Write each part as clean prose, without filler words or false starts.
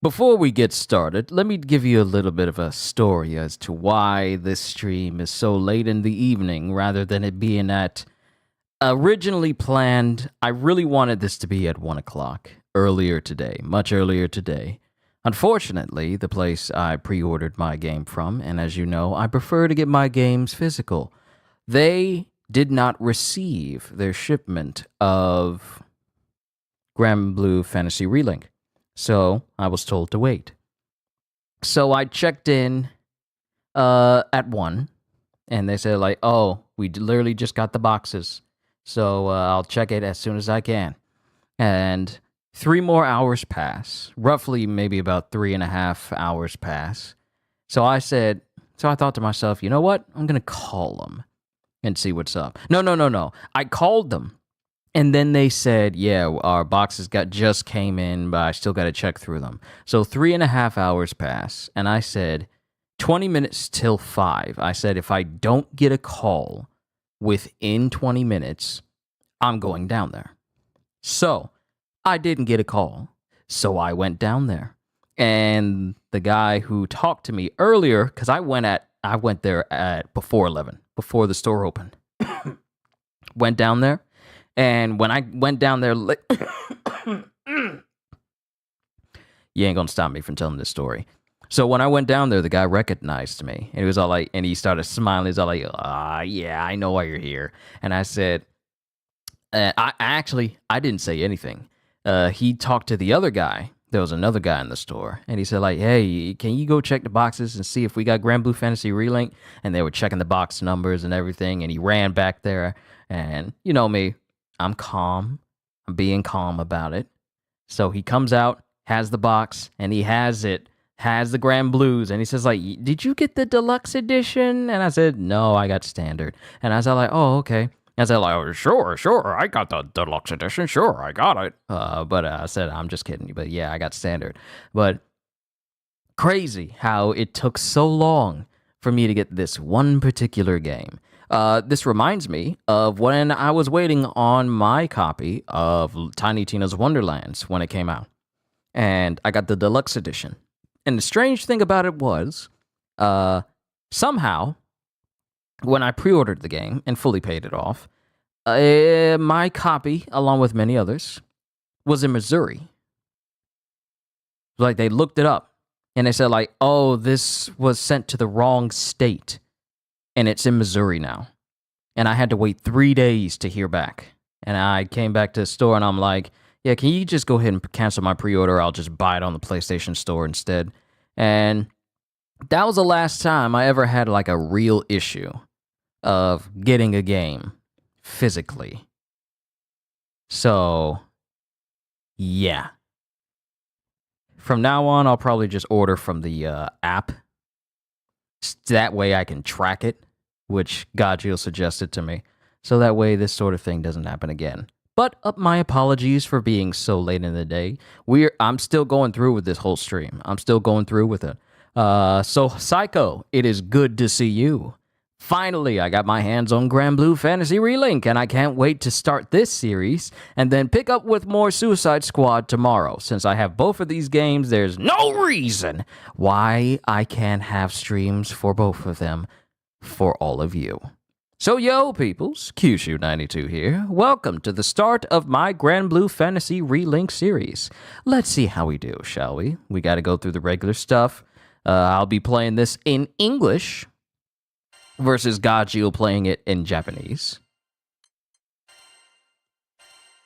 Before we get started, let me give you a little bit of a story as to why this stream is so late in the evening rather than it being at originally planned. I really wanted this to be at 1 o'clock earlier today, much earlier today. Unfortunately, the place I pre-ordered my game from, and as you know, I prefer to get my games physical, they did not receive their shipment of GRANBLUE Fantasy Relink. So I was told to wait. So I checked in at 1, and they said, like, oh, we literally just got the boxes. So I'll check it as soon as I can. And 3 more hours pass, roughly maybe about 3.5 hours pass. So I thought to myself, you know what? I'm going to call them and see what's up. No. I called them. And then they said, yeah, our boxes just came in, but I still got to check through them. So 3.5 hours pass. And I said, 20 minutes till 5. I said, if I don't get a call within 20 minutes, I'm going down there. So I didn't get a call. So I went down there. And the guy who talked to me earlier, because I went there at before 11, before the store opened. Went down there. And when I went down there, you ain't gonna stop me from telling this story. So when I went down there, the guy recognized me. And he was all like, and he started smiling. He's all like, yeah, I know why you're here. And I said, I didn't say anything. He talked to the other guy. There was another guy in the store. And he said, like, hey, can you go check the boxes and see if we got GRANBLUE Fantasy Relink? And they were checking the box numbers and everything. And he ran back there. And you know me. I'm calm. I'm being calm about it. So he comes out, has the box, and he has the GRANBLUEs, and he says, like, did you get the deluxe edition? And I said, no, I got standard. And I said, like, oh, okay. And I said, like, oh, sure, I got the deluxe edition, sure, I got it. But I said, I'm just kidding you, but yeah, I got standard. But crazy how it took so long for me to get this one particular game. This reminds me of when I was waiting on my copy of Tiny Tina's Wonderlands when it came out. And I got the deluxe edition. And the strange thing about it was, somehow, when I pre-ordered the game and fully paid it off, my copy, along with many others, was in Missouri. Like, they looked it up. And they said, like, oh, this was sent to the wrong state. And it's in Missouri now. And I had to wait 3 days to hear back. And I came back to the store and I'm like, yeah, can you just go ahead and cancel my pre-order? I'll just buy it on the PlayStation Store instead. And that was the last time I ever had like a real issue of getting a game physically. So, yeah. From now on, I'll probably just order from the app. That way I can track it, which Gajil suggested to me. So that way this sort of thing doesn't happen again. But my apologies for being so late in the day. I'm still going through with this whole stream. I'm still going through with it. So Psycho, it is good to see you. Finally, I got my hands on GRANBLUE Fantasy Relink, and I can't wait to start this series and then pick up with more Suicide Squad tomorrow. Since I have both of these games, there's no reason why I can't have streams for both of them for all of you. So yo, peoples, QShoe92 here. Welcome to the start of my GRANBLUE Fantasy Relink series. Let's see how we do, shall we? We got to go through the regular stuff. I'll be playing this in English versus Gajil playing it in Japanese.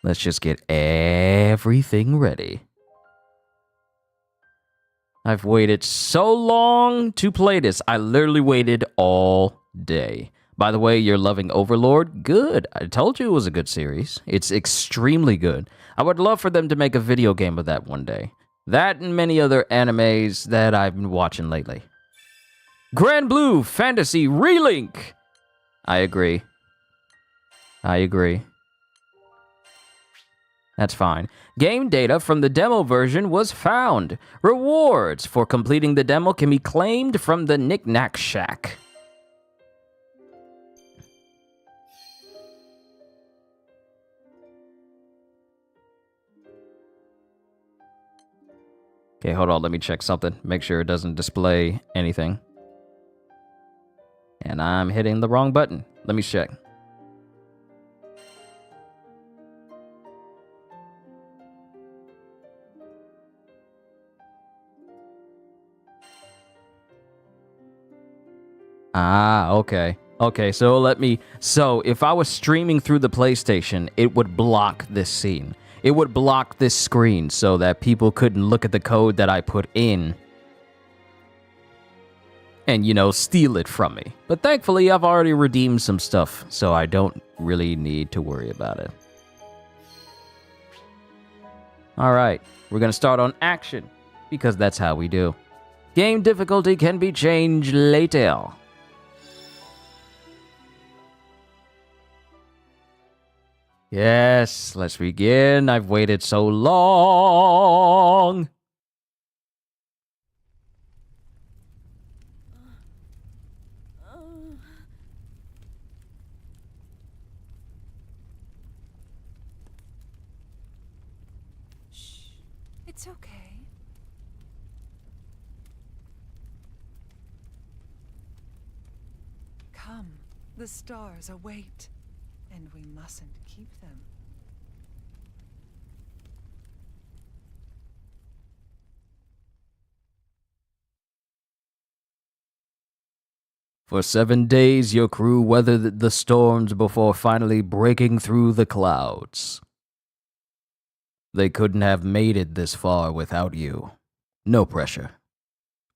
Let's just get everything ready. I've waited so long to play this. I literally waited all day. By the way, you're loving Overlord? Good. I told you it was a good series. It's extremely good. I would love for them to make a video game of that one day. That and many other animes that I've been watching lately. GRANBLUE Fantasy Relink! I agree. That's fine. Game data from the demo version was found. Rewards for completing the demo can be claimed from the Knick-Knack Shack. Okay, hold on. Let me check something. Make sure it doesn't display anything. And I'm hitting the wrong button. Let me check. Ah, okay. Okay, so if I was streaming through the PlayStation, it would block this scene. It would block this screen so that people couldn't look at the code that I put in and, steal it from me. But thankfully, I've already redeemed some stuff, so I don't really need to worry about it. All right, we're going to start on action, because that's how we do. Game difficulty can be changed later. Yes, let's begin. I've waited so long. Shh, it's okay. Come, the stars await, and we mustn't keep them. For 7 days, your crew weathered the storms before finally breaking through the clouds. They couldn't have made it this far without you. No pressure.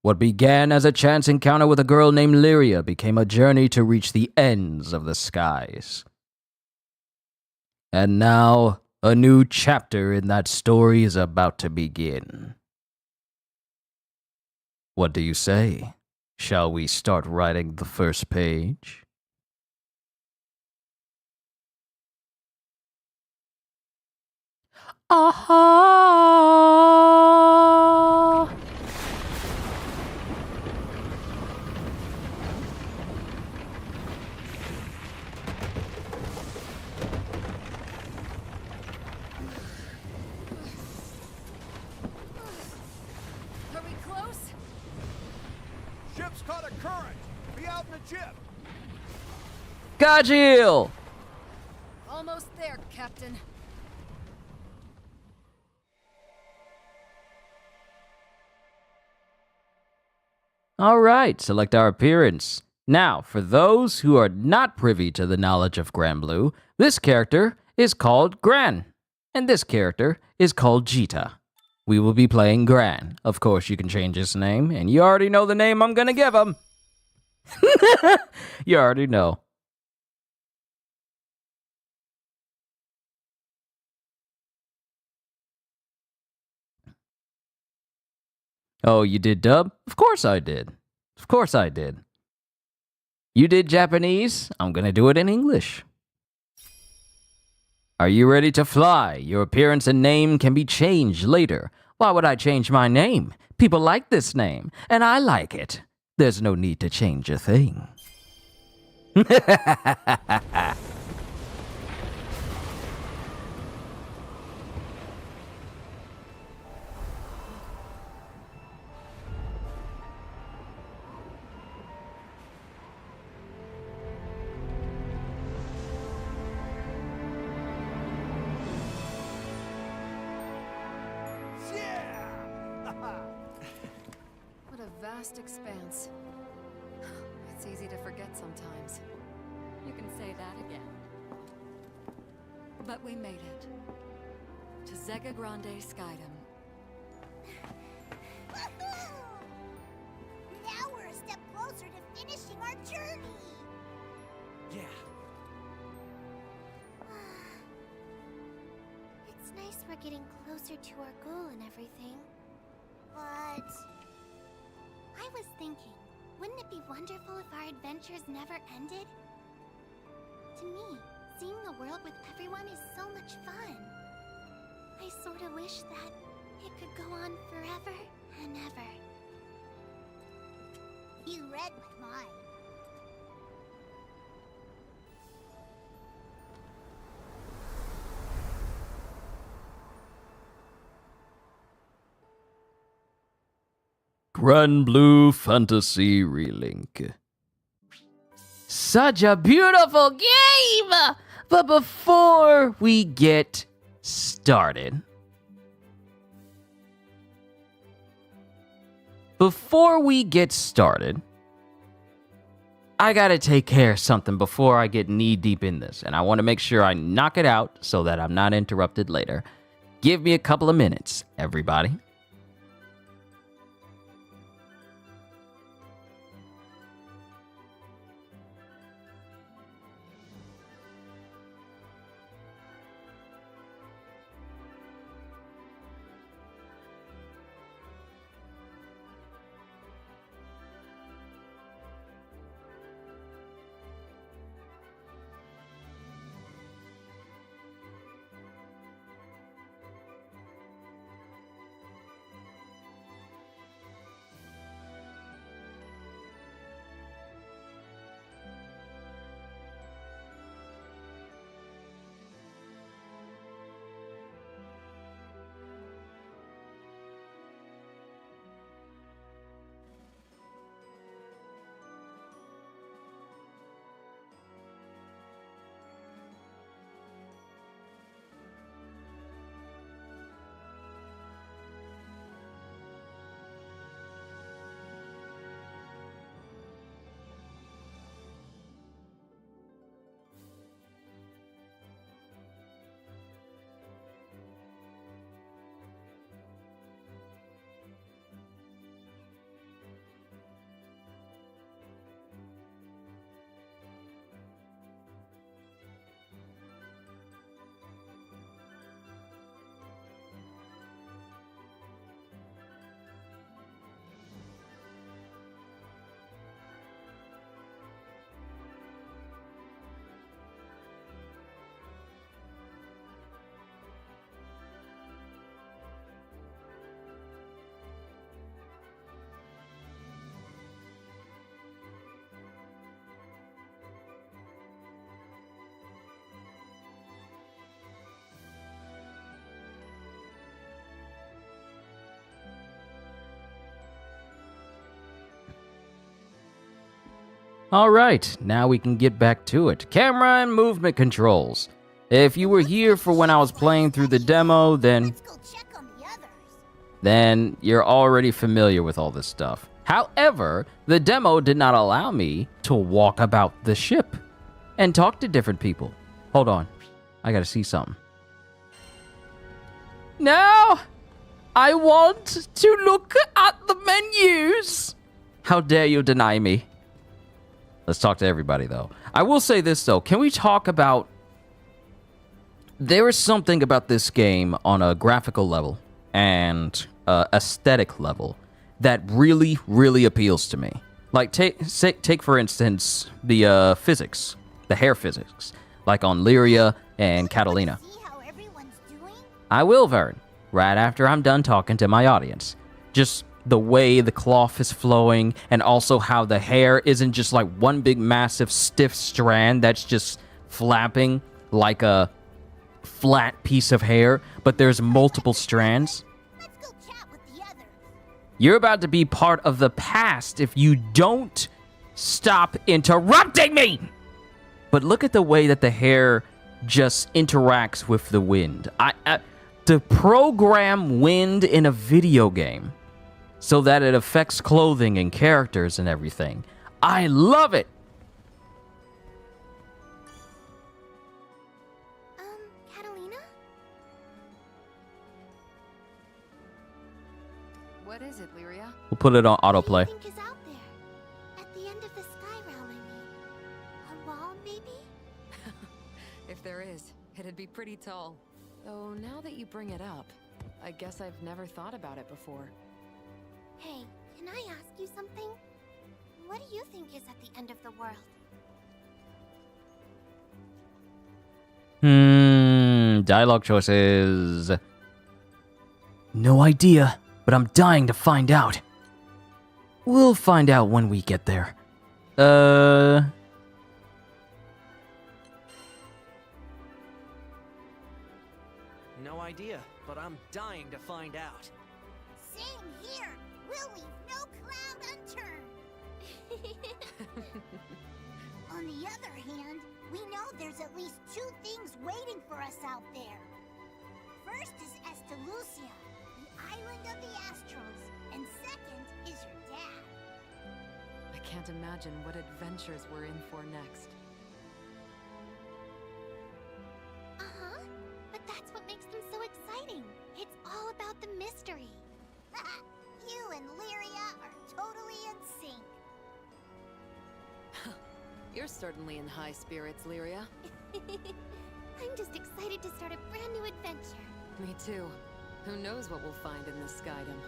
What began as a chance encounter with a girl named Lyria became a journey to reach the ends of the skies. And now, a new chapter in that story is about to begin. What do you say? Shall we start writing the first page? Aha! Are we close? Ship's caught a current. Be out in the jib. Gajil! Almost there, Captain. All right, select our appearance. Now, for those who are not privy to the knowledge of GRANBLUE, this character is called Gran, and this character is called Jita. We will be playing Gran. Of course, you can change his name, and you already know the name I'm gonna give him. You already know. Oh, you did dub? Of course I did. Of course I did. You did Japanese? I'm gonna do it in English. Are you ready to fly? Your appearance and name can be changed later. Why would I change my name? People like this name, and I like it. There's no need to change a thing. What a vast expanse. It's easy to forget sometimes. You can say that again. But we made it. To Zega Grande Skydom. Now we're a step closer to finishing our journey. Yeah. It's nice we're getting closer to our goal and everything. But I was thinking, wouldn't it be wonderful if our adventures never ended? To me, seeing the world with everyone is so much fun. I sort of wish that it could go on forever and ever. You read my mind. GRANBLUE Fantasy Relink. Such a beautiful game! But before we get started, I gotta take care of something before I get knee deep in this, and I want to make sure I knock it out so that I'm not interrupted later. Give me a couple of minutes, everybody. All right, now we can get back to it. Camera and movement controls. If you were here for when I was playing through the demo, then you're already familiar with all this stuff. However, the demo did not allow me to walk about the ship and talk to different people. Hold on, I gotta see something. Now, I want to look at the menus. How dare you deny me? Let's talk to everybody, though. I will say this, though. Can we talk about... There is something about this game on a graphical level and aesthetic level that really, really appeals to me. Like, take for instance, the physics. The hair physics. Like on Lyria and Catalina. I will, Vern. Right after I'm done talking to my audience. Just... the way the cloth is flowing, and also how the hair isn't just like one big massive stiff strand that's just flapping like a flat piece of hair, but there's multiple strands. Let's go chat with the others. You're about to be part of the past if you don't stop interrupting me! But look at the way that the hair just interacts with the wind. To program wind in a video game so that it affects clothing and characters and everything. I love it! Catalina? What is it, Lyria? We'll put it on autoplay. What do you think is out there? At the end of the sky realm, I mean. A wall, maybe? If there is, it'd be pretty tall. Though now that you bring it up, I guess I've never thought about it before. Hey, can I ask you something? What do you think is at the end of the world? Dialogue choices. No idea, but I'm dying to find out. We'll find out when we get there. No idea, but I'm dying to find out. Same here. We'll leave no cloud unturned. On the other hand, we know there's at least 2 things waiting for us out there. First is Estelucia, the island of the Astrals, and second is your dad. I can't imagine what adventures we're in for next. Uh-huh, but that's what makes them so exciting. It's all about the mystery. You and Lyria are totally in sync. You're certainly in high spirits, Lyria. I'm just excited to start a brand new adventure. Me too. Who knows what we'll find in this skydom?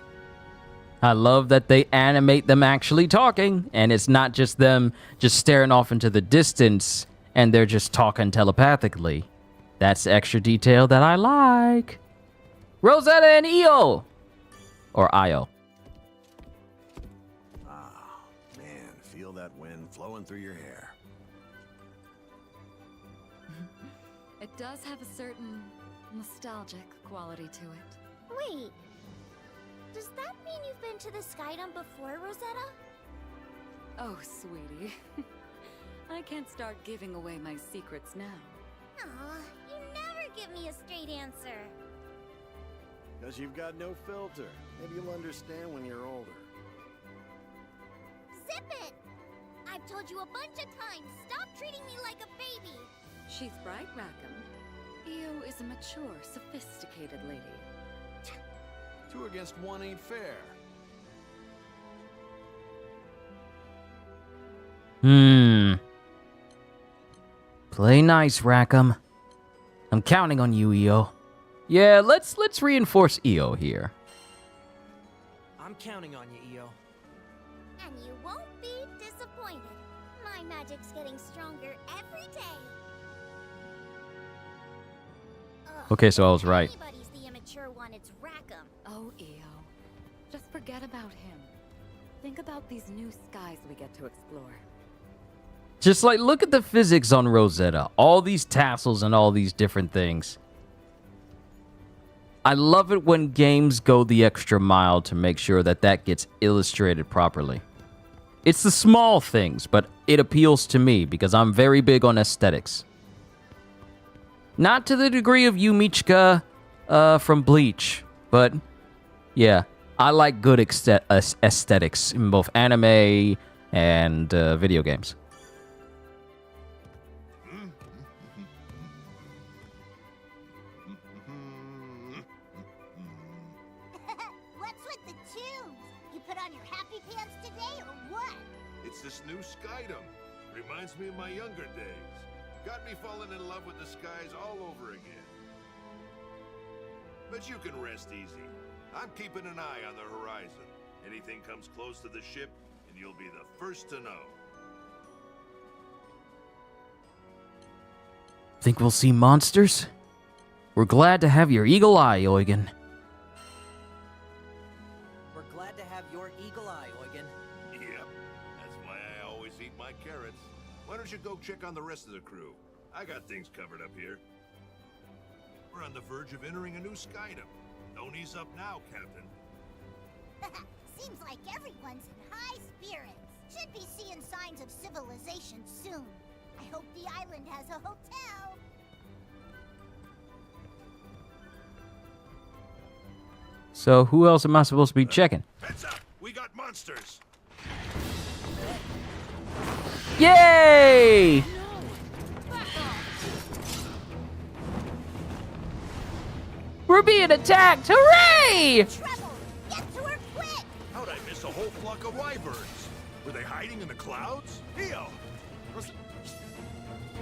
I love that they animate them actually talking, and it's not just them just staring off into the distance and they're just talking telepathically. That's extra detail that I like. Rosetta and Io! Or Io. Ah, man, feel that wind flowing through your hair. It does have a certain nostalgic quality to it. Wait, does that mean you've been to the skydom before, Rosetta? Oh, sweetie. I can't start giving away my secrets now. Aw, you never give me a straight answer. Because you've got no filter. Maybe you'll understand when you're older. Zip it! I've told you a bunch of times, stop treating me like a baby. She's right, Rackham. Io is a mature, sophisticated lady. 2 against 1 ain't fair. Play nice, Rackham. I'm counting on you, Io. Yeah, let's reinforce Io here. I'm counting on you, Io. And you won't be disappointed. My magic's getting stronger every day. Ugh, Okay, so I was right. If anybody's the immature one, it's Rackham. Oh, Io. Just forget about him. Think about these new skies we get to explore. Just like, look at the physics on Rosetta. All these tassels and all these different things. I love it when games go the extra mile to make sure that that gets illustrated properly. It's the small things, but it appeals to me because I'm very big on aesthetics. Not to the degree of Yumichika from Bleach, but yeah, I like good aesthetics in both anime and video games. What's with the tunes? You put on your happy pants today or what? It's this new skydom. Reminds me of my younger days. Got me falling in love with the skies all over again. But you can rest easy. I'm keeping an eye on the horizon. Anything comes close to the ship, and you'll be the first to know. Think we'll see monsters? We're glad to have your eagle eye, Eugen. We're glad to have your eagle eye, Eugen. Yep, that's why I always eat my carrots. Why don't you go check on the rest of the crew? I got things covered up here. We're on the verge of entering a new skydom. Don't ease up now, Captain. Seems like everyone's in high spirits. Should be seeing signs of civilization soon. I hope the island has a hotel. So who else am I supposed to be checking? Heads up! We got monsters! Yay! We're being attacked! Hooray! Trouble! Get to her quick! How'd I miss a whole flock of wyverns? Were they hiding in the clouds? Neo!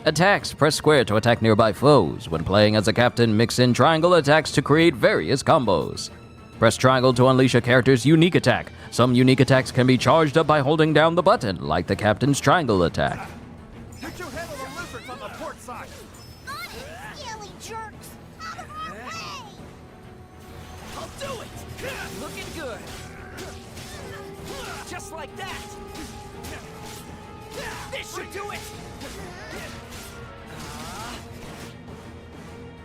Attacks. Press square to attack nearby foes. When playing as a captain, mix in triangle attacks to create various combos. Press triangle to unleash a character's unique attack. Some unique attacks can be charged up by holding down the button, like the captain's triangle attack. Get your head on the lizards on the port side! On it, scaly jerks! Out of our way! I'll do it! Looking good! Just like that! This should do it!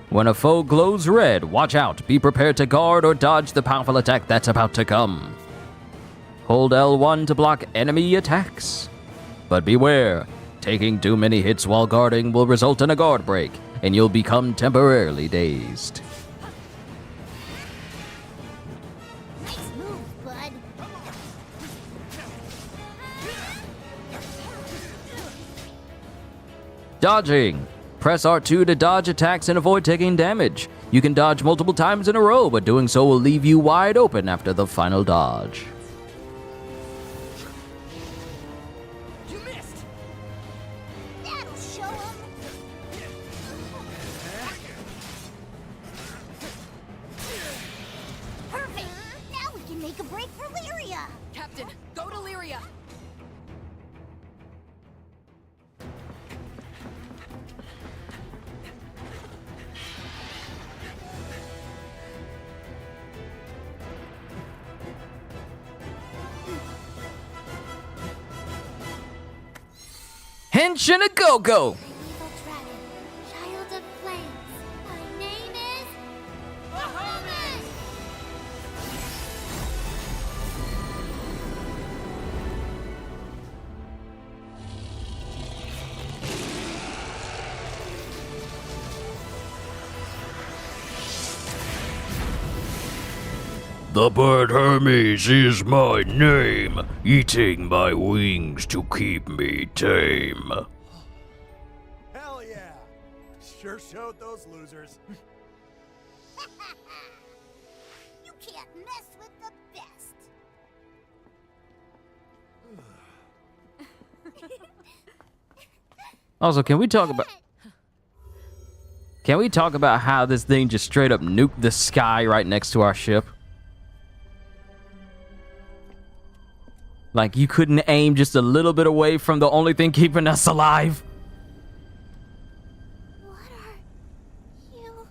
When a foe glows red, watch out. Be prepared to guard or dodge the powerful attack that's about to come. Hold L1 to block enemy attacks. But beware, taking too many hits while guarding will result in a guard break, and you'll become temporarily dazed. Nice move, bud. Dodging. Press R2 to dodge attacks and avoid taking damage. You can dodge multiple times in a row, but doing so will leave you wide open after the final dodge. You missed. That'll show him. Perfect. Now we can make a break for Lyria. Captain, go to Lyria. Henshin a go-go! Evil dragon, child of flames. My name is Bahamut. The bird Hermes is my name, eating my wings to keep me tame. Hell yeah! Sure showed those losers. You can't mess with the best. Also, can we talk about how this thing just straight up nuked the sky right next to our ship? Like, you couldn't aim just a little bit away from the only thing keeping us alive? What are you?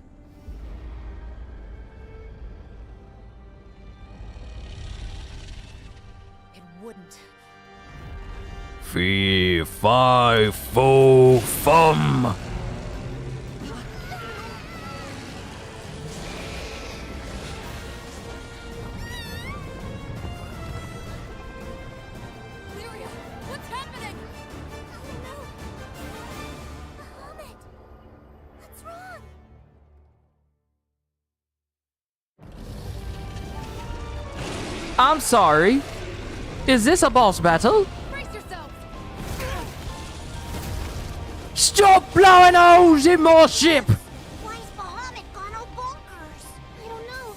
It wouldn't. Fee, fi, fo, fum. Lyria, what's happening? Oh no! Bahamut! What's wrong? I'm sorry. Is this a boss battle? Brace yourselves. Stop blowing holes in my ship! Why is Bahamut gone all bonkers? I don't know.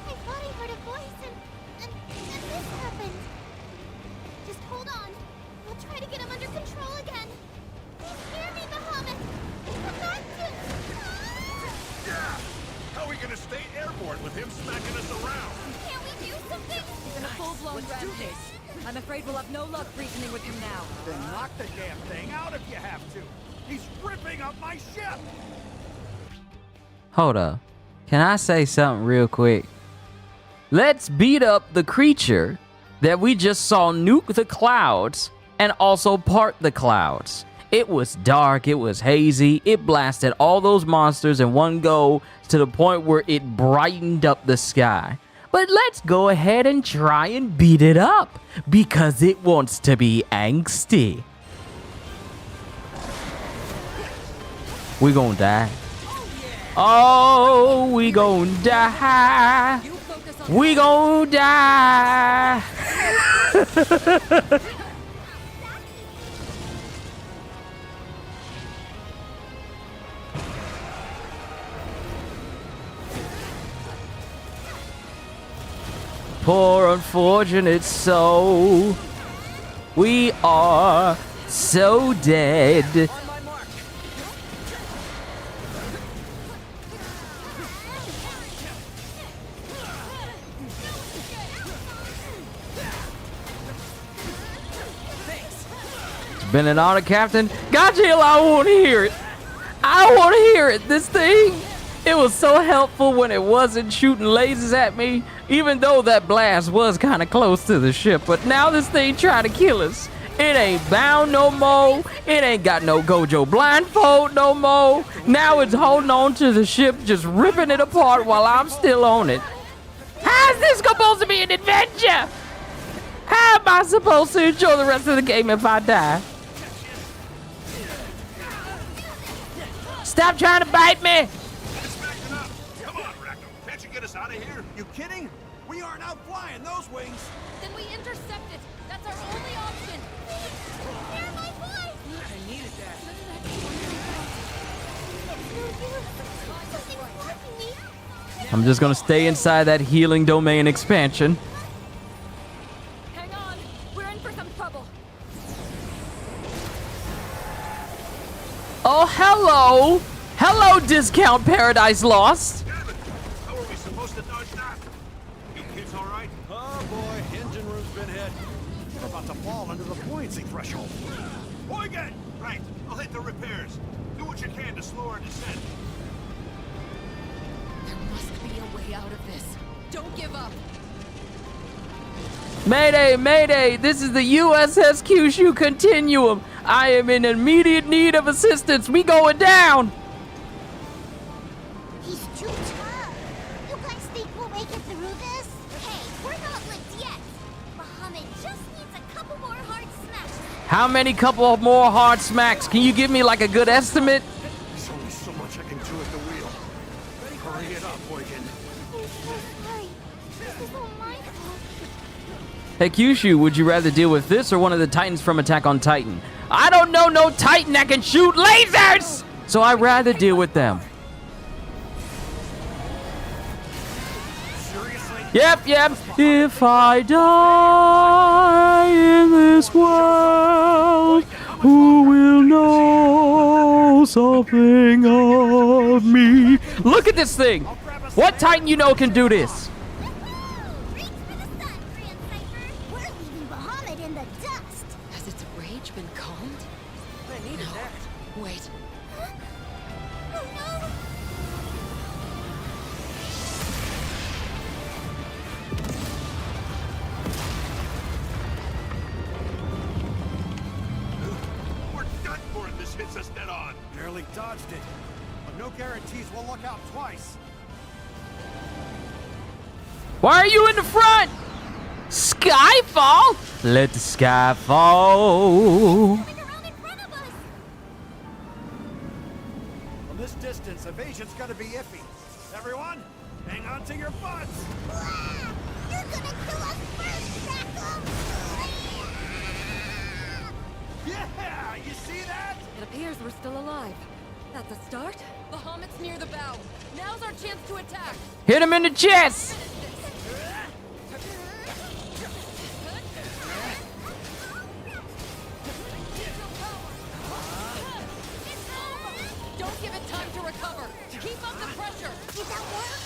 I thought I heard a voice and this happened. Just hold on. We'll try to get him under control again. Please hear me, Bahamut. Come back to... Yeah! How are we gonna stay airborne with him smacking us around? Can we do something? He's in a full-blown rampage. I'm afraid we'll have no luck reasoning with him now. Then knock the damn thing out if you have to. He's ripping up my ship. Hold up. Can I say something real quick? Let's beat up the creature that we just saw nuke the clouds and also part the clouds. It was dark, it was hazy, it blasted all those monsters in one go to the point where it brightened up the sky. But let's go ahead and try and beat it up because it wants to be angsty. We gonna die. Oh, we gonna die. You focus on We gonna die. Poor unfortunate soul. We are so dead. On my mark. It's been an honor, Captain. Godzilla, I want to hear it. I want to hear it. This thing, it was so helpful when it wasn't shooting lasers at me, even though that blast was kind of close to the ship. But now this thing trying to kill us. It ain't bound no more. It ain't got no Gojo blindfold no more. Now it's holding on to the ship, just ripping it apart while I'm still on it. How's this supposed to be an adventure? How am I supposed to enjoy the rest of the game if I die? Stop trying to bite me! It's backing up. Come on, Raccoon. Can't you get us out of here? You kidding? We aren't out flying those wings. Then we intercept it. That's our only option. They're my boys! I needed that. Something's blocking me. I'm just gonna stay inside that healing domain expansion. Hang on. We're in for some trouble. Oh, hello! Hello, Discount Paradise Lost! Damn it. How are we supposed to dodge that? You kids all right? Oh boy, engine room's been hit. We're about to fall under the buoyancy threshold. Boygan! Right. I'll hit the repairs. Do what you can to slow our descent. There must be a way out of this. Don't give up. Mayday, mayday! This is the USS Kyushu Continuum! I am in immediate need of assistance! We going down! He's too tough. You guys think we'll make it through this? Hey, we're not licked yet. Muhammad just needs a couple more hard smacks. How many couple more hard smacks? Can you give me like a good estimate? There's only so much I can do at the wheel. Hurry it up, Boykin. I'm so sorry. This is all my fault. Hey Kyushu, would you rather deal with this or one of the Titans from Attack on Titan? I don't know no Titan that can shoot lasers! So I'd rather deal with them. Seriously? Yep. If I die in this world, who will know something of me? Look at this thing! What Titan you know can do this? Reach for the sun, Grand Cypher. We're leaving Muhammad in the dust. Has its rage been calmed? I needed that. Wait. Oh no! We're done for if this hits us dead on. Barely dodged it. But no guarantees we'll look out twice. Why are you in the front? Skyfall? Let the sky fall. Coming around in front of us. From this distance, evasion's gonna be iffy. Everyone, hang on to your butts. Ah, you're gonna kill us first, Raccoon. Yeah, you see that? It appears we're still alive. That's a start. Bahamut's near the bow. Now's our chance to attack. Hit him in the chest. Don't give it time to recover. Keep up the pressure. Did that work?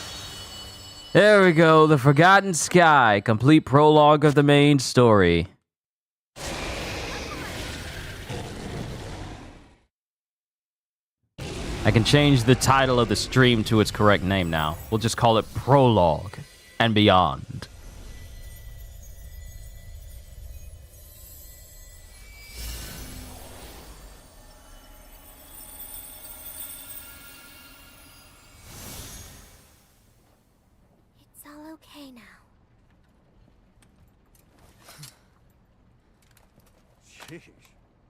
There we go. The Forgotten Sky. Complete prologue of the main story. I can change the title of the stream to its correct name now. We'll just call it Prologue and Beyond. It's all okay now. Sheesh,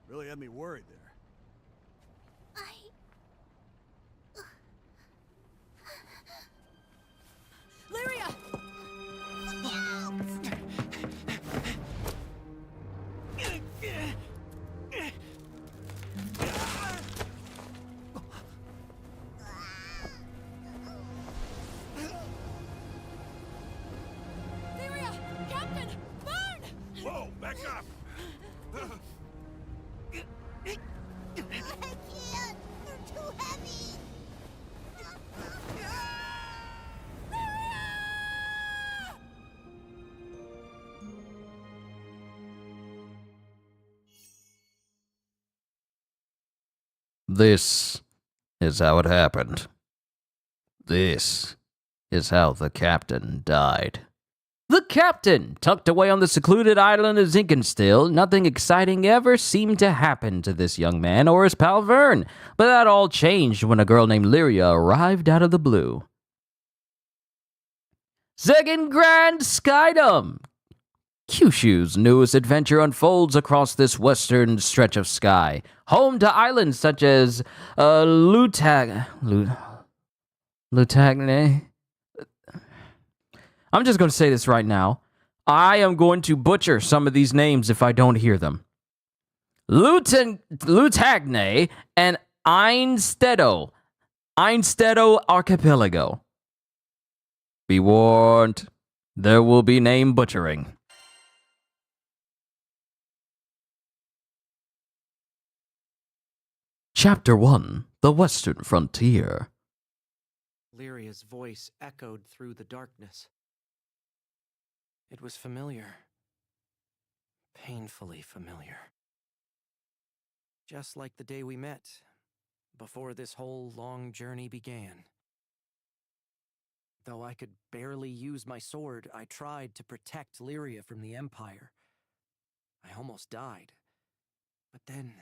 really had me worried there. Lyria! Lyria! Captain! Burn! Whoa, back up. I can't. You're too heavy. This is how it happened. This is how the captain died. The captain, tucked away on the secluded island of Zinkenstill, nothing exciting ever seemed to happen to this young man or his pal Vern, but that all changed when a girl named Lyria arrived out of the blue. Second Grand Skydom! Kyushu's newest adventure unfolds across this western stretch of sky, home to islands such as Lutagne. I'm just going to say this right now. I am going to butcher some of these names if I don't hear them. Lutagne and Einstedo Archipelago. Be warned, there will be name butchering. Chapter 1, The Western Frontier. Lyria's voice echoed through the darkness. It was familiar. Painfully familiar. Just like the day we met, before this whole long journey began. Though I could barely use my sword, I tried to protect Lyria from the Empire. I almost died. But then...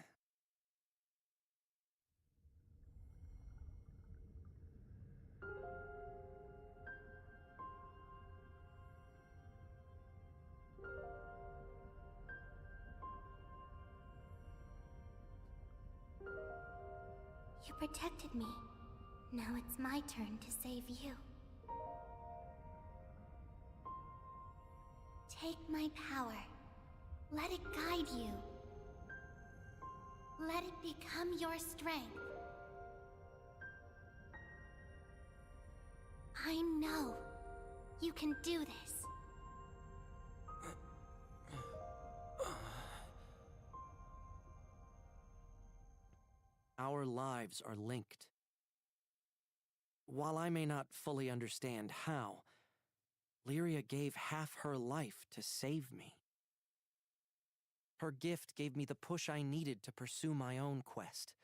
You protected me. Now it's my turn to save you. Take my power. Let it guide you. Let it become your strength. I know you can do this. Our lives are linked. While I may not fully understand how, Lyria gave half her life to save me. Her gift gave me the push I needed to pursue my own quest,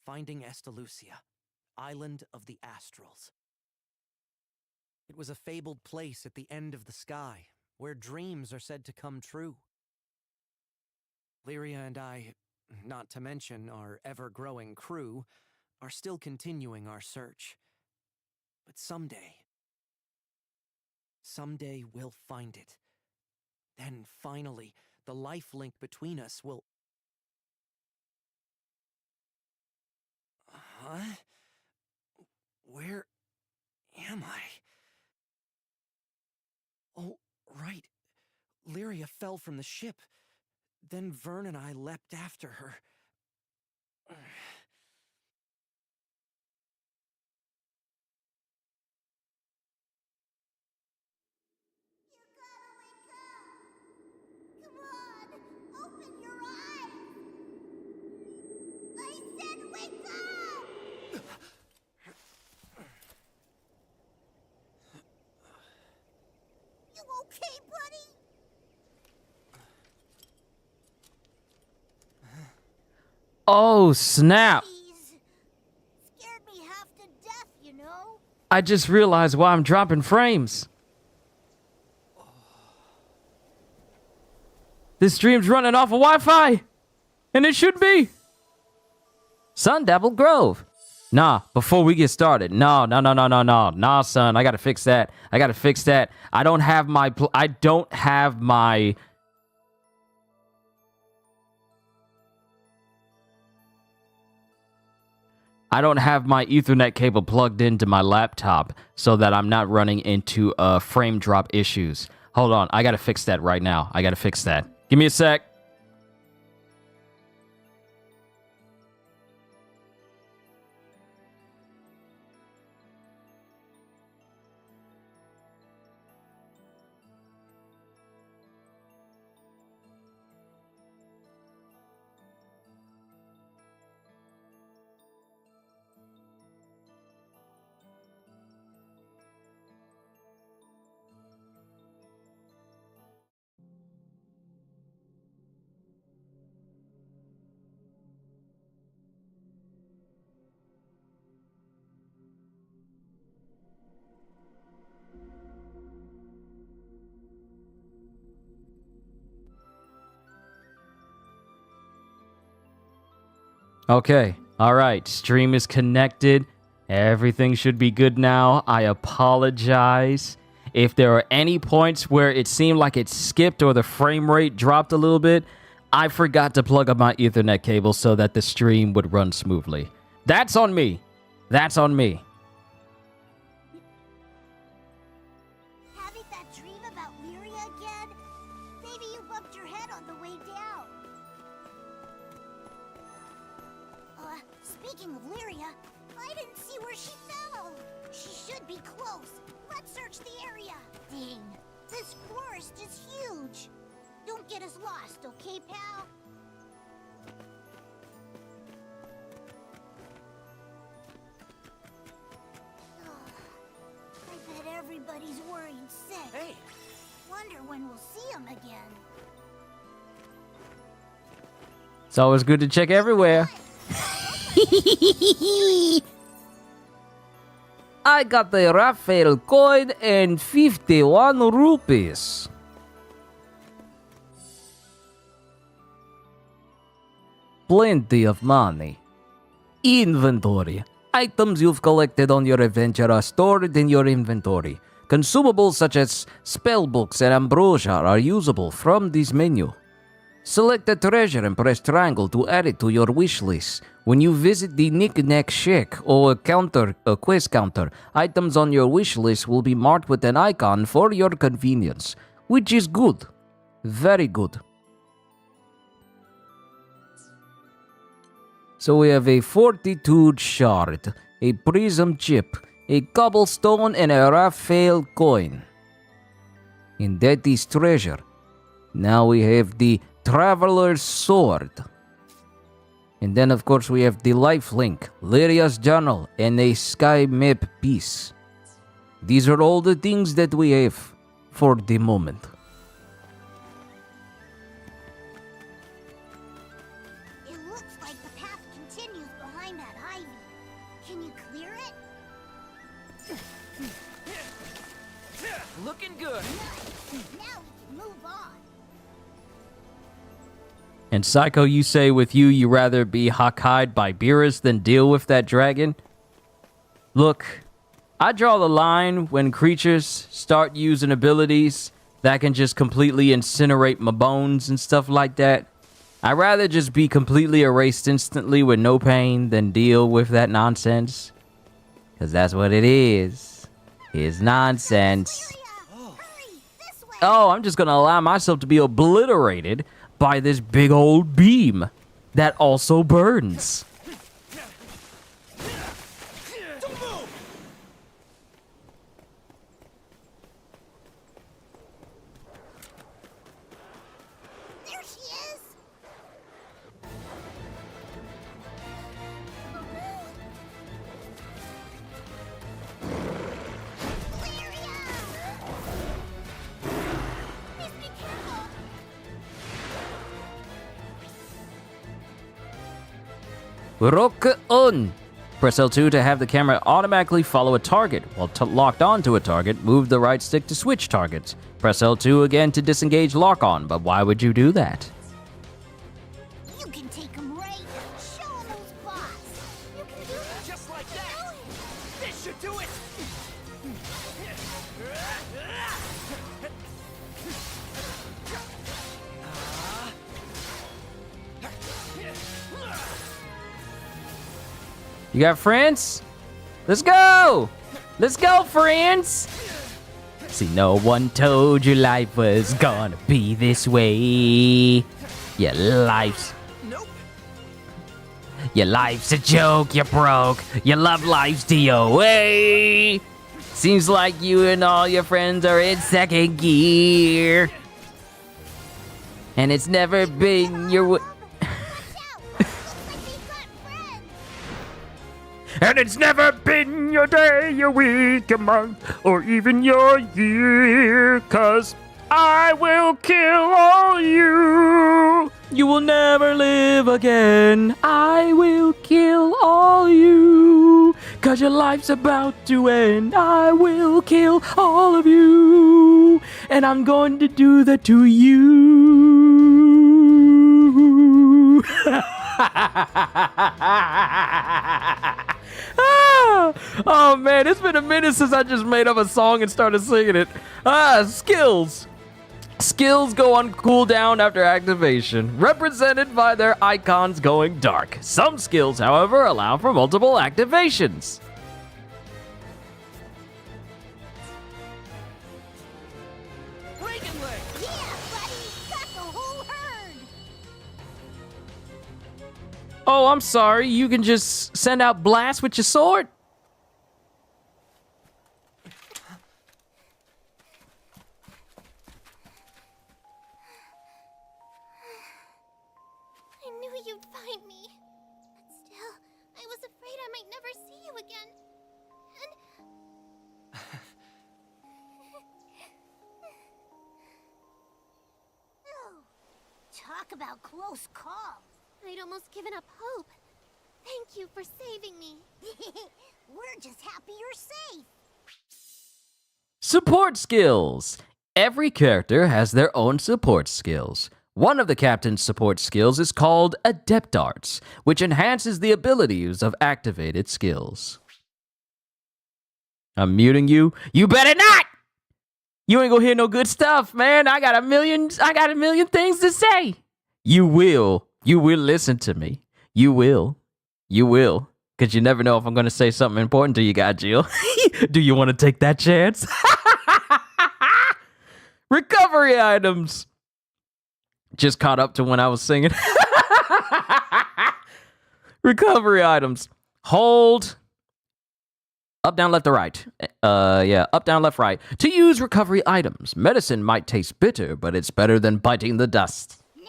finding Estalucia, Island of the Astrals. It was a fabled place at the end of the sky, where dreams are said to come true. Lyria and I, not to mention our ever-growing crew, are still continuing our search. But someday we'll find it. Then finally, the life link between us will... Huh? Where am I? Oh, right. Lyria fell from the ship. Then Vern and I leapt after her. You gotta wake up! Come on! Open your eyes! I said wake up! You okay, buddy? Oh, snap. Please. Scared me half to death, you know? I just realized why I'm dropping frames. This stream's running off of Wi-Fi. And it should be. Sun Devil Grove. Nah, before we get started. No. Nah, son. I gotta fix that. I don't have my... I don't have my Ethernet cable plugged into my laptop so that I'm not running into frame drop issues. Hold on. I gotta fix that right now. Give me a sec. Okay. All right. Stream is connected. Everything should be good now. I apologize if there are any points where it seemed like it skipped or the frame rate dropped a little bit, I forgot to plug up my Ethernet cable so that the stream would run smoothly. That's on me. That's on me. Having that dream about Lyria again? Maybe you bumped your head on the way down. Speaking of Lyria, I didn't see where she fell. She should be close. Let's search the area. Dang, this forest is huge. Don't get us lost, okay, pal? I bet everybody's worried sick. Hey! Wonder when we'll see him again. It's always good to check everywhere. I got the Raphael coin and 51 rupees. Plenty of money. Inventory. Items you've collected on your adventure are stored in your inventory. Consumables such as spellbooks and ambrosia are usable from this menu. Select a treasure and press triangle to add it to your wish list. When you visit the Knick-Knack Shack or a quest counter, items on your wish list will be marked with an icon for your convenience, which is good. Very good. So we have a fortitude shard, a prism chip, a cobblestone, and a Raphael coin. And that is treasure. Now we have the Traveler's Sword. And then, of course, we have the lifelink, Lyria's Journal, and a sky map piece. These are all the things that we have for the moment. It looks like the path continues behind that ivy. Can you clear it? Looking good. Now we can move on. And Psycho, you say with you rather be Hakkai'd by Beerus than deal with that dragon? Look, I draw the line when creatures start using abilities that can just completely incinerate my bones and stuff like that. I'd rather just be completely erased instantly with no pain than deal with that nonsense. Because that's what it is. It's nonsense. Hurry, this way. Oh, I'm just going to allow myself to be obliterated by this big old beam that also burns. There she is. Please be careful. Rock on! Press L2 to have the camera automatically follow a target. While locked onto a target, move the right stick to switch targets. Press L2 again to disengage lock-on, but why would you do that? You can take him right. Show him those spots. You can do it. Just like that. This should do it. You got friends? Let's go! Let's go, friends! See, no one told you life was gonna be this way. Your life's... Nope. Your life's a joke, you broke. Your love life's DOA. Seems like you and all your friends are in second gear. And it's never been your... Watch out. Looks like we've got friends. And it's never been your day, your week, your month, or even your year, 'cause I will kill all you. You will never live again. I will kill all you. 'Cause your life's about to end. I will kill all of you. And I'm going to do that to you. Oh man, it's been a minute since I just made up a song and started singing it. Skills. Skills go on cooldown after activation, represented by their icons going dark. Some skills, however, allow for multiple activations. Yeah, buddy! Got the whole herd! Oh, I'm sorry. You can just send out blasts with your sword? I knew you'd find me. But still, I was afraid I might never see you again. And... Talk about close call. I'd almost given up hope. Thank you for saving me. We're just happy you're safe. Support skills. Every character has their own support skills. One of the captain's support skills is called Adept Arts, which enhances the abilities of activated skills. I'm muting you. You better not! You ain't gonna hear no good stuff, man. I got a million things to say. You will listen to me. You will. Because you never know if I'm gonna say something important to you, God, Jill. Do you want to take that chance? Recovery items. Just caught up to when I was singing. Recovery items. Hold. Up, down, left, or right. Up, down, left, right. To use recovery items, medicine might taste bitter, but it's better than biting the dust. Now,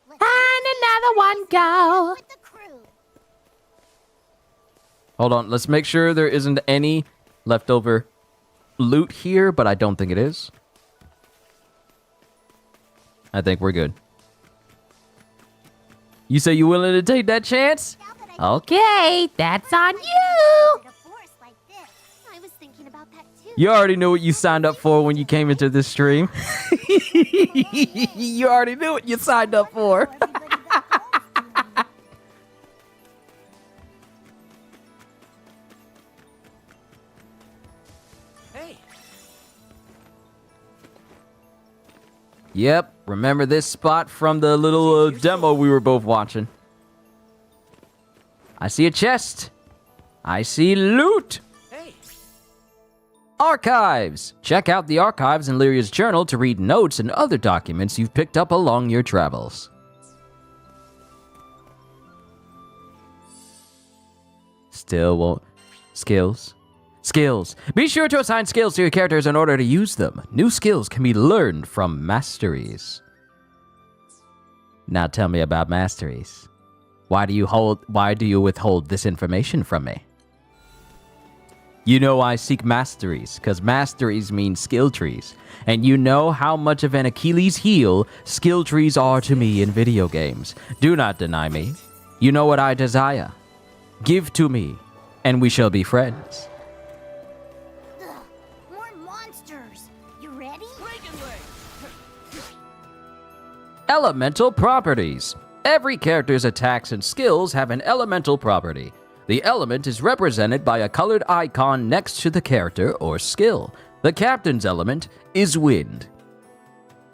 let's And another one go. with the crew. Hold on, let's make sure there isn't any leftover loot here, but I don't think it is. I think we're good. You say you willing to take that chance? Now that I Okay, that's on you. did a force like this, I was thinking about that too. You already knew what you signed up for when you came into this stream. You already knew what you signed up for. Hey, Yep, remember this spot from the little demo we were both watching. I see a chest. I see loot. hey. Archives. Check out the archives in Lyria's journal to read notes and other documents you've picked up along your travels. Still won't. Skills. Skills. Be sure to assign skills to your characters in order to use them. New skills can be learned from masteries. Now tell me about masteries. Why do you withhold this information from me? You know I seek masteries, because masteries mean skill trees. And you know how much of an Achilles heel skill trees are to me in video games. Do not deny me. You know what I desire. Give to me, and we shall be friends. Ugh, more monsters. You ready? Elemental properties. Every character's attacks and skills have an elemental property. The element is represented by a colored icon next to the character or skill. The captain's element is wind.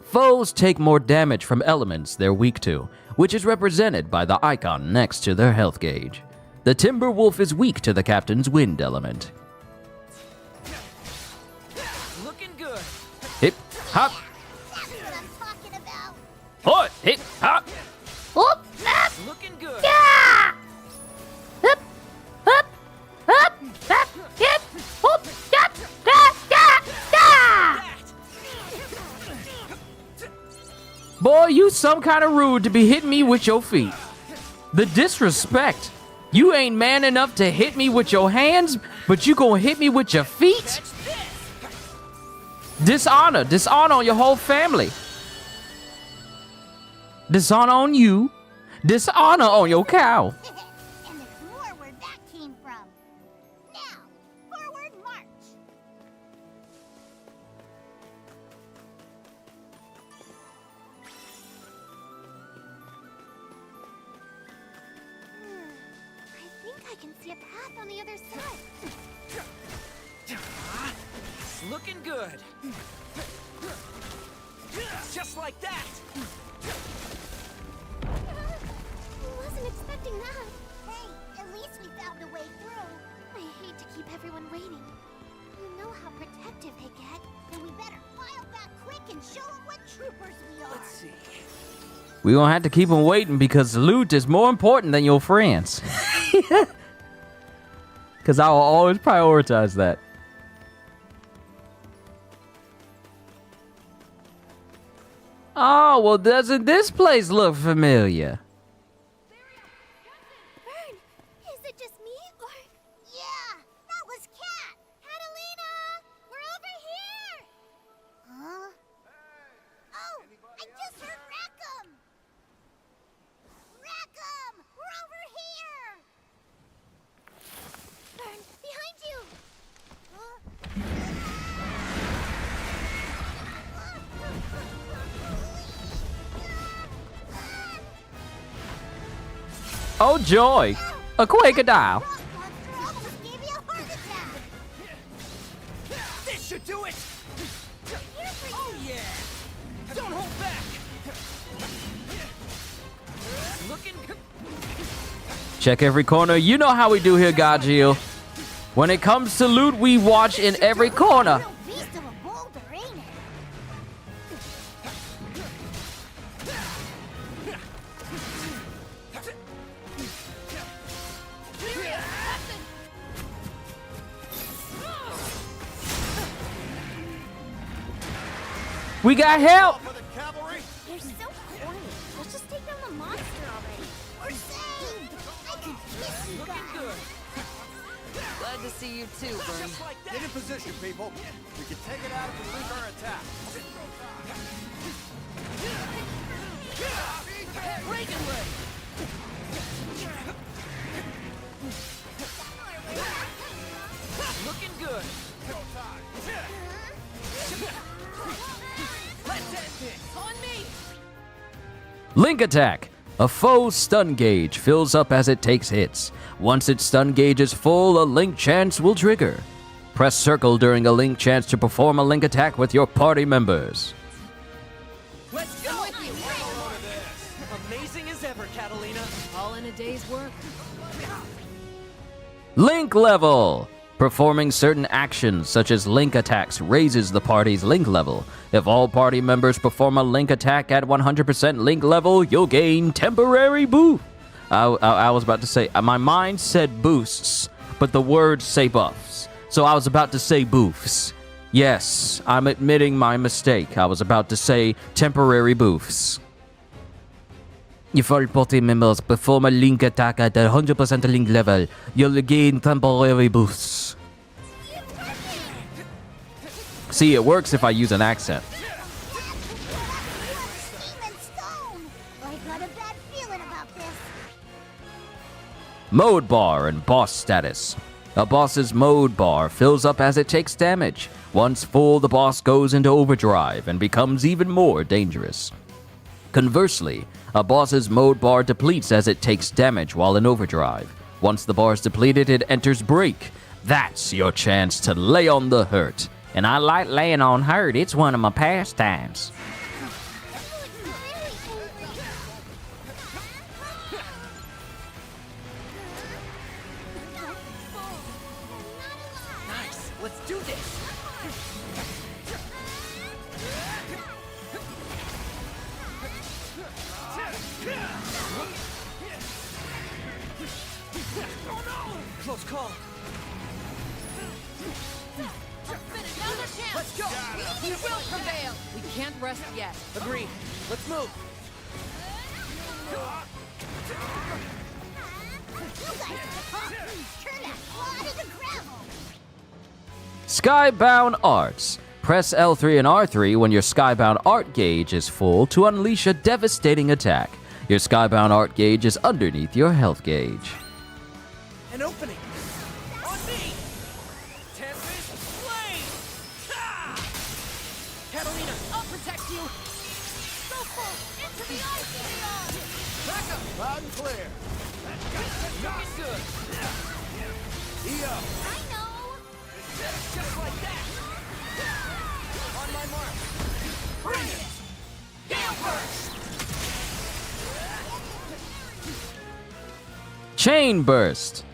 Foes take more damage from elements they're weak to, which is represented by the icon next to their health gauge. The timber wolf is weak to the captain's wind element. Looking good. Hip, hop, That's what I'm talking about. hoi, hip, hop. Looking good. Boy, you some kind of rude to be hitting me with your feet. The disrespect. You ain't man enough to hit me with your hands, but you gonna hit me with your feet? Dishonor. Dishonor on your whole family. Dishonor on you. Dishonor on your cow. And there's more where that came from. Now, forward march. I think I can see a path on the other side. Looking good. Just like that. Wasn't expecting that. Hey, at least we found a way through. I hate to keep everyone waiting. You know how protective they get. Then we better file back quick and show them what troopers we are. Let's see. We gonna have to keep them waiting because loot is more important than your friends. Because I will always prioritize that. Oh, well, doesn't this place look familiar? Vern, is it just me or... Yeah, that was Cat. Catalina, we're over here. Huh? Oh, I just heard Rackham. Rackham, we're over here. Vern, behind you. Oh, joy! A crocodile. Rock monster almost gave me a heart attack. This should do it. Here for you. Oh yeah. Don't hold back. Looking good. Check every corner. You know how we do here, Gajil. When it comes to loot, we watch in every corner. Real beast of a boulder, ain't it? We got help. For the cavalry. You're so corny. Let's just take down the monster already. We're saved! I can kiss you guys! Glad to see you too, Vern. Just like that. Get in position, people. We can take it out if we link our attack. Reagan leg. Looking good. Let's end this. On me. Link attack. A foe stun gauge fills up as it takes hits. Once its stun gauge is full, a link chance will trigger. Press circle during a link chance to perform a link attack with your party members. Let's go. Amazing as ever, Catalina. All in a day's work. Link level. Performing certain actions such as link attacks raises the party's link level. If all party members perform a link attack at 100% link level, you'll gain temporary boost. I was about to say, my mind said boosts, but the words say buffs. So I was about to say boofs. Yes, I'm admitting my mistake. I was about to say temporary boofs. If all party members perform a link attack at 100% link level, you'll gain temporary boosts. See, it works if I use an accent. Demon Stone! I got a bad feeling about this. Mode bar and boss status. A boss's mode bar fills up as it takes damage. Once full, the boss goes into overdrive and becomes even more dangerous. Conversely, a boss's mode bar depletes as it takes damage while in overdrive. Once the bar is depleted, it enters break. That's your chance to lay on the hurt. And I like laying on hurt. It's one of my pastimes. Nice. Let's do this. Close call. Let's go. We will prevail. We can't rest yet. Agreed. Let's move. You guys are tough. Turn that claw into gravel. Skybound Arts. Press L3 and R3 when your Skybound Art gauge is full to unleash a devastating attack. Your Skybound Art gauge is underneath your health gauge. An opening. On me. Tempest Flame. Ha! Catalina, I'll protect you. Go full into the ice beyond. back up. Loud and clear. Looking good. E up. I know. Just like that! On my mark! Bring it! Gale burst! Chain Burst.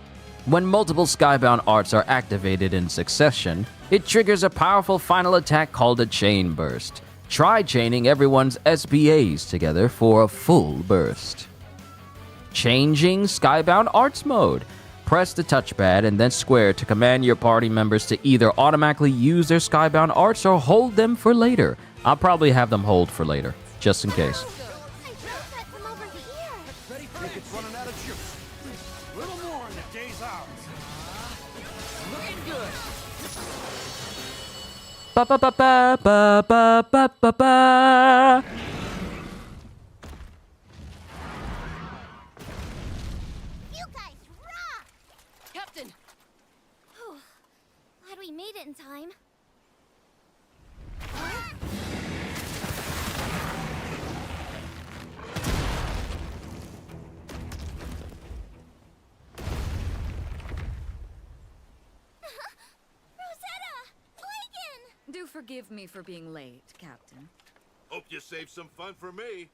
When multiple Skybound arts are activated in succession, it triggers a powerful final attack called a Chain Burst. Try chaining everyone's SBAs together for a full burst. Changing Skybound Arts Mode. Press the touchpad and then square to command your party members to either automatically use their Skybound Arts or hold them for later. I'll probably have them hold for later, just in case. I felt that from over here. Ready for it? It's running out of juice. A little more and the day's ours. Looking good! Ba ba ba ba ba ba ba ba ba. You guys rock! Captain! Glad we made it in time. Rosetta! Lincoln! Do forgive me for being late, Captain. Hope you saved some fun for me.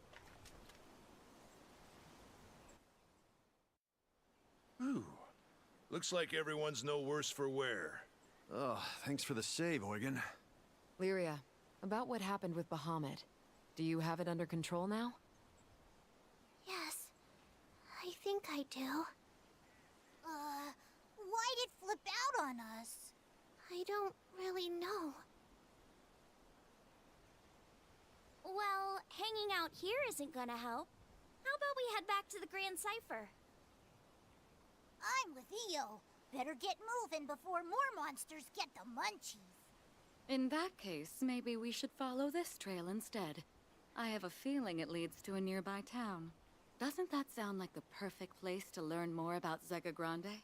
Ooh. Looks like everyone's no worse for wear. Oh, thanks for the save, Eugen. Lyria, about what happened with Bahamut. Do you have it under control now? Yes, I think I do. Why'd it flip out on us? I don't really know. Well, hanging out here isn't gonna help. How about we head back to the Grand Cipher? I'm with Eo. Better get moving before more monsters get the munchies. In that case, maybe we should follow this trail instead. I have a feeling it leads to a nearby town. Doesn't that sound like the perfect place to learn more about Zega Grande?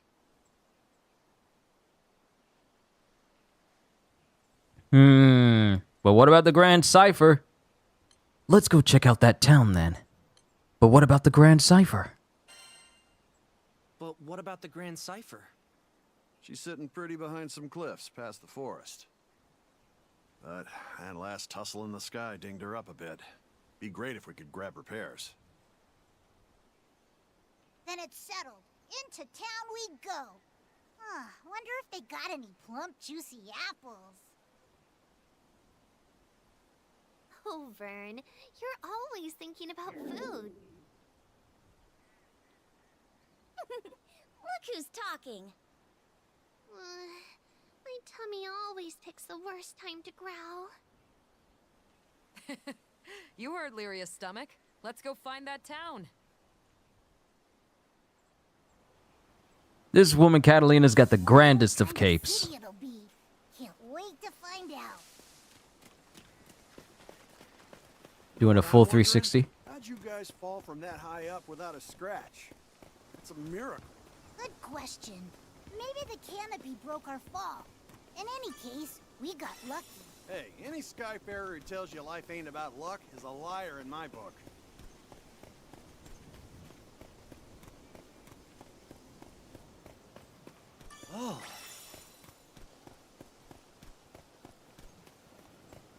But what about the Grand Cipher? Let's go check out that town then. But what about the Grand Cipher? But what about the Grand Cipher? She's sitting pretty behind some cliffs past the forest. But that last tussle in the sky dinged her up a bit. Be great if we could grab repairs. Then it's settled. Into town we go. Wonder if they got any plump, juicy apples. Oh, Vern, you're always thinking about food. Look who's talking. My tummy always picks the worst time to growl. You heard Lyria's stomach. Let's go find that town. This woman Catalina's got the grandest of What kind capes. city it'll be. Can't wait to find out. Doing a full 360. How'd you guys fall from that high up without a scratch? It's a miracle. Good question. Maybe the canopy broke our fall. In any case, we got lucky. Hey, any skyfarer who tells you life ain't about luck is a liar in my book. Oh,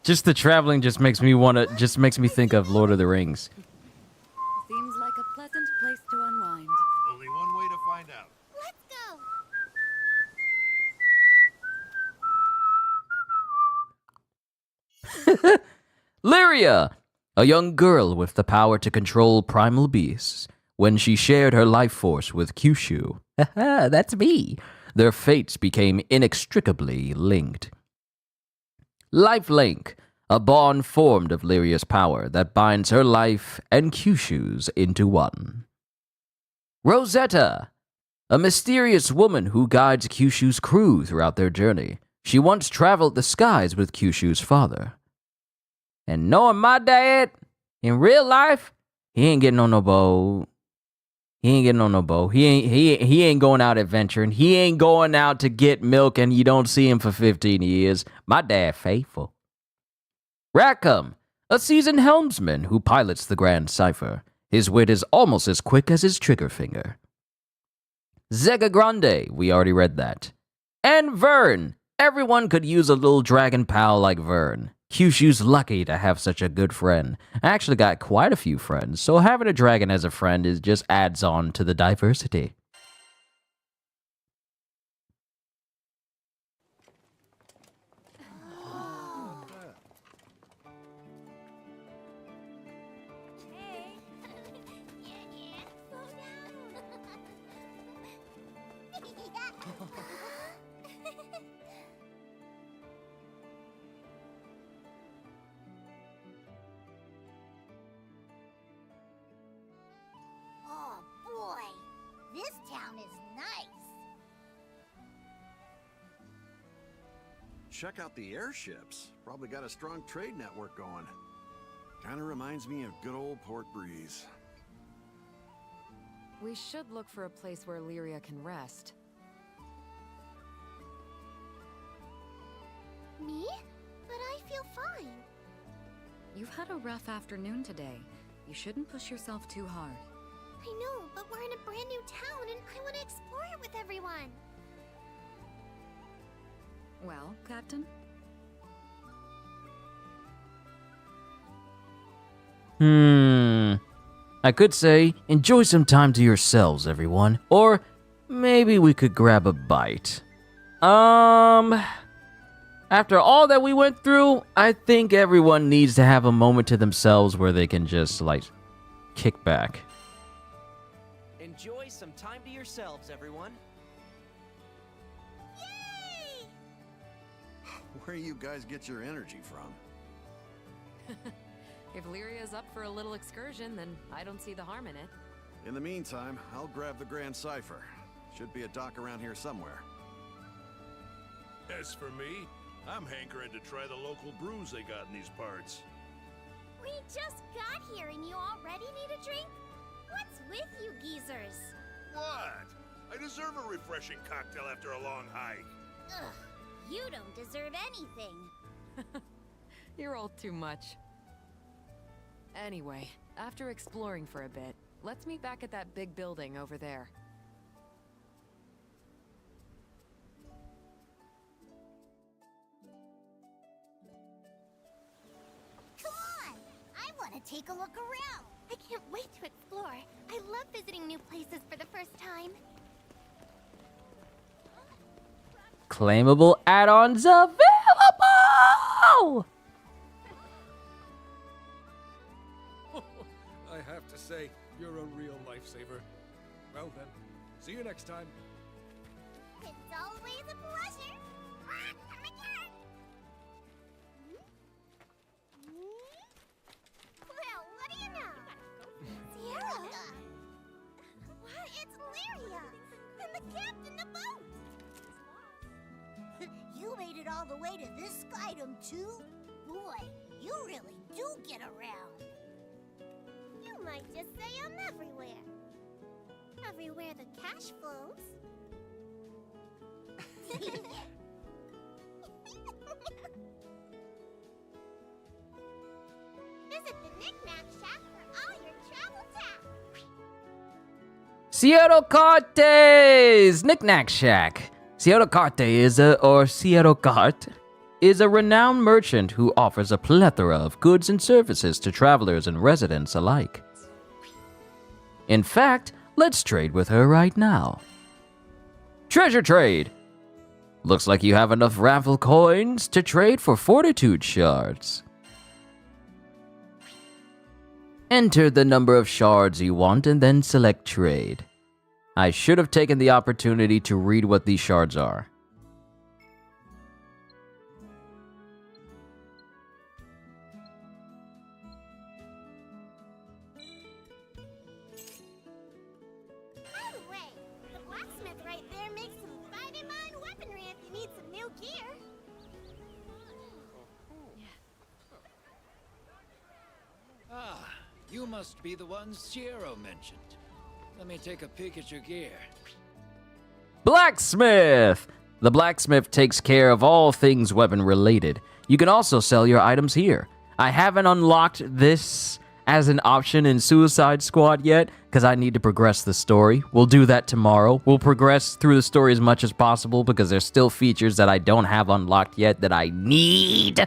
Just the traveling just makes me think of Lord of the Rings. Seems like a pleasant place to unwind. Only one way to find out. Let's go. Lyria, a young girl with the power to control primal beasts. When she shared her life force with Kyushu, that's me, their fates became inextricably linked. Lifelink, a bond formed of Lyria's power that binds her life and Kyushu's into one. Rosetta, a mysterious woman who guides Kyushu's crew throughout their journey. She once traveled the skies with Kyushu's father. And knowing my dad, in real life, he ain't getting on no boat. He ain't going out adventuring. He ain't going out to get milk and you don't see him for 15 years. My dad faithful. Rackham, a seasoned helmsman who pilots the Grand Cipher. His wit is almost as quick as his trigger finger. Zega Grande, we already read that. And Vern, Everyone could use a little dragon pal like Vern. Kyushu's lucky to have such a good friend. I actually got quite a few friends, so having a dragon as a friend is just adds on to the diversity. Oh boy, this town is nice. Check out the airships. Probably got a strong trade network going. Kinda reminds me of good old Port Breeze. We should look for a place where Lyria can rest. Me? But I feel fine. You've had a rough afternoon today. You shouldn't push yourself too hard. I know, but we're in a brand new town and I want to explore it with everyone. Well, Captain? I could say, enjoy some time to yourselves, everyone. Or maybe we could grab a bite. After all that we went through, I think everyone needs to have a moment to themselves where they can just, like, kick back. Enjoy some time to yourselves, everyone. Yay! Where do you guys get your energy from? If Lyria's up for a little excursion, then I don't see the harm in it. In the meantime, I'll grab the Grand Cipher. Should be a dock around here somewhere. As for me, I'm hankering to try the local brews they got in these parts. We just got here and you already need a drink? What's with you geezers? What? I deserve a refreshing cocktail after a long hike. Ugh, you don't deserve anything. You're all too much. Anyway, after exploring for a bit, let's meet back at that big building over there. Come on! I want to take a look around. I can't wait to explore. I love visiting new places for the first time. Claimable add-ons available! I have to say, you're a real lifesaver. Well then, see you next time. It's always a pleasure. Well, what do you know? Sierra? What? It's Lyria! And the captain of boat! You made it all the way to this skydom, too? Boy, you really do get around. You might just say I'm everywhere. Everywhere the cash flows. Visit the Knick-Knack Shack for all your travel tech. Sierra Carte's Knick-Knack Shack. Sierra Carte is a renowned merchant who offers a plethora of goods and services to travelers and residents alike. In fact, let's trade with her right now. Treasure trade! Looks like you have enough raffle coins to trade for fortitude shards. Enter the number of shards you want and then select trade. I should have taken the opportunity to read what these shards are. By the way, the blacksmith right there makes some fighting mine weaponry if you need some new gear. Ah, you must be the one Sierra mentioned. Let me take a peek at your gear. Blacksmith! The blacksmith takes care of all things weapon related. You can also sell your items here. I haven't unlocked this as an option in Suicide Squad yet, because I need to progress the story. We'll do that tomorrow. We'll progress through the story as much as possible because there's still features that I don't have unlocked yet that I need.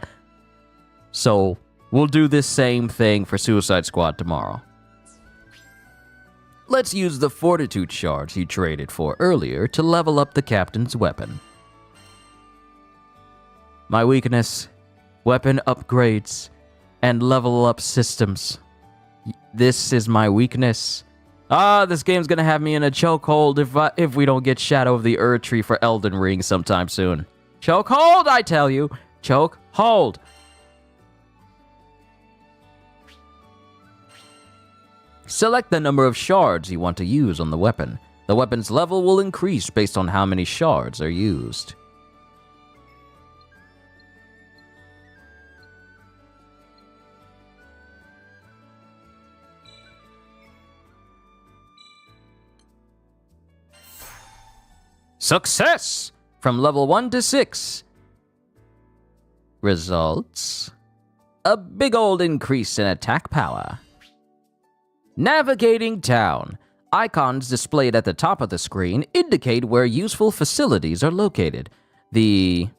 So we'll do this same thing for Suicide Squad tomorrow. Let's use the Fortitude shards you traded for earlier to level up the captain's weapon. My weakness, weapon upgrades, and level up systems. This is my weakness. This game's gonna have me in a chokehold if we don't get Shadow of the Erd Tree for Elden Ring sometime soon. Chokehold, I tell you. Chokehold. Select the number of shards you want to use on the weapon. The weapon's level will increase based on how many shards are used. Success! From level 1 to 6. Results: a big old increase in attack power. Navigating town. Icons displayed at the top of the screen indicate where useful facilities are located. The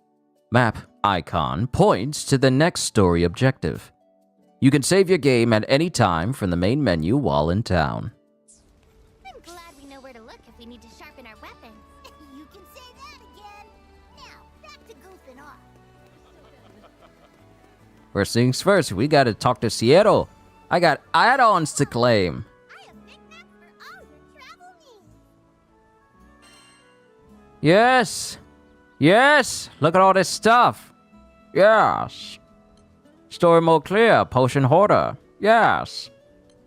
map icon points to the next story objective. You can save your game at any time from the main menu while in town. I'm glad we know where to look if we need to sharpen our weapons. You can say that again. Now, back to goofing off. First things first, we gotta talk to Sierra. I got add-ons to claim. I have Big Mac for all your travel needs. Yes. Yes. Look at all this stuff. Yes. Story mode clear. Potion hoarder. Yes.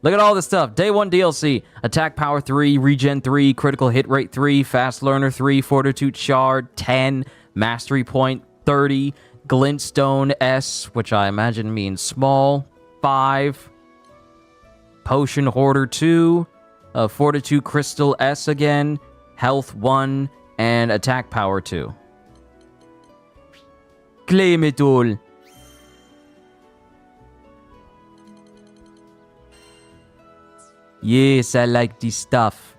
Look at all this stuff. Day 1 DLC. Attack power 3, regen 3, critical hit rate 3, fast learner 3, fortitude shard 10, mastery point 30, glintstone S, which I imagine means small, 5, potion hoarder 2, fortitude crystal S again, health 1, and attack power 2. Claim it all. Yes, I like this stuff.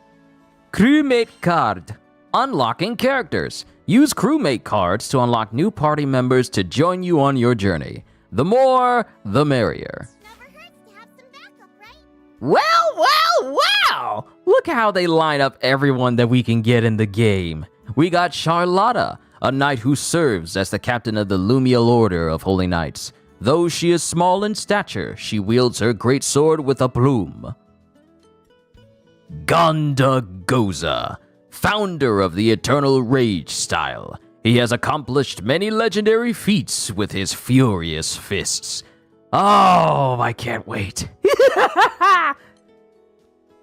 Crewmate card. Unlocking characters. Use crewmate cards to unlock new party members to join you on your journey. The more, the merrier. Never hurts to have some backup, right? Wow! Look how they line up everyone that we can get in the game. We got Charlotta, a knight who serves as the captain of the Lumiel Order of Holy Knights. Though she is small in stature, she wields her great sword with a plume. Gondagoza, founder of the Eternal Rage style. He has accomplished many legendary feats with his furious fists. Oh, I can't wait.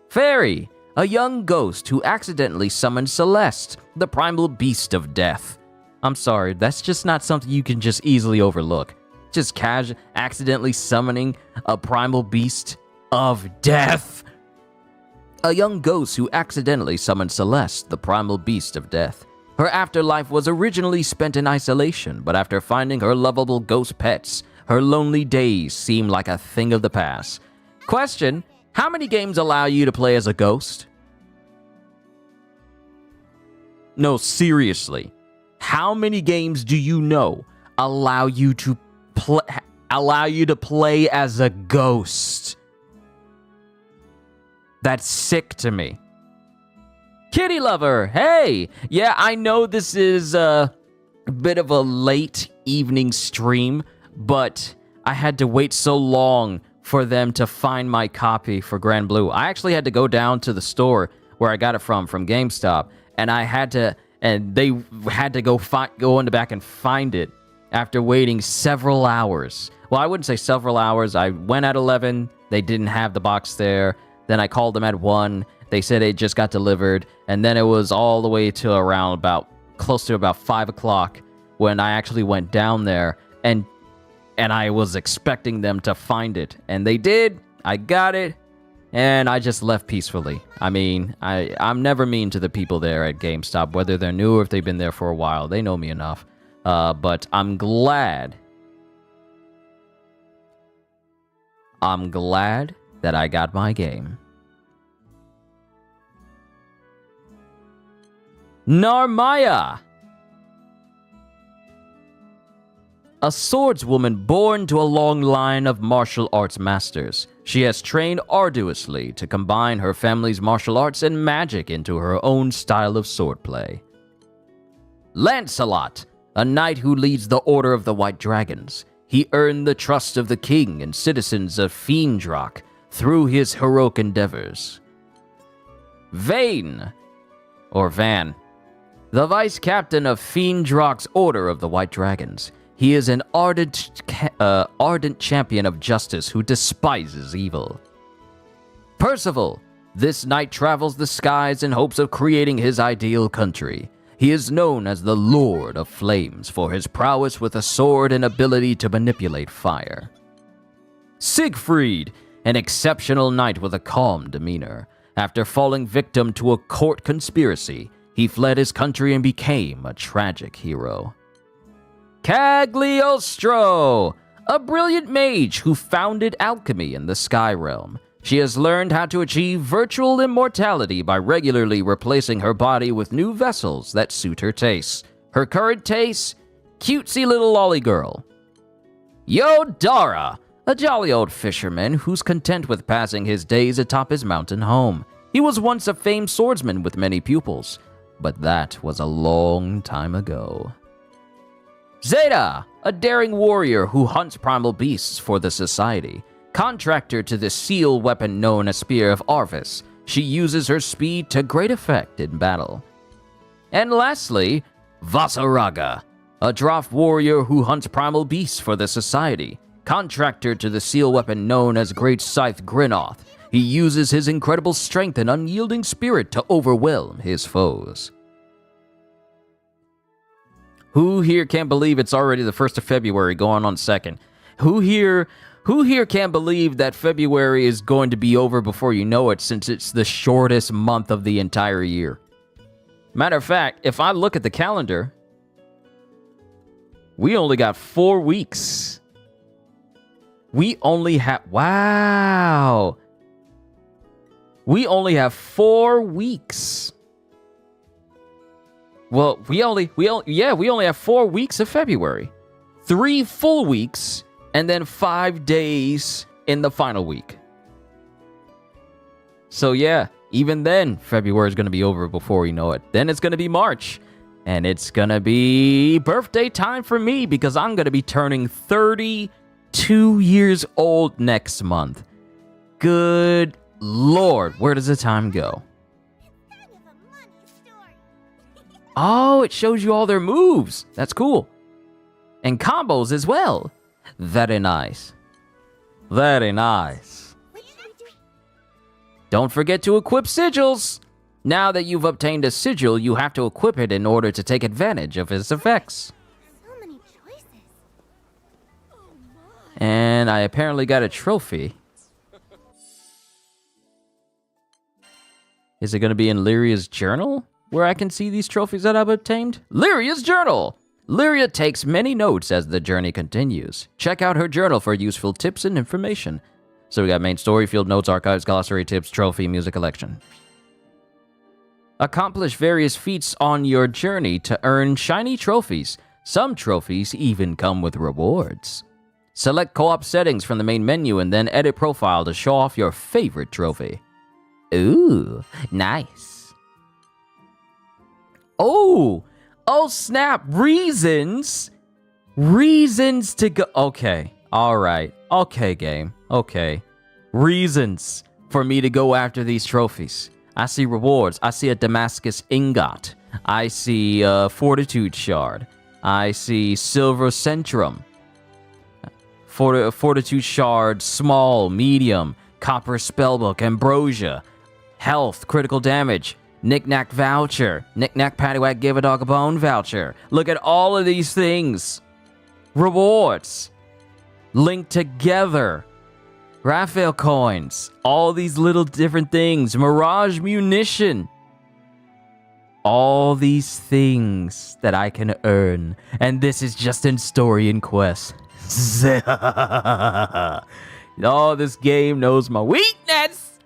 Fairy, a young ghost who accidentally summoned Celeste, the primal beast of death. I'm sorry, that's just not something you can just easily overlook. Just accidentally summoning a primal beast of death. A young ghost who accidentally summoned Celeste, the primal beast of death. Her afterlife was originally spent in isolation, but after finding her lovable ghost pets, her lonely days seemed like a thing of the past. Question: how many games allow you to play as a ghost? No, seriously. How many games do you know allow you to play as a ghost? That's sick to me. Kitty Lover, hey! Yeah, I know this is a bit of a late evening stream, but I had to wait so long for them to find my copy for GRANBLUE. I actually had to go down to the store where I got it from GameStop, and they had to go in the back and find it after waiting several hours. Well, I wouldn't say several hours. I went at 11. They didn't have the box there. Then I called them at 1. They said it just got delivered. And then it was all the way to around close to about 5 o'clock when I actually went down there. And I was expecting them to find it. And they did. I got it. And I just left peacefully. I mean, I'm never mean to the people there at GameStop, whether they're new or if they've been there for a while. They know me enough. But I'm glad that I got my game. Narmaya! A swordswoman born to a long line of martial arts masters. She has trained arduously to combine her family's martial arts and magic into her own style of swordplay. Lancelot, a knight who leads the Order of the White Dragons. He earned the trust of the king and citizens of Fiendrock through his heroic endeavors. Vane, or Van, the vice captain of Fiendrock's Order of the White Dragons. He is an ardent champion of justice who despises evil. Percival, this knight travels the skies in hopes of creating his ideal country. He is known as the Lord of Flames for his prowess with a sword and ability to manipulate fire. Siegfried, an exceptional knight with a calm demeanor. After falling victim to a court conspiracy, he fled his country and became a tragic hero. Cagliostro, a brilliant mage who founded alchemy in the Sky Realm. She has learned how to achieve virtual immortality by regularly replacing her body with new vessels that suit her tastes. Her current taste? Cutesy little lolly girl. Yodara, a jolly old fisherman who's content with passing his days atop his mountain home. He was once a famed swordsman with many pupils, but that was a long time ago. Zeta, a daring warrior who hunts primal beasts for the Society. Contractor to the seal weapon known as Spear of Arvis, she uses her speed to great effect in battle. And lastly, Vasaraga, a dwarf warrior who hunts primal beasts for the Society. Contractor to the seal weapon known as Great Scythe Grinoth, he uses his incredible strength and unyielding spirit to overwhelm his foes. Who here can't believe it's already the 1st of February going on 2nd? Who here can't believe that February is going to be over before you know it, since it's the shortest month of the entire year? Matter of fact, if I look at the calendar, we only got 4 weeks. We only have 4 weeks. Well, we only have 4 weeks of February. 3 full weeks, and then 5 days in the final week. So yeah, even then, February is going to be over before we know it. Then it's going to be March, and it's going to be birthday time for me because I'm going to be turning 32 years old next month. Good Lord, where does the time go? Oh, it shows you all their moves. That's cool. And combos as well. Very nice. Very nice. Don't forget to equip sigils. Now that you've obtained a sigil, you have to equip it in order to take advantage of its effects. So many choices. And I apparently got a trophy. Is it going to be in Lyria's journal, where I can see these trophies that I've obtained? Lyria's journal! Lyria takes many notes as the journey continues. Check out her journal for useful tips and information. So we got main story, field notes, archives, glossary, tips, trophy, music collection. Accomplish various feats on your journey to earn shiny trophies. Some trophies even come with rewards. Select co-op settings from the main menu and then edit profile to show off your favorite trophy. Ooh, nice. Oh snap, reasons to go. Okay, all right. Okay, game. Okay. Reasons for me to go after these trophies. I see rewards. I see a Damascus ingot. I see a Fortitude shard. I see Silver Centrum. Fortitude shard, small, medium, Copper Spellbook, Ambrosia, Health, Critical Damage, Knick-Knack Voucher, Knick-Knack Paddywhack Give a Dog a Bone Voucher. Look at all of these things. Rewards. Linked together. Raphael coins. All these little different things. Mirage Munition. All these things that I can earn. And this is just in story and quest. Oh, this game knows my weakness.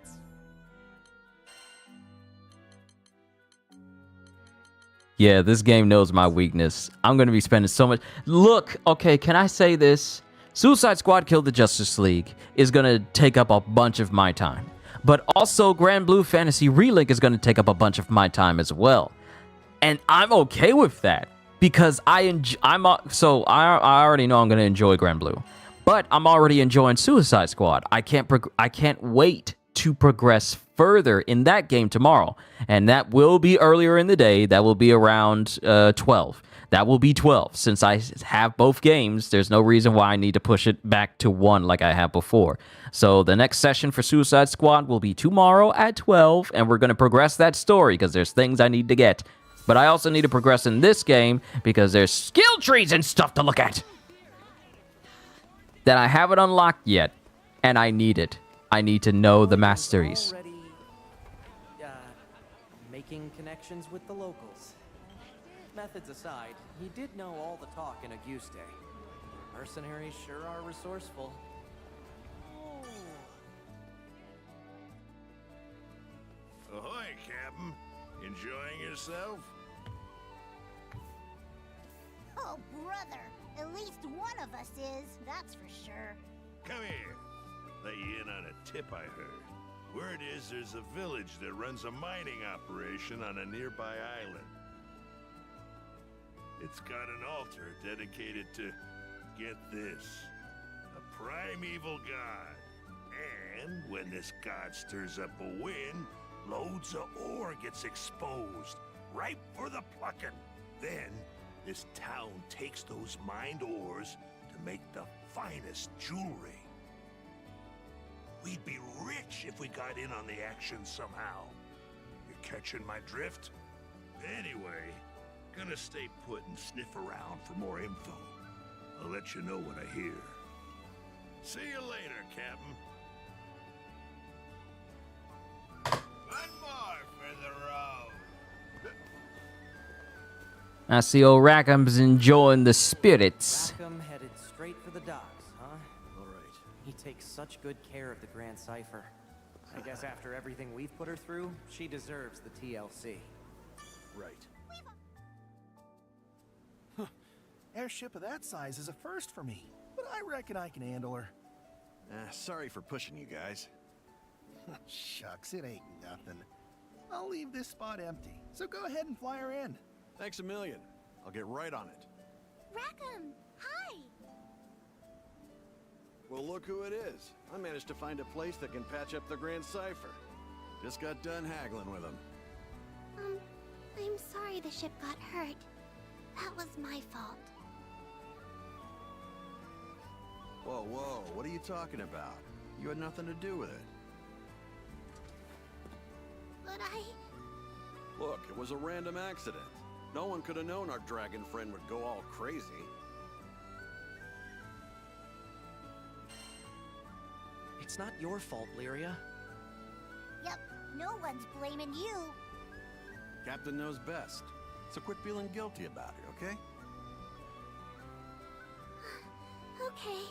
Yeah, this game knows my weakness. I'm going to be spending so much. Look, okay, can I say this? Suicide Squad Kill the Justice League is going to take up a bunch of my time. But also, GRANBLUE Fantasy Relink is going to take up a bunch of my time as well. And I'm okay with that because I already know I'm going to enjoy GRANBLUE. But I'm already enjoying Suicide Squad. I can't wait to progress further in that game tomorrow. And that will be earlier in the day. That will be around 12. That will be 12. Since I have both games, there's no reason why I need to push it back to 1 like I have before. So the next session for Suicide Squad will be tomorrow at 12, and we're going to progress that story because there's things I need to get. But I also need to progress in this game because there's skill trees and stuff to look at that I haven't unlocked yet, and I need it. I need to know the masteries. Already, making connections with the locals. Methods aside, he did know all the talk in Auguste. Mercenaries sure are resourceful. Ahoy, Captain. Enjoying yourself? Oh, brother. At least one of us is, that's for sure. Come here. Let you in on a tip I heard. Word is there's a village that runs a mining operation on a nearby island. It's got an altar dedicated to, get this, a primeval god. And when this god stirs up a wind, loads of ore gets exposed, ripe for the plucking. Then, this town takes those mined ores to make the finest jewelry. We'd be rich if we got in on the action somehow. You catching my drift? Anyway, gonna stay put and sniff around for more info. I'll let you know what I hear. See you later, Captain. One more for the road. I see old Rackham's enjoying the spirits. Rackham headed straight for the docks, huh? All right. He takes such good care of the Grand Cipher. I guess after everything we've put her through, she deserves the TLC. Right. Airship of that size is a first for me, but I reckon I can handle her. Sorry for pushing you guys. Shucks, it ain't nothing. I'll leave this spot empty, so go ahead and fly her in. Thanks a million. I'll get right on it. Rackham, hi! Well, look who it is. I managed to find a place that can patch up the Grand Cipher. Just got done haggling with him. I'm sorry the ship got hurt. That was my fault. Whoa, whoa, what are you talking about? You had nothing to do with it. But Look, it was a random accident. No one could have known our dragon friend would go all crazy. It's not your fault, Lyria. Yep, no one's blaming you. Captain knows best. So quit feeling guilty about it, okay? Okay.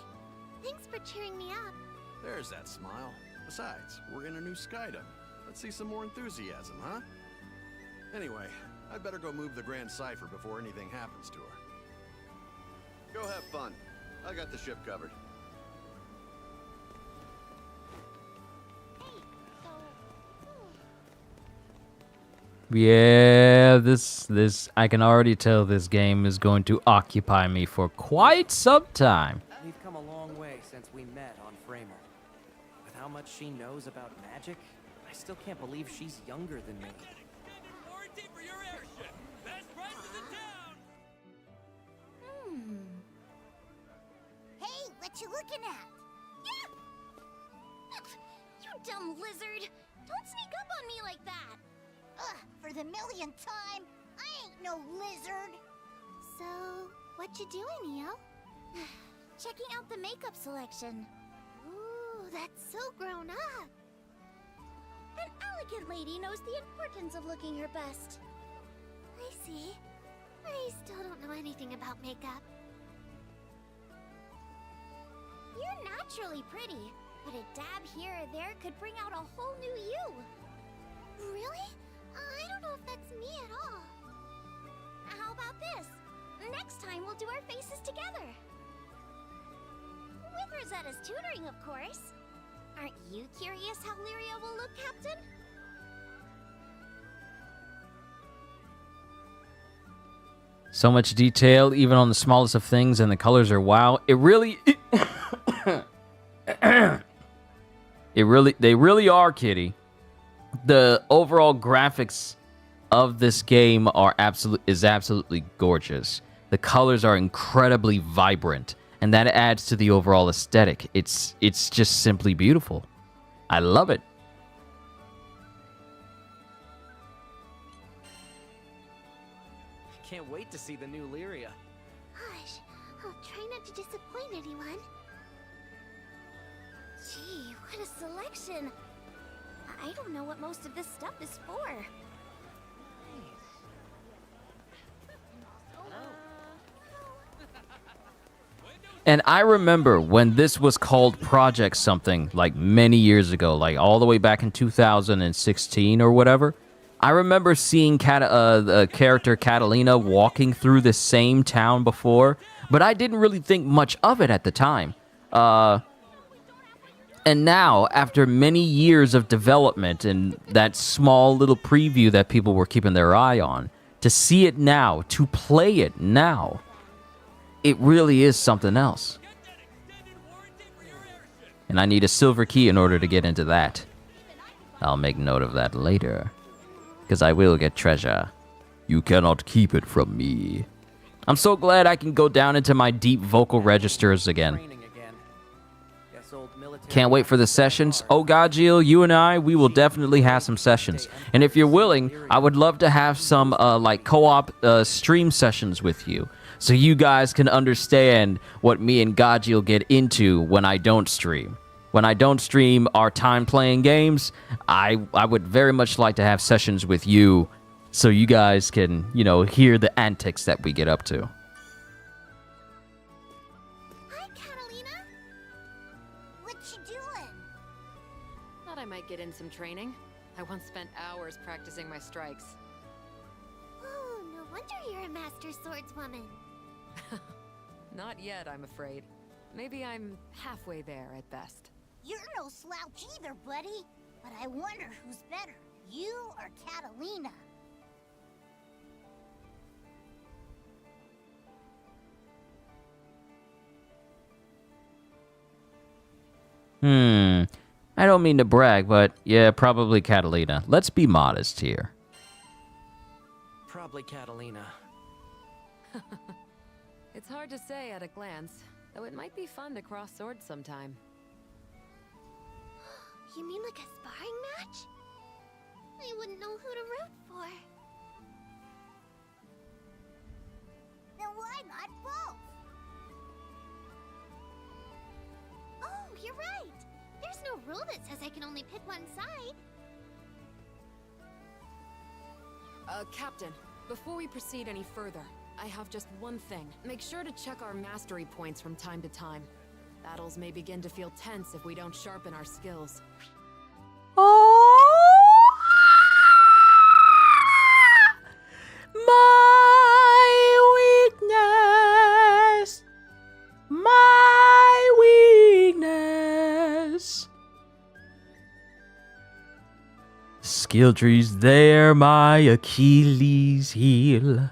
Thanks for cheering me up. There's that smile. Besides, we're in a new skydom. Let's see some more enthusiasm, huh? Anyway, I'd better go move the Grand Cipher before anything happens to her. Go have fun. I got the ship covered. Hey, so... Yeah, this I can already tell this game is going to occupy me for quite some time. We've come a long way since we met on Framer. With how much she knows about magic, I still can't believe she's younger than me. Warranty for your airship. Best prices in town. Hey, what you looking at? You dumb lizard! Don't sneak up on me like that! Ugh, for the millionth time, I ain't no lizard! So, what you doing, Neo? Checking out the makeup selection. Ooh, that's so grown up! An elegant lady knows the importance of looking her best. I see. I still don't know anything about makeup. You're naturally pretty. But a dab here or there could bring out a whole new you. Really? I don't know if that's me at all. How about this? Next time we'll do our faces together. With Rosetta's tutoring, of course. Aren't you curious how Lyria will look, Captain? So much detail, even on the smallest of things, and the colors are wow. They really are, Kitty. The overall graphics of this game are absolutely gorgeous. The colors are incredibly vibrant, and that adds to the overall aesthetic. It's just simply beautiful. I love it. Can't wait to see the new Lyria. Hush, I'll try not to disappoint anyone. Gee, what a selection. I don't know what most of this stuff is for. And I remember when this was called Project something, like many years ago, like all the way back in 2016 or whatever. I remember seeing the character Catalina walking through the same town before, but I didn't really think much of it at the time. And now, after many years of development and that small little preview that people were keeping their eye on, to see it now, to play it now, it really is something else. And I need a silver key in order to get into that. I'll make note of that later. Because I will get treasure. You cannot keep it from me. I'm so glad I can go down into my deep vocal registers again. Can't wait for the sessions. Oh God, Jill, you and I, we will definitely have some sessions. And if you're willing, I would love to have some like co-op stream sessions with you. So you guys can understand what me and Gajil get into when I don't stream. When I don't stream our time playing games, I would very much like to have sessions with you so you guys can, you know, hear the antics that we get up to. Hi, Catalina. What you doing? Thought I might get in some training. I once spent hours practicing my strikes. Oh, no wonder you're a master swordswoman. Not yet, I'm afraid. Maybe I'm halfway there at best. You're no slouch either, buddy. But I wonder who's better, you or Catalina? I don't mean to brag, but yeah, probably Catalina. Let's be modest here. Probably Catalina. It's hard to say at a glance, though it might be fun to cross swords sometime. You mean like a sparring match? I wouldn't know who to root for. Then why not both? Oh, you're right. There's no rule that says I can only pick one side. Captain, before we proceed any further, I have just one thing. Make sure to check our mastery points from time to time. Battles may begin to feel tense if we don't sharpen our skills. My weakness. Skill trees, they're my Achilles heel.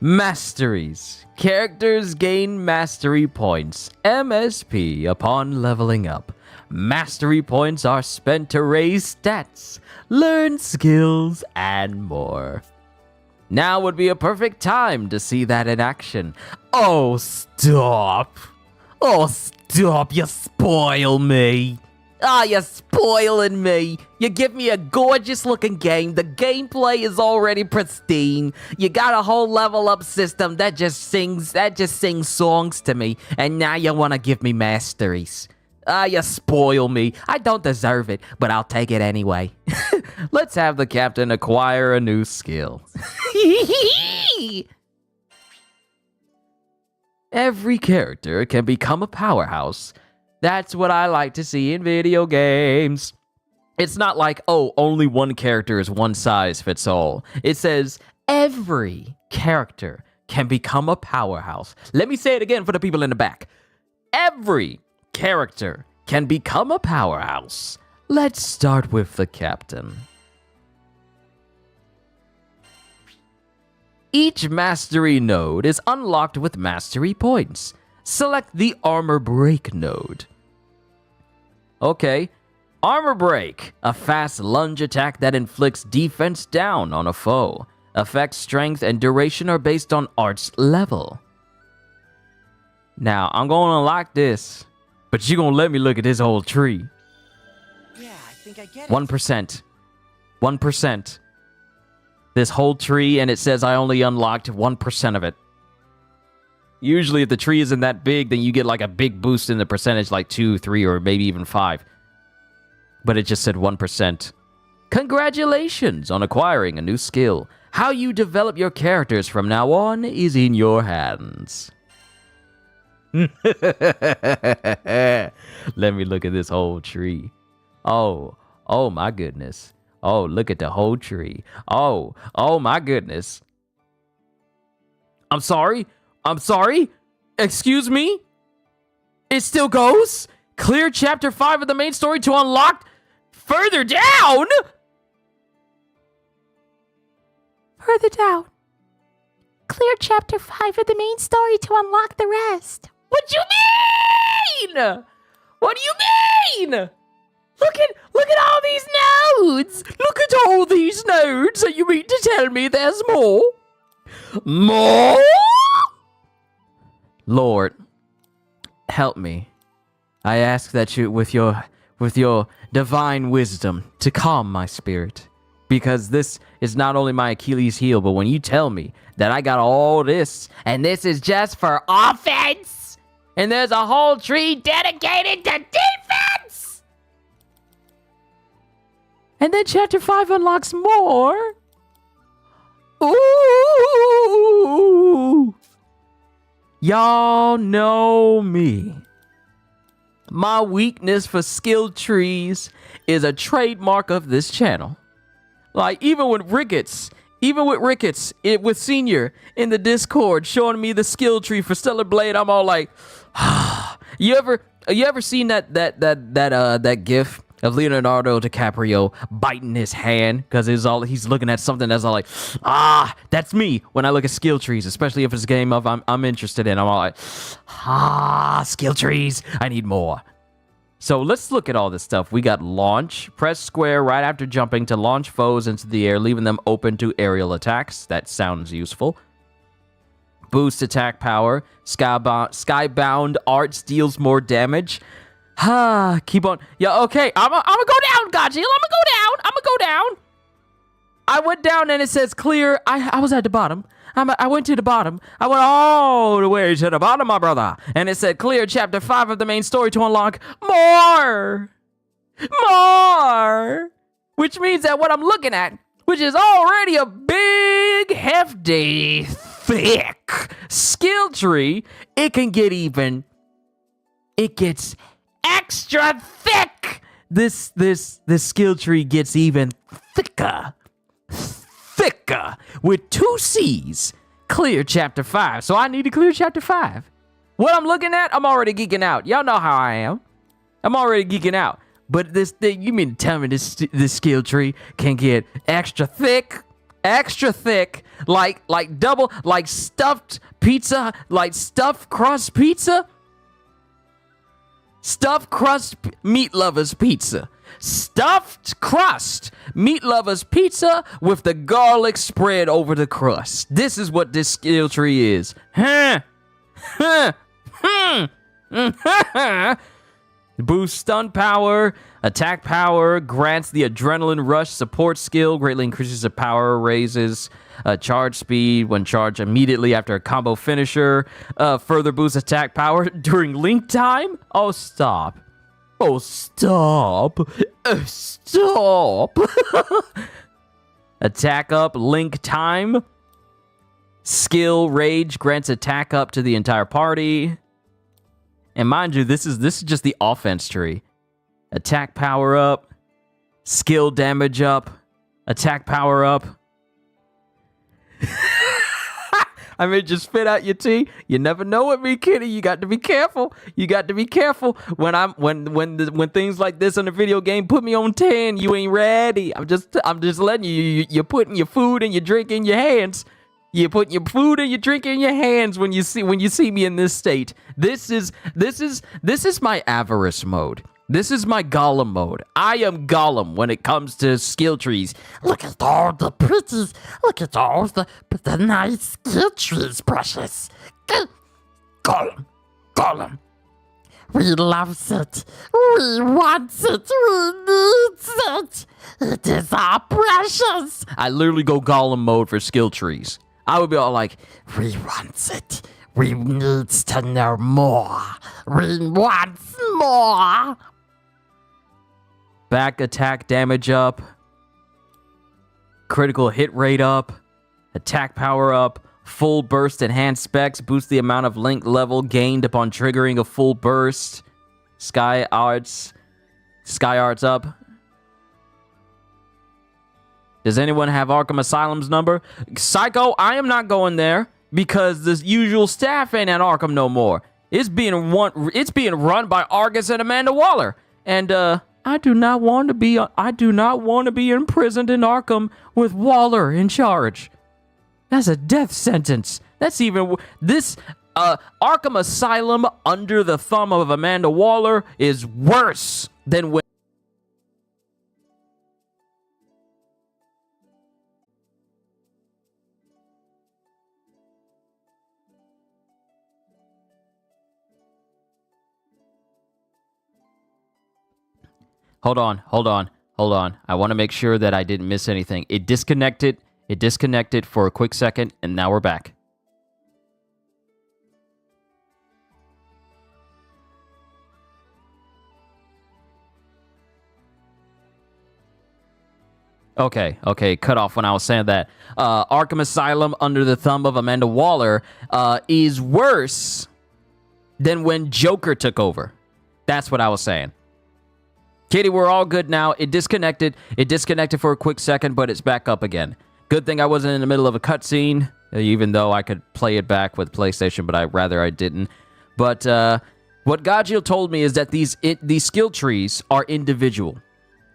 Masteries. Characters gain mastery points, MSP, upon leveling up. Mastery points are spent to raise stats, learn skills, and more. Now would be a perfect time to see that in action. Oh, stop. Oh, stop, you spoil me. You're spoiling me. You give me a gorgeous looking game. The gameplay is already pristine. You got a whole level up system that just sings songs to me. And now you want to give me masteries. You spoil me. I don't deserve it, but I'll take it anyway. Let's have the captain acquire a new skill. Every character can become a powerhouse. That's what I like to see in video games. It's not like, oh, only one character is one size fits all. It says every character can become a powerhouse. Let me say it again for the people in the back. Every character can become a powerhouse. Let's start with the captain. Each mastery node is unlocked with mastery points. Select the armor break node. Okay. Armor Break, a fast lunge attack that inflicts defense down on a foe. Effect, strength, and duration are based on art's level. Now, I'm going to unlock this, but you're going to let me look at this whole tree. Yeah, I think I get it. 1%. 1%. This whole tree, and it says I only unlocked 1% of it. Usually, if the tree isn't that big, then you get like a big boost in the percentage, like 2, 3, or maybe even 5. But it just said 1%. Congratulations on acquiring a new skill. How you develop your characters from now on is in your hands. Let me look at this whole tree. Oh my goodness. Oh, look at the whole tree. Oh my goodness. I'm sorry? Excuse me? It still goes? Clear chapter 5 of the main story to unlock further down? Further down. Clear chapter 5 of the main story to unlock the rest. What do you mean? What do you mean? Look at all these nodes. Look at all these nodes. So you mean to tell me there's more? More? Lord, help me. I ask that you, with your divine wisdom, to calm my spirit. Because this is not only my Achilles heel, but when you tell me that I got all this, and this is just for offense, and there's a whole tree dedicated to defense! And then chapter 5 unlocks more. Ooh! Y'all know me. My weakness for skill trees is a trademark of this channel. Like, even with Ricketts, with Senior in the Discord showing me the skill tree for Stellar Blade, I'm all like, you ever seen that gif of Leonardo DiCaprio biting his hand because he's looking at something that's all like, that's me when I look at skill trees, especially if it's a game I'm interested in. I'm all like, skill trees, I need more. So let's look at all this stuff. We got launch. Press square right after jumping to launch foes into the air, leaving them open to aerial attacks. That sounds useful. Boost attack power. Skybound arts deals more damage. Keep on. Yeah, okay. I'm gonna go down, Godzilla. I'm gonna go down. I went down and it says clear. I was at the bottom. I went to the bottom. I went all the way to the bottom, my brother. And it said clear chapter 5 of the main story to unlock more. More. Which means that what I'm looking at, which is already a big, hefty, thick skill tree, it gets extra thick. This skill tree gets even thicker with 2 C's. Clear chapter 5. So I need to clear chapter 5. What I'm looking at, I'm already geeking out. Y'all know how I am. I'm already geeking out. But this thing, you mean to tell me this skill tree can get extra thick, like double, like stuffed pizza, like stuffed crust pizza? Stuffed crust meat lovers pizza. Stuffed crust meat lovers pizza with the garlic spread over the crust. This is what this skill tree is. Boost stun power, attack power, grants the adrenaline rush support skill, greatly increases the power, raises charge speed when charged immediately after a combo finisher, further boosts attack power during link time. Oh, stop. Oh, stop. Stop. Attack up, link time. Skill rage grants attack up to the entire party. And mind you, this is just the offense tree. Attack power up, skill damage up, attack power up. I mean, just spit out your tea. You never know with me, kitty. You got to be careful. You got to be careful when things like this in the video game put me on 10. You ain't ready. I'm just letting you. You're putting your food and your drink in your hands. You're putting your food and your drink in your hands when you see me in this state. This is my avarice mode. This is my Gollum mode. I am Gollum when it comes to skill trees. Look at all the pretties. Look at all the nice skill trees, precious. Gollum. We loves it. We wants it. We needs it. It is our precious. I literally go Gollum mode for skill trees. I would be all like, we wants it. We needs to know more. We wants more. Back attack damage up, critical hit rate up, attack power up, full burst enhanced specs, boost the amount of link level gained upon triggering a full burst. Sky arts up. Does anyone have Arkham Asylum's number? Psycho, I am not going there because the usual staff ain't at Arkham no more. It's being run by Argus and Amanda Waller, and I do not want to be imprisoned in Arkham with Waller in charge. That's a death sentence. That's even this Arkham Asylum under the thumb of Amanda Waller is worse than when. Hold on. I want to make sure that I didn't miss anything. It disconnected for a quick second, and now we're back. Okay, cut off when I was saying that. Arkham Asylum under the thumb of Amanda Waller is worse than when Joker took over. That's what I was saying. Kitty, we're all good now. It disconnected for a quick second, but it's back up again. Good thing I wasn't in the middle of a cutscene, even though I could play it back with PlayStation, but I didn't. But what Gajil told me is that these skill trees are individual.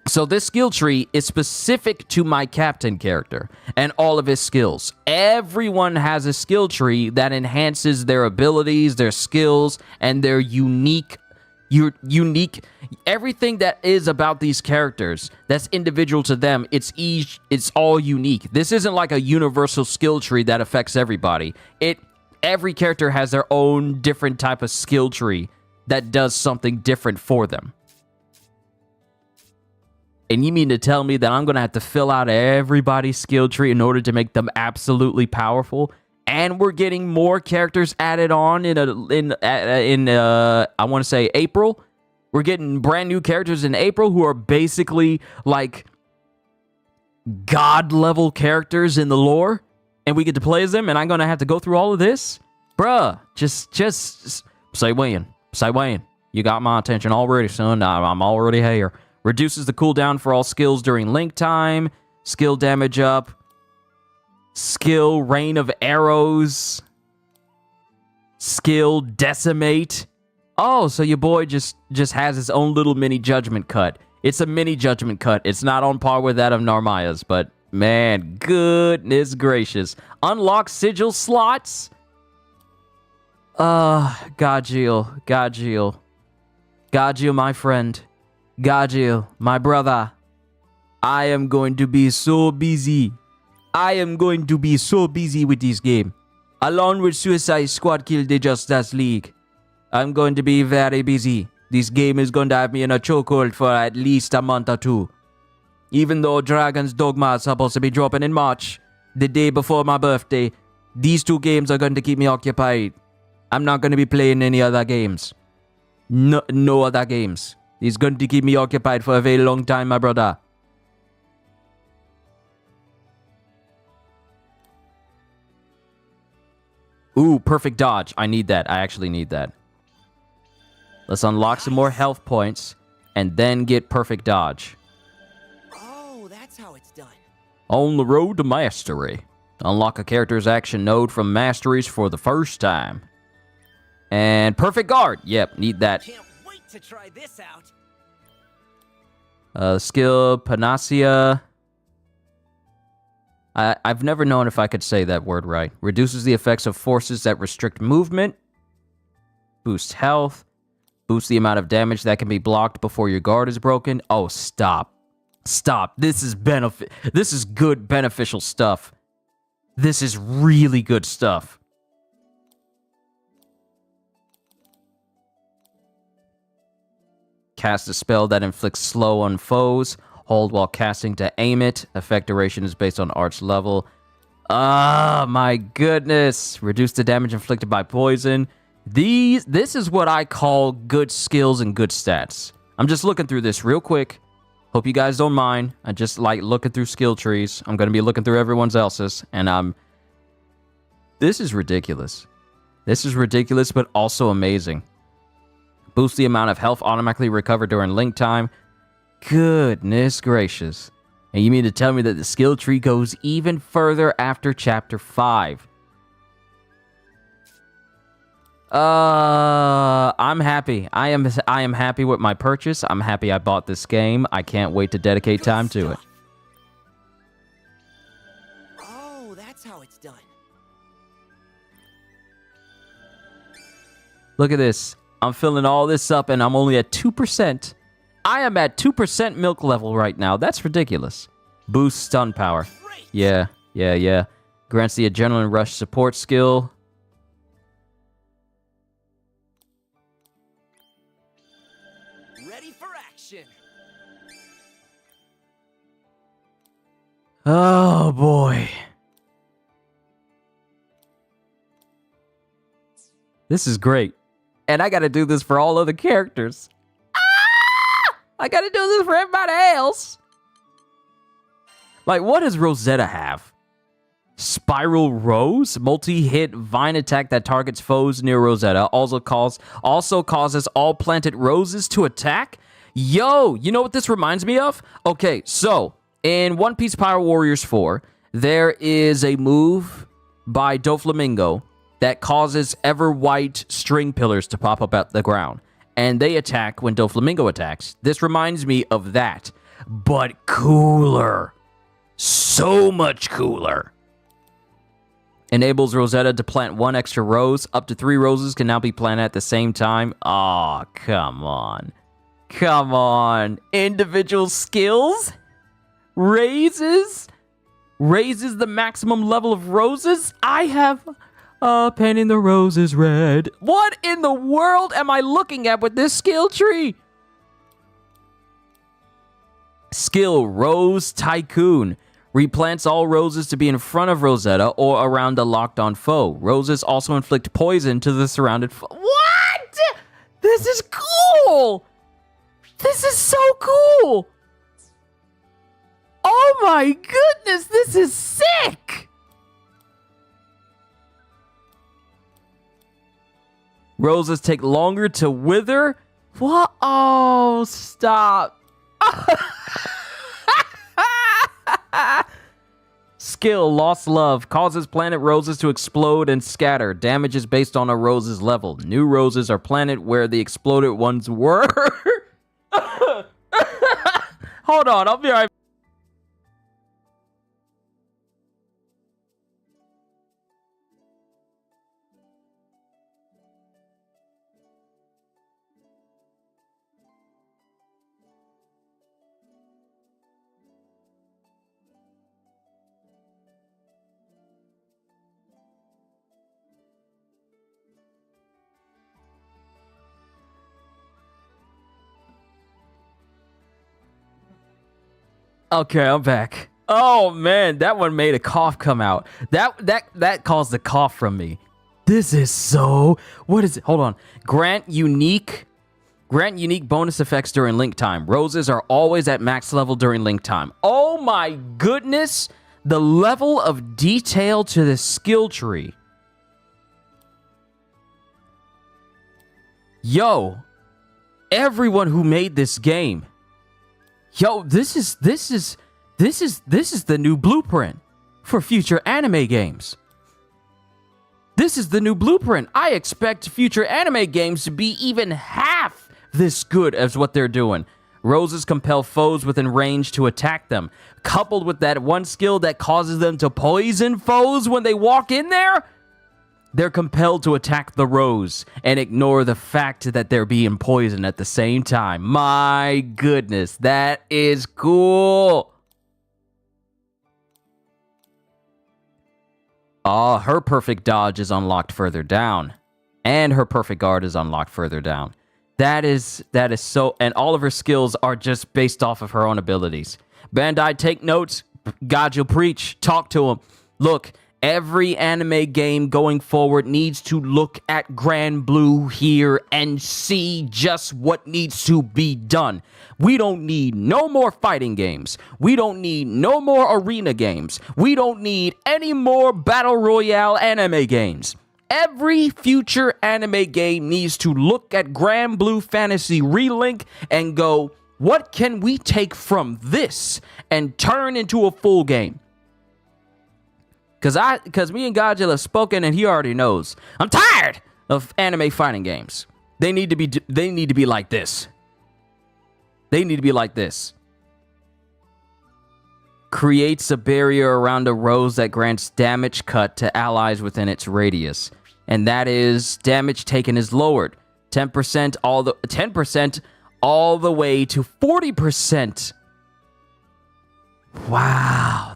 So this skill tree is specific to my captain character and all of his skills. Everyone has a skill tree that enhances their abilities, their skills, and their unique everything that is about these characters that's individual to them. It's all unique. This isn't like a universal skill tree that affects everybody. Every character has their own different type of skill tree that does something different for them. And you mean to tell me that I'm going to have to fill out everybody's skill tree in order to make them absolutely powerful? And we're getting more characters added on in I want to say April. We're getting brand new characters in April who are basically like god level characters in the lore, and we get to play as them. And I'm gonna have to go through all of this, bruh. Just say when. You got my attention already, son. I'm already here. Reduces the cooldown for all skills during link time. Skill damage up. Skill rain of arrows. Skill decimate. Oh, so your boy just has his own little mini judgment cut. It's a mini judgment cut. It's not on par with that of Narmaya's, but man, goodness gracious. Unlock sigil slots. Gajil, my friend. Gajil, my brother. I am going to be so busy. With this game. Along with Suicide Squad Kill the Justice League. I'm going to be very busy. This game is going to have me in a chokehold for at least a month or two. Even though Dragon's Dogma is supposed to be dropping in March, the day before my birthday, these two games are going to keep me occupied. I'm not going to be playing any other games. No other games. It's going to keep me occupied for a very long time, my brother. Ooh, perfect dodge. I need that. I actually need that. Let's unlock some more health points and then get perfect dodge. Oh, that's how it's done. On the road to mastery. Unlock a character's action node from masteries for the first time. And perfect guard. Yep, need that. Can't wait to try this out. Skill Panacea. I've never known if I could say that word right. Reduces the effects of forces that restrict movement. Boosts health. Boosts the amount of damage that can be blocked before your guard is broken. Oh, stop. Stop. This is good beneficial stuff. This is really good stuff. Cast a spell that inflicts slow on foes. Hold while casting to aim it. Effect duration is based on arch level. Ah, my goodness. Reduce the damage inflicted by poison. This is what I call good skills and good stats. I'm just looking through this real quick. Hope you guys don't mind. I just like looking through skill trees. I'm going to be looking through everyone else's. And this is ridiculous. This is ridiculous, but also amazing. Boost the amount of health automatically recovered during link time. Goodness gracious. And you mean to tell me that the skill tree goes even further after Chapter 5? I'm happy. I am happy with my purchase. I'm happy I bought this game. I can't wait to dedicate time to it. Oh, that's how it's done. Look at this. I'm filling all this up and I'm only at 2%. I am at 2% milk level right now. That's ridiculous. Boost stun power. Yeah. Grants the adrenaline rush support skill. Ready for action. Oh boy. This is great. And I gotta do this for all other characters. I gotta do this for everybody else. Like, what does Rosetta have? Spiral Rose? Multi-hit vine attack that targets foes near Rosetta. Also causes all planted roses to attack? Yo, you know what this reminds me of? Okay, so, in One Piece Power Warriors 4, there is a move by Doflamingo that causes ever-white string pillars to pop up at the ground. And they attack when Doflamingo attacks. This reminds me of that, but cooler. So much cooler. Enables Rosetta to plant 1 extra rose. Up to 3 roses can now be planted at the same time. Aw, come on. Come on. Individual skills? Raises the maximum level of roses? I have... painting the roses red. What in the world am I looking at with this skill tree? Skill Rose Tycoon. Replants all roses to be in front of Rosetta or around a locked-on foe. Roses also inflict poison to the surrounded foe. What? This is cool! This is so cool! Oh my goodness, this is sick! Roses take longer to wither? What? Oh, stop. Skill Lost Love. Causes planet roses to explode and scatter. Damage is based on a rose's level. New roses are planted where the exploded ones were. Hold on, I'll be right. Okay, I'm back. Oh man, that one made a cough come out. That caused a cough from me. This is so... What is it? Hold on. Grant unique bonus effects during link time. Roses are always at max level during link time. Oh my goodness. The level of detail to the skill tree. Yo. everyone who made this game. Yo, this is the new blueprint for future anime games. This is the new blueprint. I expect future anime games to be even half this good as what they're doing. Roses compel foes within range to attack them. Coupled with that one skill that causes them to poison foes when they walk in there, they're compelled to attack the rose and ignore the fact that they're being poisoned at the same time. My goodness, that is cool. Her perfect dodge is unlocked further down. And her perfect guard is unlocked further down. That is so... And all of her skills are just based off of her own abilities. Bandai, take notes. God, you'll preach. Talk to him. Look, every anime game going forward needs to look at GRANBLUE here and see just what needs to be done. We don't need no more fighting games. We don't need no more arena games. We don't need any more battle royale anime games. Every future anime game needs to look at GRANBLUE Fantasy Relink and go, what can we take from this and turn into a full game? Because me and Godzilla have spoken and he already knows. I'm tired of anime fighting games. They need to be like this. They need to be like this. Creates a barrier around a rose that grants damage cut to allies within its radius. And that is damage taken is lowered. 10% all the way to 40%. Wow.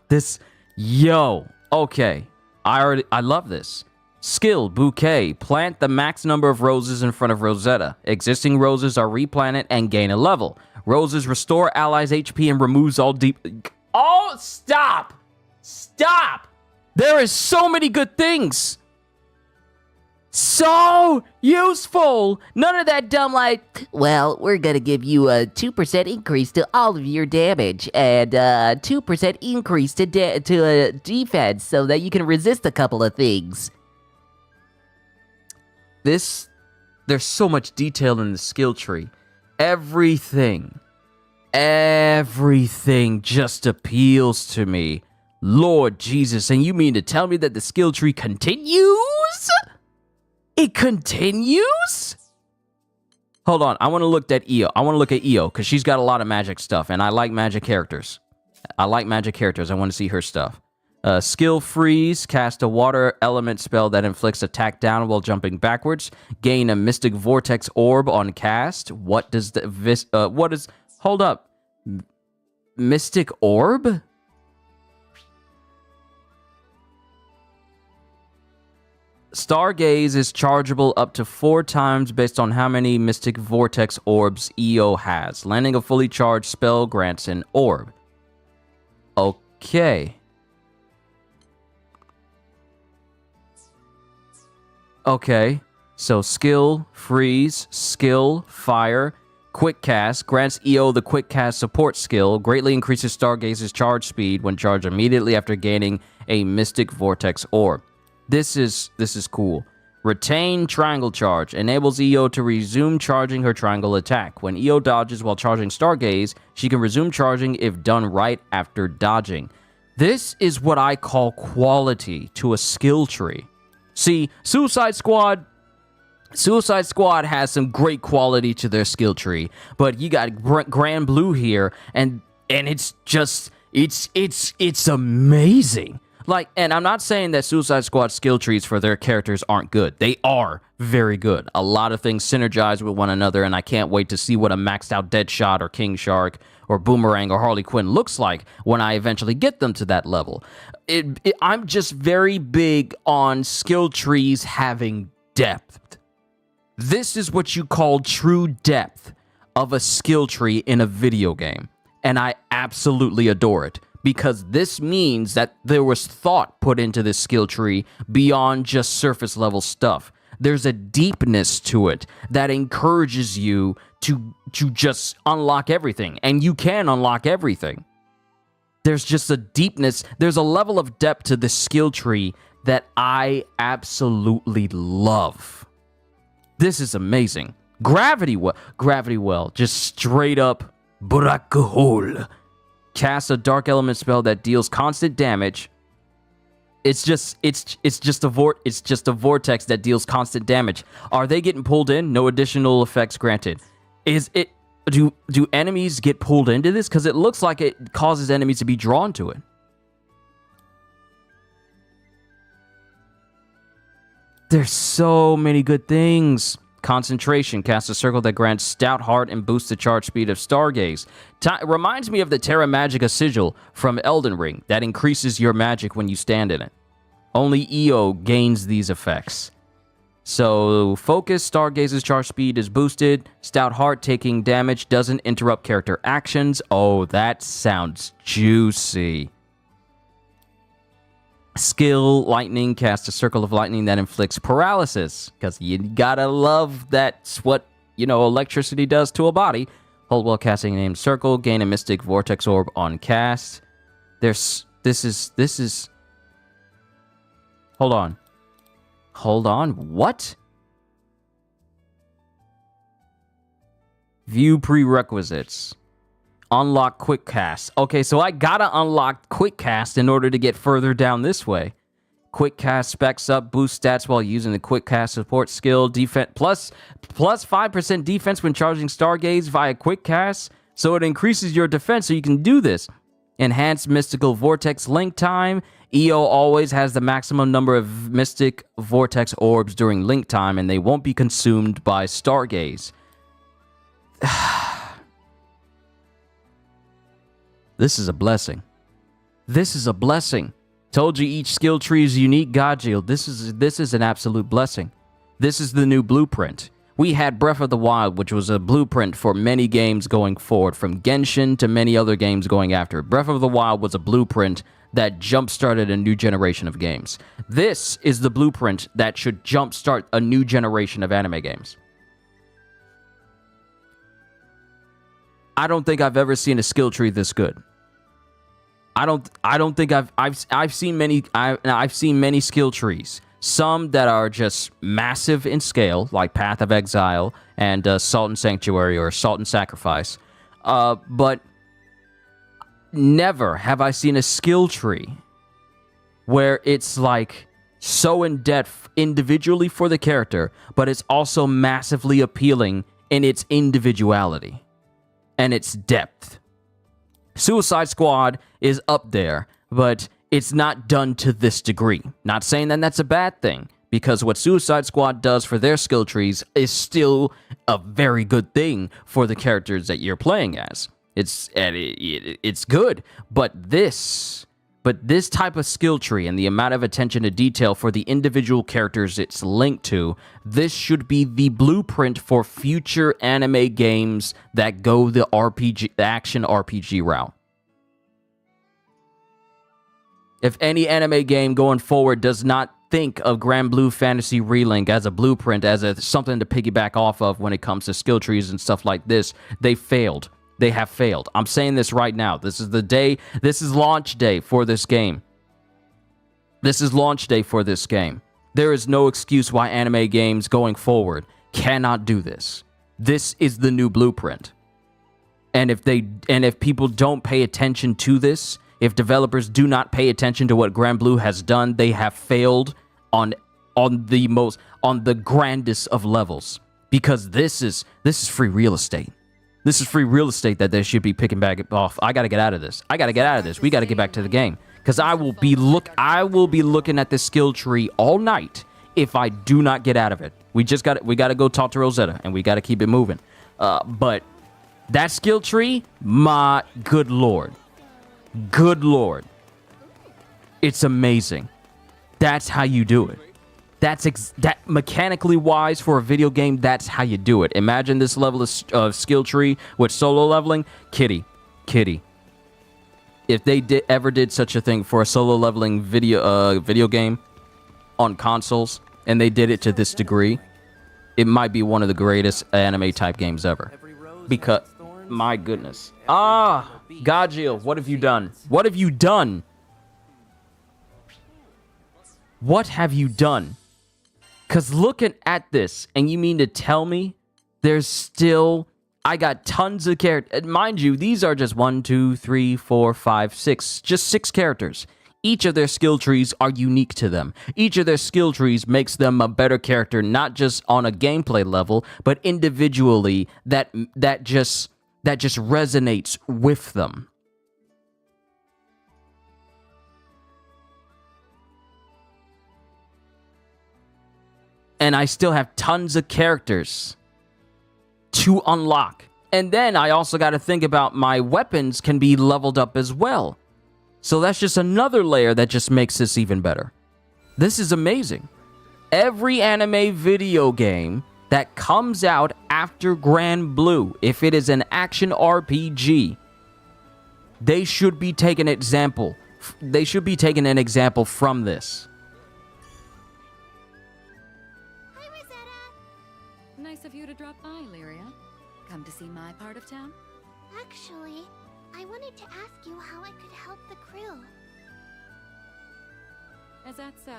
Okay. I love this. Skill, bouquet. Plant the max number of roses in front of Rosetta. Existing roses are replanted and gain a level. Roses restore allies' HP and removes all deep... Oh, stop! Stop! There is so many good things! So useful! None of that dumb like, Well, we're gonna give you a 2% increase to all of your damage and 2% increase to defense so that you can resist a couple of things. there's so much detail in the skill tree. Everything just appeals to me. Lord Jesus, and you mean to tell me that the skill tree continues? It continues? Hold on, I want to look at Io. Because she's got a lot of magic stuff, and I like magic characters. I want to see her stuff. Skill freeze. Cast a water element spell that inflicts attack down while jumping backwards. Gain a mystic vortex orb on cast. Hold up. Mystic orb? Stargaze is chargeable up to 4 times based on how many Mystic Vortex orbs Io has. Landing a fully charged spell grants an orb. Okay. So skill, freeze, skill, fire, quick cast. Grants Io the quick cast support skill. Greatly increases Stargaze's charge speed when charged immediately after gaining a Mystic Vortex orb. This is cool. Retain triangle charge. Enables Io to resume charging her triangle attack. When Io dodges while charging Stargaze, she can resume charging if done right after dodging. This is what I call quality to a skill tree. See, Suicide Squad has some great quality to their skill tree, but you got GRANBLUE here, and it's just it's amazing. Like, and I'm not saying that Suicide Squad skill trees for their characters aren't good. They are very good. A lot of things synergize with one another, and I can't wait to see what a maxed out Deadshot or King Shark or Boomerang or Harley Quinn looks like when I eventually get them to that level. I'm just very big on skill trees having depth. This is what you call true depth of a skill tree in a video game, and I absolutely adore it. Because this means that there was thought put into this skill tree beyond just surface level stuff. There's a deepness to it that encourages you to just unlock everything. And you can unlock everything. There's just a deepness. There's a level of depth to this skill tree that I absolutely love. This is amazing. Gravity Well. Just straight up black hole. Cast a dark element spell that deals constant damage. It's just a vortex that deals constant damage. Are they getting pulled in? No additional effects granted. Do enemies get pulled into this? Because it looks like it causes enemies to be drawn to it. There's so many good things. Concentration. Cast a circle that grants Stout Heart and boosts the charge speed of Stargaze. Reminds me of the Terra Magica Sigil from Elden Ring. That increases your magic when you stand in it. Only EO gains these effects. So, Focus. Stargaze's charge speed is boosted. Stout Heart, taking damage doesn't interrupt character actions. Oh, that sounds juicy. Skill, lightning, cast a circle of lightning that inflicts paralysis. Because you gotta love that's what, electricity does to a body. Hold while casting a named circle, gain a mystic vortex orb on cast. This is... Hold on, what? View prerequisites. Unlock quick cast. Okay, so I gotta unlock quick cast in order to get further down this way. Quick cast specs up, boost stats while using the quick cast support skill. Defense plus 5% defense when charging Stargaze via quick cast. So it increases your defense so you can do this. Enhanced mystical vortex link time. EO always has the maximum number of mystic vortex orbs during link time, and they won't be consumed by Stargaze. This is a blessing. This is a blessing. Told you each skill tree is unique, Godjiel. This is an absolute blessing. This is the new blueprint. We had Breath of the Wild, which was a blueprint for many games going forward, from Genshin to many other games going after. Breath of the Wild was a blueprint that jump-started a new generation of games. This is the blueprint that should jump-start a new generation of anime games. I don't think I've ever seen a skill tree this good. I don't think I've seen many skill trees. Some that are just massive in scale, like Path of Exile and Salt and Sanctuary or Salt and Sacrifice. But never have I seen a skill tree where it's like so in depth individually for the character, but it's also massively appealing in its individuality and its depth. Suicide Squad is up there, but it's not done to this degree. Not saying that that's a bad thing, because what Suicide Squad does for their skill trees is still a very good thing for the characters that you're playing as. It's good, but this type of skill tree and the amount of attention to detail for the individual characters it's linked to, this should be the blueprint for future anime games that go the action RPG route. If any anime game going forward does not think of GRANBLUE Fantasy Relink as a blueprint, as something to piggyback off of when it comes to skill trees and stuff like this, they failed. They have failed. I'm saying this right now. This is the day. This is launch day for this game. This is launch day for this game. There is no excuse why anime games going forward cannot do this. This is the new blueprint. And if people don't pay attention to this, if developers do not pay attention to what GRANBLUE has done, they have failed on the grandest of levels. Because this is free real estate. This is free real estate that they should be picking back off. I gotta get out of this. We gotta get back to the game. Because I will be looking at this skill tree all night if I do not get out of it. We gotta go talk to Rosetta, and we gotta keep it moving. But that skill tree, my good lord. Good lord. It's amazing. That's how you do it. That mechanically wise for a video game, that's how you do it. Imagine this level of skill tree with solo leveling. Kitty. If they ever did such a thing for a solo leveling video game on consoles, and they did it to this degree, it might be one of the greatest anime type games ever. Because, my goodness. Godjiel, what have you done? What have you done? What have you done? Because looking at this, and you mean to tell me there's still, I got tons of characters. Mind you, these are just 1, 2, 3, 4, 5, 6, just 6 characters. Each of their skill trees are unique to them. Each of their skill trees makes them a better character, not just on a gameplay level, but individually that just resonates with them. And I still have tons of characters to unlock. And then I also got to think about my weapons can be leveled up as well. So that's just another layer that just makes this even better. This is amazing. Every anime video game that comes out after GRANBLUE, if it is an action RPG, they should be taking an example. They should be taking an example from this. Hi, Rosetta. Nice of you to drop by, Lyria. Come to see my part of town? Actually, I wanted to ask you how I could help the crew. Is that so?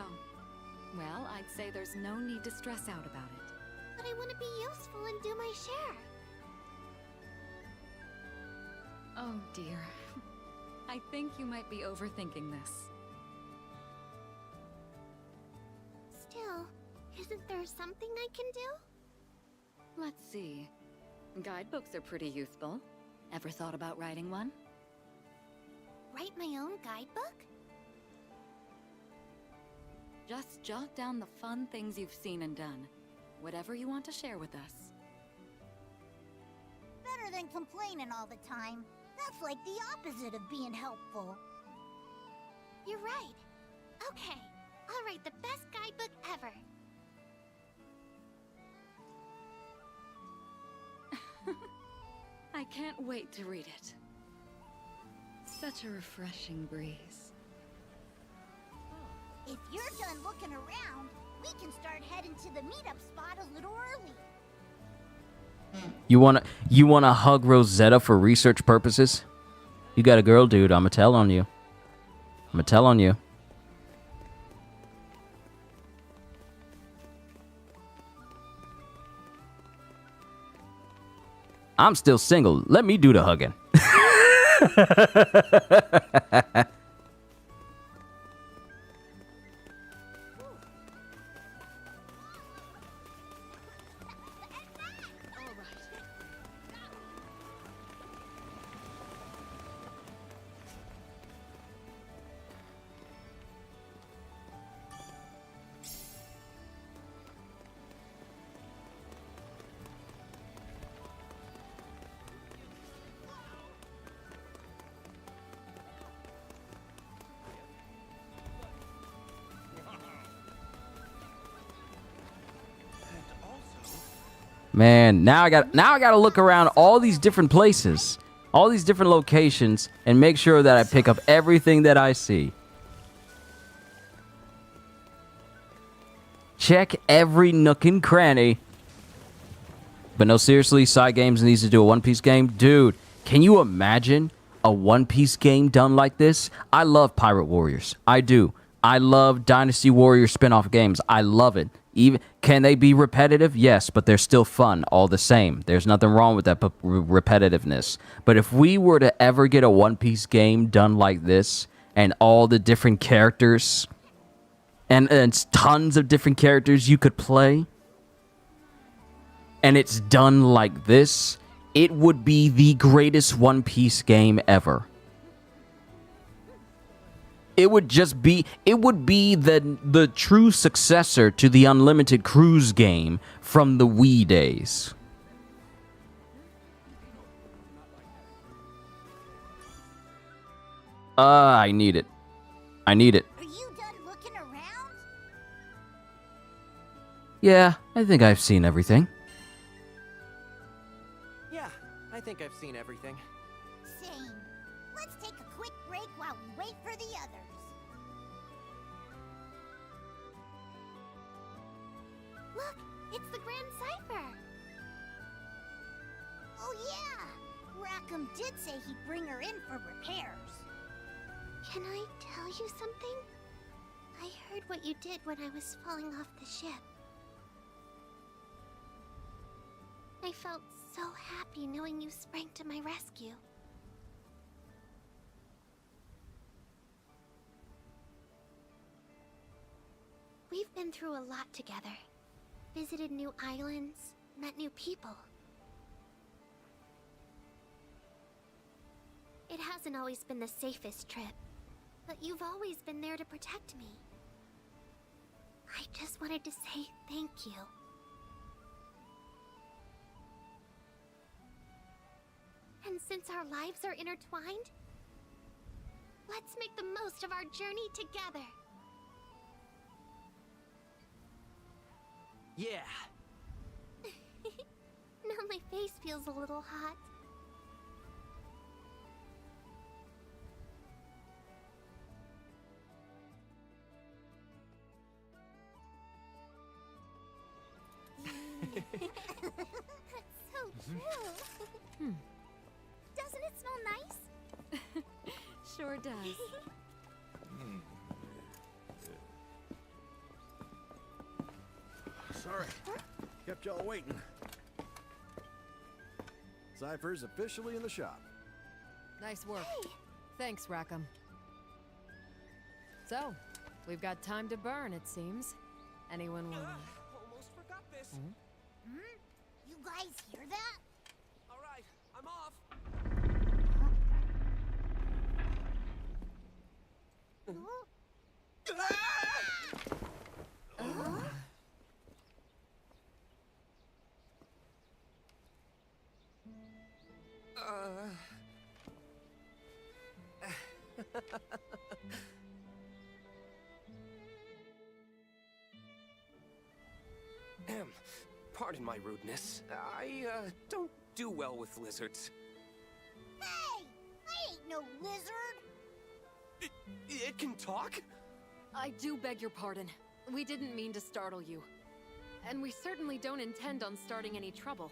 Well, I'd say there's no need to stress out about it. But I want to be useful and do my share. Oh dear. I think you might be overthinking this. Still, isn't there something I can do? Let's see. Guidebooks are pretty useful. Ever thought about writing one? Write my own guidebook? Just jot down the fun things you've seen and done. Whatever you want to share with us. Better than complaining all the time. That's like the opposite of being helpful. You're right. Okay, I'll write the best guidebook ever. I can't wait to read it. Such a refreshing breeze. If you're done looking around, we can start heading to the meetup spot a little early. You wanna hug Rosetta for research purposes? You got a girl, dude. I'ma tell on you. I'ma tell on you. I'm still single. Let me do the hugging. Man, now I gotta look around all these different places, all these different locations, and make sure that I pick up everything that I see. Check every nook and cranny. But no, seriously, Side Games needs to do a One Piece game. Dude, can you imagine a One Piece game done like this? I love Pirate Warriors. I do. I love Dynasty Warriors spin-off games. I love it. Even can they be repetitive? Yes, but they're still fun all the same. There's nothing wrong with that repetitiveness. But if we were to ever get a One Piece game done like this, and all the different characters, and tons of different characters you could play, and it's done like this, it would be the greatest One Piece game ever. It would be the true successor to the Unlimited Cruise game from the Wii days. I need it. I need it. Are you done looking around? Yeah, I think I've seen everything. Yeah, I think I've seen everything. Same. Let's take a quick break while we wait for the others. Look, it's the Grand Cipher. Oh yeah! Rackham did say he'd bring her in for repairs. Can I tell you something? I heard what you did when I was falling off the ship. I felt so happy knowing you sprang to my rescue. We've been through a lot together. Visited new islands, met new people. It hasn't always been the safest trip, but you've always been there to protect me. I just wanted to say thank you. And since our lives are intertwined, let's make the most of our journey together. Yeah. Now my face feels a little hot. That's so true. Doesn't it smell nice? Sure does. Sorry. Kept y'all waiting. Cypher's officially in the shop. Nice work. Thanks, Rackham. So, we've got time to burn, it seems. Anyone want Almost forgot this. You guys hear that? All right, I'm off. Pardon my rudeness. I don't do well with lizards. Hey! I ain't no lizard! It can talk? I do beg your pardon. We didn't mean to startle you. And we certainly don't intend on starting any trouble.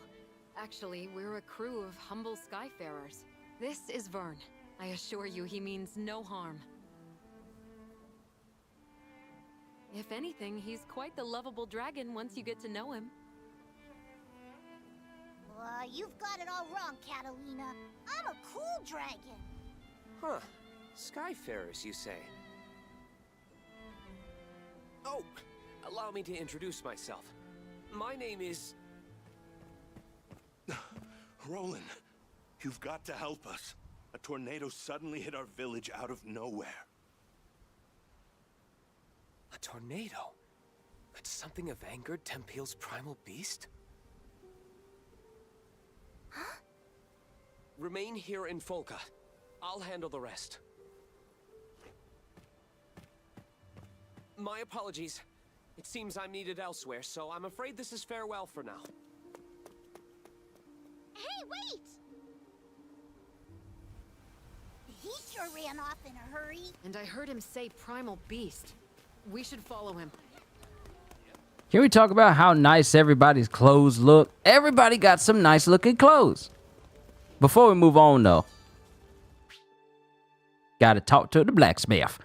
Actually, we're a crew of humble skyfarers. This is Vern. I assure you he means no harm. If anything, he's quite the lovable dragon once you get to know him. You've got it all wrong, Catalina. I'm a cool dragon. Huh. Skyfarers, you say? Oh, allow me to introduce myself. My name is... Roland, you've got to help us. A tornado suddenly hit our village out of nowhere. A tornado? Could something have angered Tempeal's primal beast? Huh? Remain here in Folka. I'll handle the rest. My apologies. It seems I'm needed elsewhere, so I'm afraid this is farewell for now. Hey, wait! He sure ran off in a hurry. And I heard him say primal beast. We should follow him. Can we talk about how nice everybody's clothes look? Everybody got some nice looking clothes. Before we move on though, gotta talk to the blacksmith.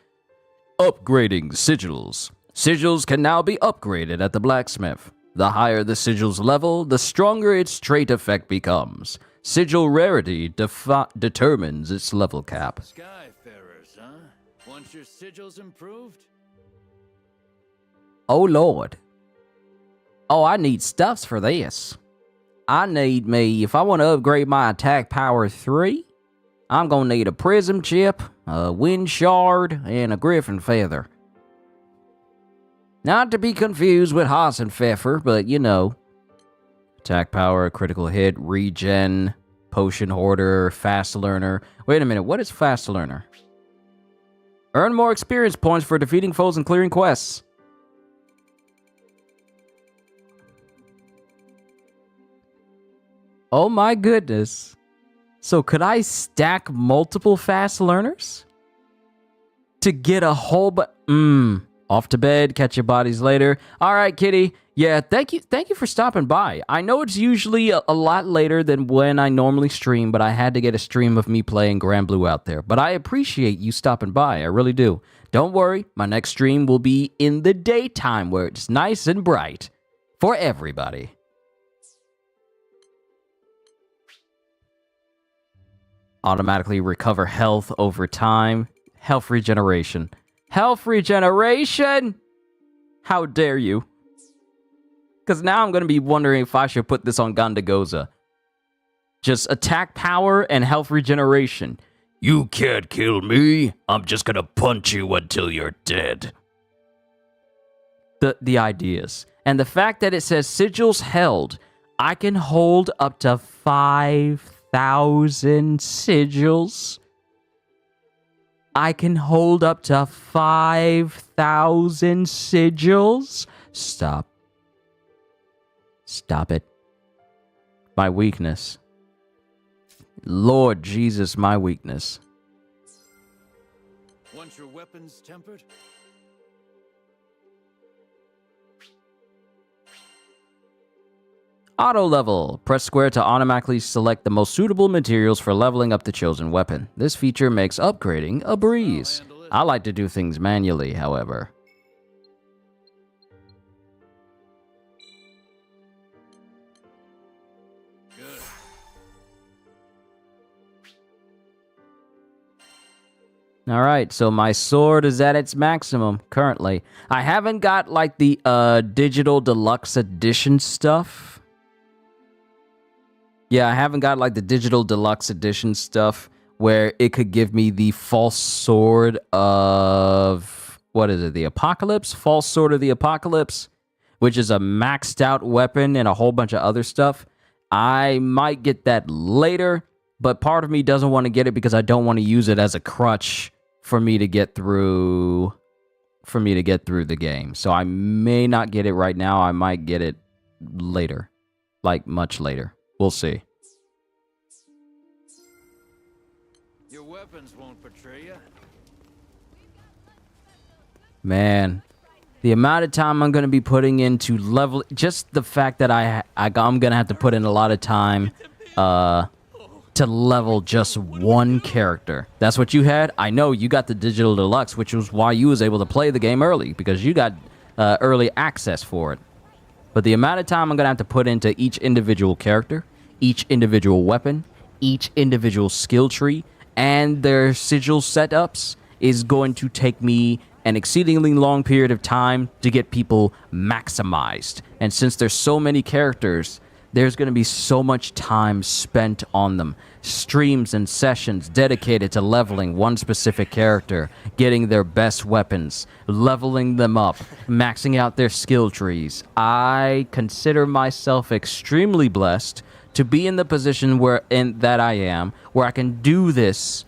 Upgrading sigils. Sigils can now be upgraded at the blacksmith. The higher the sigil's level, the stronger its trait effect becomes. Sigil rarity determines its level cap. Skyfarers, huh? Want your sigils improved? Oh lord. Oh, I need stuffs for this. I need me, if I want to upgrade my attack power 3, I'm gonna need a prism chip, a wind shard, and a griffin feather. Not to be confused with Hassenpfeffer, but you know. Attack power, critical hit, regen, potion hoarder, fast learner. Wait a minute, what is fast learner? Earn more experience points for defeating foes and clearing quests. Oh my goodness. So could I stack multiple fast learners? To get a whole off to bed, catch your bodies later. All right, kitty. Yeah, thank you for stopping by. I know it's usually a lot later than when I normally stream, but I had to get a stream of me playing GRANBLUE out there. But I appreciate you stopping by, I really do. Don't worry, my next stream will be in the daytime where it's nice and bright for everybody. Automatically recover health over time. Health regeneration. Health regeneration! How dare you? Because now I'm going to be wondering if I should put this on Gandagoza. Just attack power and health regeneration. You can't kill me. I'm just gonna punch you until you're dead. The ideas. And the fact that it says sigils held. I can hold up to 5,000 sigils. I can hold up to 5,000 sigils. Stop. Stop it. My weakness. Lord Jesus, my weakness. Want your weapons tempered? Auto level. Press square to automatically select the most suitable materials for leveling up the chosen weapon. This feature makes upgrading a breeze. I like to do things manually, however. Good. Alright, so my sword is at its maximum currently. I haven't got like the digital deluxe edition stuff. Yeah, I haven't got like the digital deluxe edition stuff where it could give me the false sword of, what is it, the Apocalypse? False sword of the Apocalypse, which is a maxed out weapon and a whole bunch of other stuff. I might get that later, but part of me doesn't want to get it because I don't want to use it as a crutch for me to get through the game. So I may not get it right now. I might get it later, like much later. We'll see. Your weapons won't betray you. Man, the amount of time I'm going to be putting into level, just the fact that I'm going to have to put in a lot of time to level just one character. That's what you had? I know you got the digital deluxe, which was why you was able to play the game early, because you got early access for it. But the amount of time I'm going to have to put into each individual character, each individual weapon, each individual skill tree, and their sigil setups is going to take me an exceedingly long period of time to get people maximized. And since there's so many characters, there's going to be so much time spent on them. Streams and sessions dedicated to leveling one specific character, getting their best weapons, leveling them up, maxing out their skill trees. I consider myself extremely blessed to be in the position that I am, where I can do this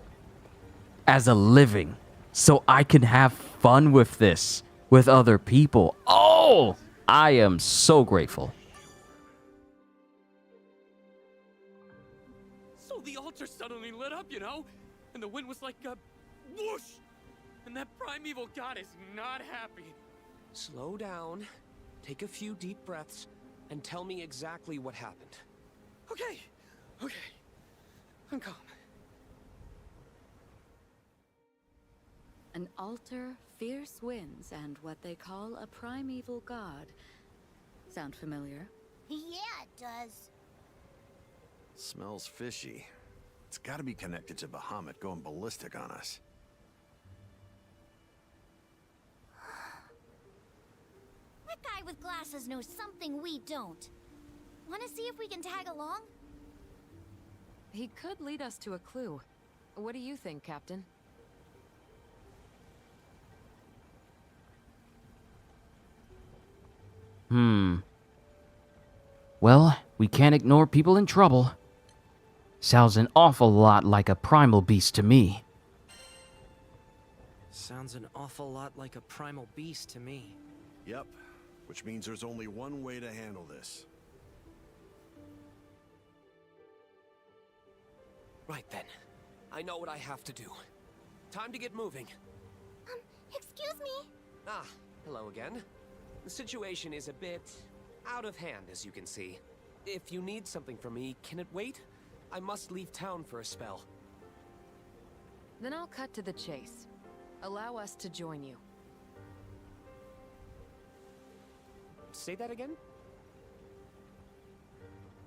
as a living, so I can have fun with this with other people. Oh, I am so grateful. The altar suddenly lit up, you know? And the wind was like a whoosh! And that primeval god is not happy. Slow down, take a few deep breaths, and tell me exactly what happened. Okay, I'm calm. An altar, fierce winds, and what they call a primeval god. Sound familiar? Yeah, it does. Smells fishy. It's gotta be connected to Bahamut going ballistic on us. That guy with glasses knows something we don't. Want to see if we can tag along? He could lead us to a clue. What do you think, Captain? Well, we can't ignore people in trouble. Sounds an awful lot like a primal beast to me. Sounds an awful lot like a primal beast to me. Yep, which means there's only one way to handle this. Right then. I know what I have to do. Time to get moving. Excuse me? Ah, hello again. The situation is a bit out of hand, as you can see. If you need something from me, can it wait? I must leave town for a spell. Then I'll cut to the chase. Allow us to join you. Say that again?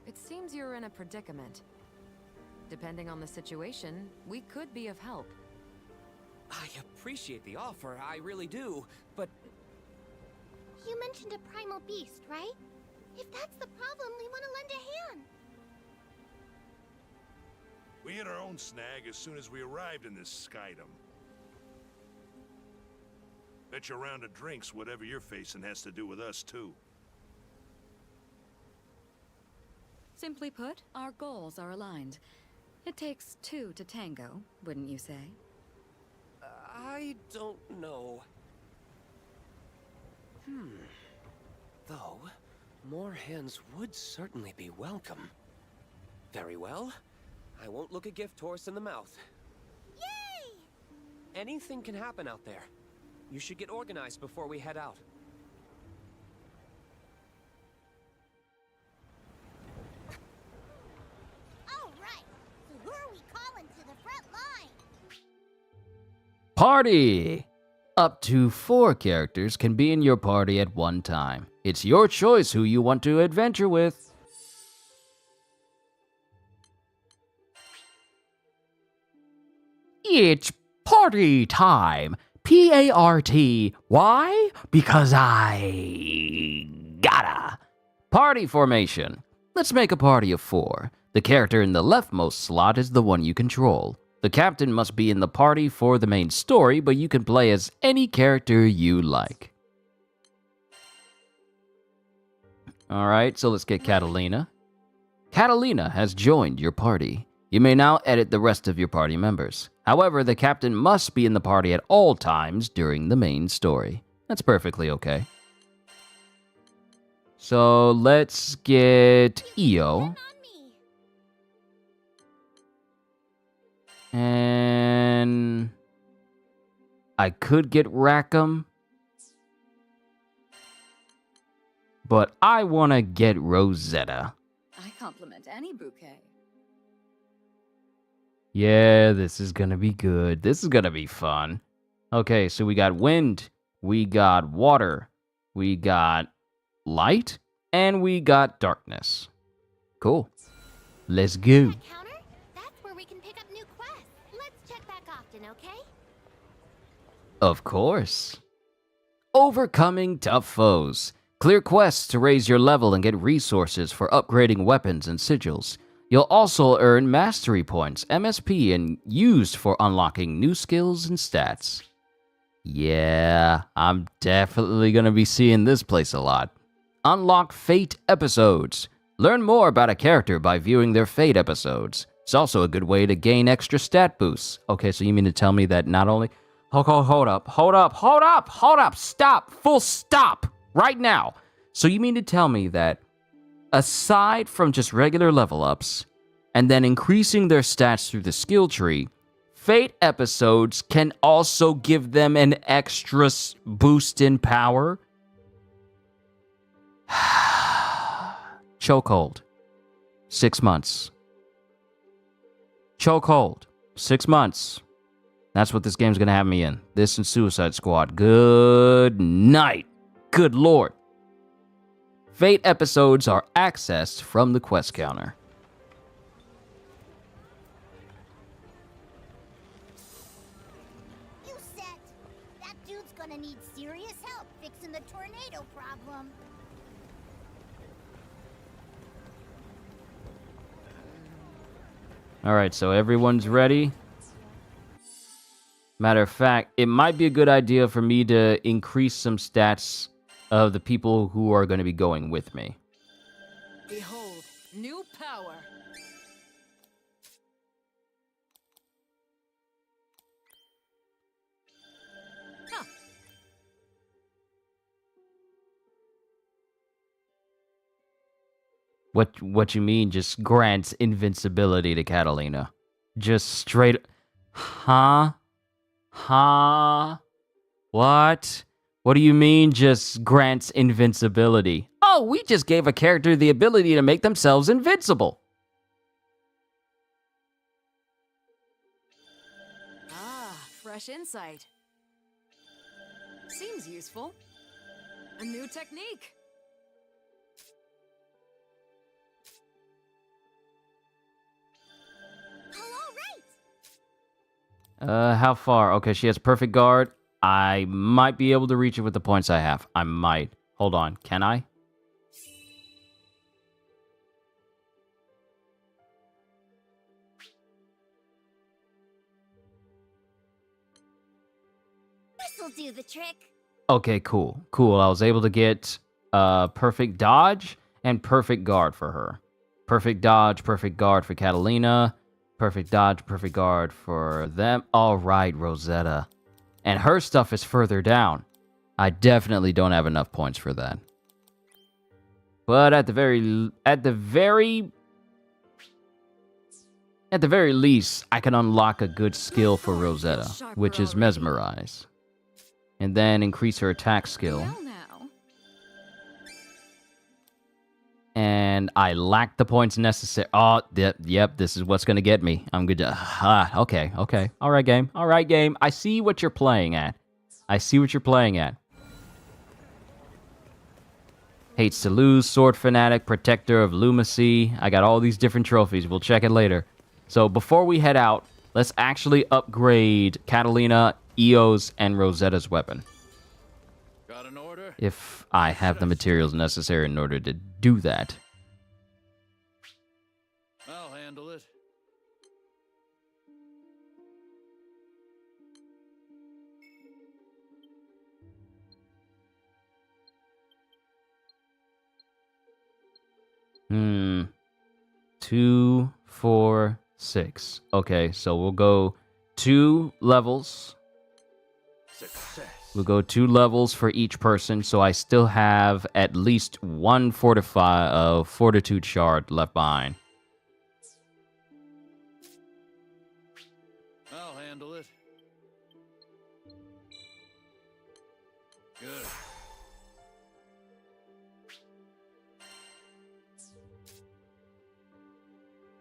It seems you're in a predicament. Depending on the situation, we could be of help. I appreciate the offer, I really do, but You mentioned a primal beast, right? If that's the problem, we want to lend a hand. We hit our own snag as soon as we arrived in this skydom. Bet your round of drinks whatever you're facing has to do with us, too. Simply put, our goals are aligned. It takes two to tango, wouldn't you say? I don't know. Though, more hands would certainly be welcome. Very well. I won't look a gift horse in the mouth. Yay! Anything can happen out there. You should get organized before we head out. All right. So who are we calling to the front line? Party! Up to 4 characters can be in your party at one time. It's your choice who you want to adventure with. It's party time. P-A-R-T. Why? Because I gotta. Party formation. Let's make a party of 4. The character in the leftmost slot is the one you control. The captain must be in the party for the main story, but you can play as any character you like. Alright, so let's get Catalina. Catalina has joined your party. You may now edit the rest of your party members. However, the captain must be in the party at all times during the main story. That's perfectly okay. So let's get Io. And I could get Rackham, but I want to get Rosetta. I compliment any bouquet. Yeah, this is gonna be good. This is gonna be fun. Okay, so we got wind, we got water, we got light, and we got darkness. Cool. Let's go. That counter? That's where we can pick up new quests. Let's check back often, okay? Of course. Overcoming tough foes. Clear quests to raise your level and get resources for upgrading weapons and sigils. You'll also earn mastery points, MSP, and used for unlocking new skills and stats. Yeah, I'm definitely gonna be seeing this place a lot. Unlock Fate episodes. Learn more about a character by viewing their Fate episodes. It's also a good way to gain extra stat boosts. Okay, so you mean to tell me that not only... Hold up, stop, full stop, right now. So you mean to tell me that aside from just regular level ups, and then increasing their stats through the skill tree, Fate episodes can also give them an extra boost in power? Chokehold. 6 months. Chokehold. 6 months. That's what this game's gonna have me in. This and Suicide Squad. Good night. Good lord. Fate episodes are accessed from the quest counter. You set. That dude's gonna need serious help fixing the tornado problem. Alright, so everyone's ready. Matter of fact, it might be a good idea for me to increase some stats of the people who are going to be going with me. Behold, new power. Huh. What you mean just grants invincibility to Catalina? Just straight... Huh? What? What do you mean just grants invincibility? Oh, we just gave a character the ability to make themselves invincible. Ah, fresh insight. Seems useful. A new technique. How far? Okay, she has perfect guard. I might be able to reach it with the points I have. I might. Hold on. Can I? This'll do the trick. Okay, cool. Cool. I was able to get perfect dodge and perfect guard for her. Perfect dodge, perfect guard for Catalina. Perfect dodge, perfect guard for them. All right, Rosetta. And her stuff is further down. I definitely don't have enough points for that. But at the very least, I can unlock a good skill for Rosetta, which is Mesmerize. And then increase her attack skill. And I lack the points necessary. Oh, yep, this is what's going to get me. I'm good to... okay. All right, game. I see what you're playing at. Hates to lose, Sword Fanatic, Protector of Lumacy. I got all these different trophies. We'll check it later. So before we head out, let's actually upgrade Catalina, Eos, and Rosetta's weapon. Got an order? If I have the materials necessary in order to do that. I'll handle it. Hmm. 2, 4, 6. Okay, so we'll go 2 levels. Success. We'll go 2 levels for each person, so I still have at least 1 fortitude shard left behind. I'll handle it. Good.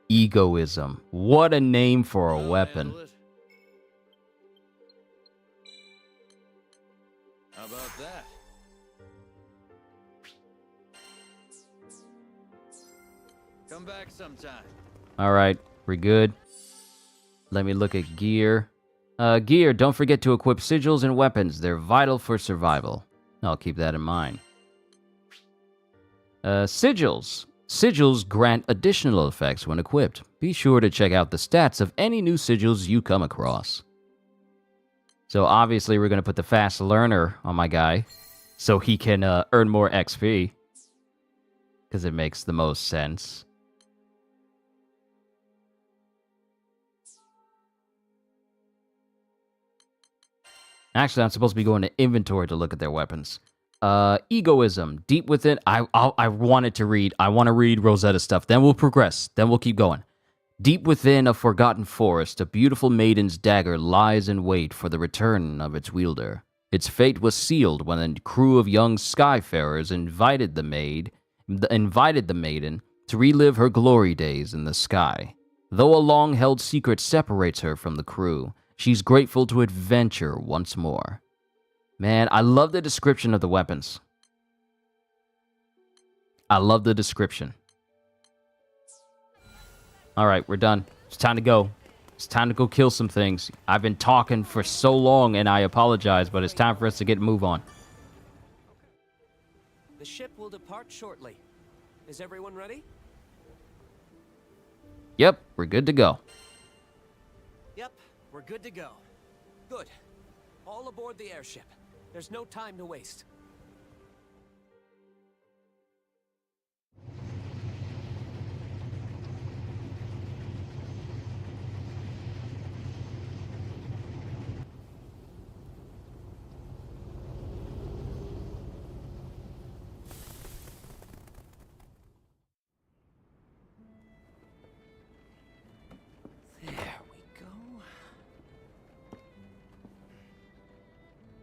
Egoism. What a name for a weapon. How about that? Come back sometime. All right, we're good. Let me look at gear. Gear, don't forget to equip sigils and weapons. They're vital for survival. I'll keep that in mind. Sigils. Sigils grant additional effects when equipped. Be sure to check out the stats of any new sigils you come across. So obviously we're going to put the fast learner on my guy so he can earn more XP. Because it makes the most sense. Actually, I'm supposed to be going to inventory to look at their weapons. Egoism. Deep within... I wanted to read. I want to read Rosetta's stuff. Then we'll progress. Then we'll keep going. Deep within a forgotten forest, a beautiful maiden's dagger lies in wait for the return of its wielder. Its fate was sealed when a crew of young skyfarers invited the maiden to relive her glory days in the sky. Though a long-held secret separates her from the crew, she's grateful to adventure once more. Man, I love the description of the weapons. I love the description. All right, we're done. It's time to go. It's time to go kill some things. I've been talking for so long, and I apologize, but it's time for us to get a move on. The ship will depart shortly. Is everyone ready? Yep, we're good to go. Yep, we're good to go. Good. All aboard the airship. There's no time to waste.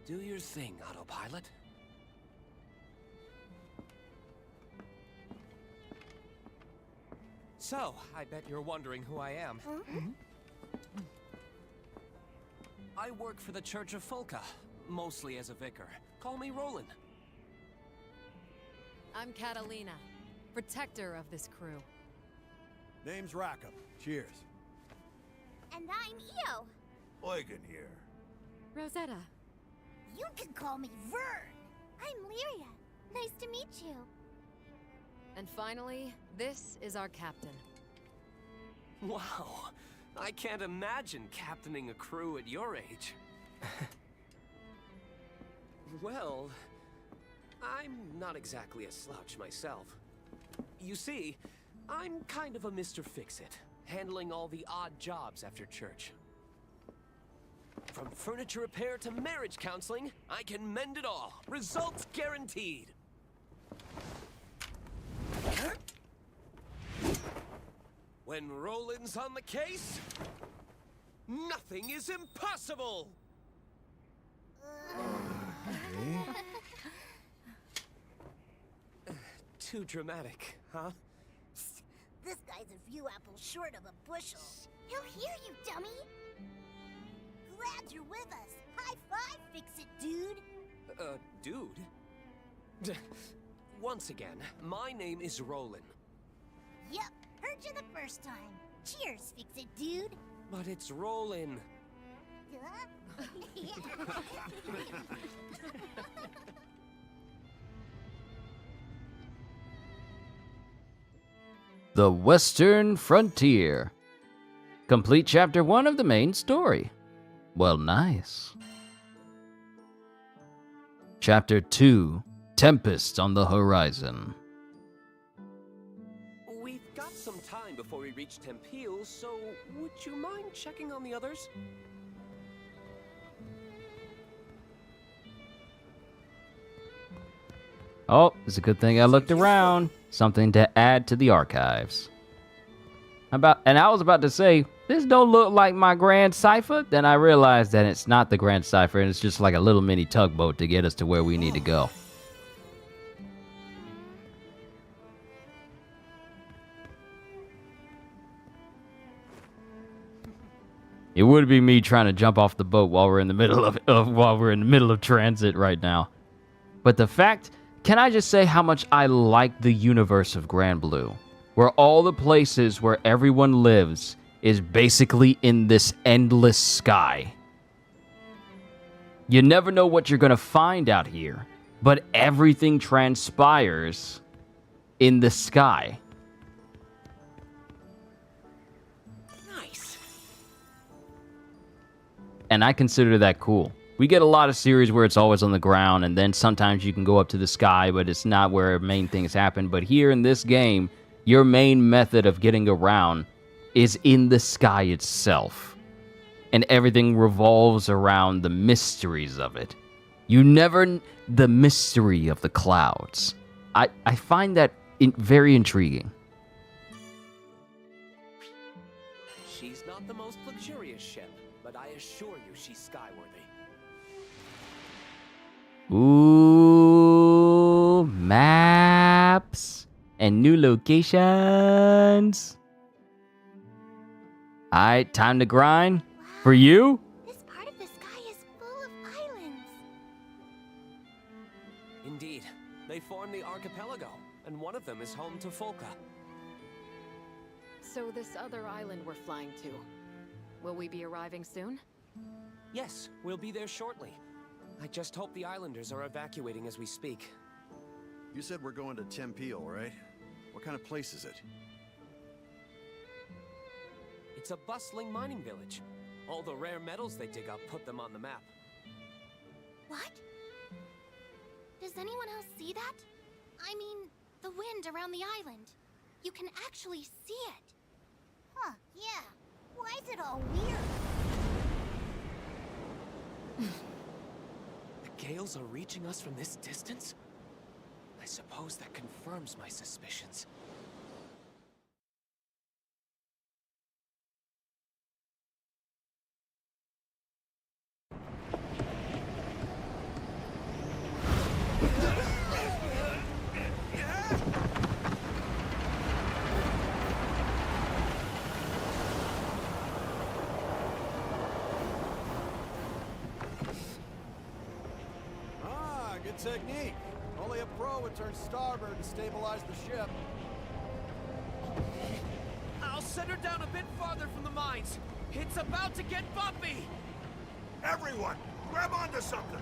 Do your thing, autopilot. So, I bet you're wondering who I am. I work for the Church of Folka, mostly as a vicar. Call me Roland. I'm Catalina, protector of this crew. Name's Rackham. Cheers. And I'm Io. Eugen here. Rosetta. You can call me Vern. I'm Lyria. Nice to meet you. And finally, this is our captain. Wow. I can't imagine captaining a crew at your age. Well, I'm not exactly a slouch myself. You see, I'm kind of a Mr. Fix-It, handling all the odd jobs after church. From furniture repair to marriage counseling, I can mend it all. Results guaranteed. When Roland's on the case, nothing is impossible! Too dramatic, huh? This guy's a few apples short of a bushel. He'll hear you, dummy. Glad you're with us. High five, Fix-It, dude. Dude? Once again, my name is Roland. Yep, heard you the first time. Cheers, Fix-It, dude. But it's Roland. The Western Frontier. Complete Chapter 1 of the main story. Well, nice. Chapter 2, Tempest on the Horizon. We've got some time before we reach Tempeal, so would you mind checking on the others? Oh, it's a good thing I looked around. Something to add to the archives. And I was about to say, this don't look like my Grand Cipher. Then I realized that it's not the Grand Cipher, and it's just like a little mini tugboat to get us to where we need to go. It would be me trying to jump off the boat while we're in the middle of transit right now. But the fact, can I just say how much I like the universe of GRANBLUE, where all the places where everyone lives is basically in this endless sky. You never know what you're going to find out here, but everything transpires in the sky. Nice. And I consider that cool. We get a lot of series where it's always on the ground, and then sometimes you can go up to the sky, but it's not where main things happen. But here in this game, your main method of getting around is in the sky itself. And everything revolves around the mysteries of it. The mystery of the clouds. I find that very intriguing. She's not the most luxurious ship, but I assure you she's skyworthy. Ooh, maps and new locations. Alright, time to grind. For you? This part of the sky is full of islands. Indeed. They form the archipelago, and one of them is home to Folka. So this other island we're flying to, will we be arriving soon? Yes, we'll be there shortly. I just hope the islanders are evacuating as we speak. You said we're going to Tempeal, right? What kind of place is it? It's a bustling mining village. All the rare metals they dig up put them on the map. What? Does anyone else see that? I mean, the wind around the island. You can actually see it. Huh, yeah. Why is it all weird? The gales are reaching us from this distance? I suppose that confirms my suspicions. Good technique. Only a pro would turn starboard and stabilize the ship. I'll set her down a bit farther from the mines. It's about to get bumpy! Everyone, grab onto something!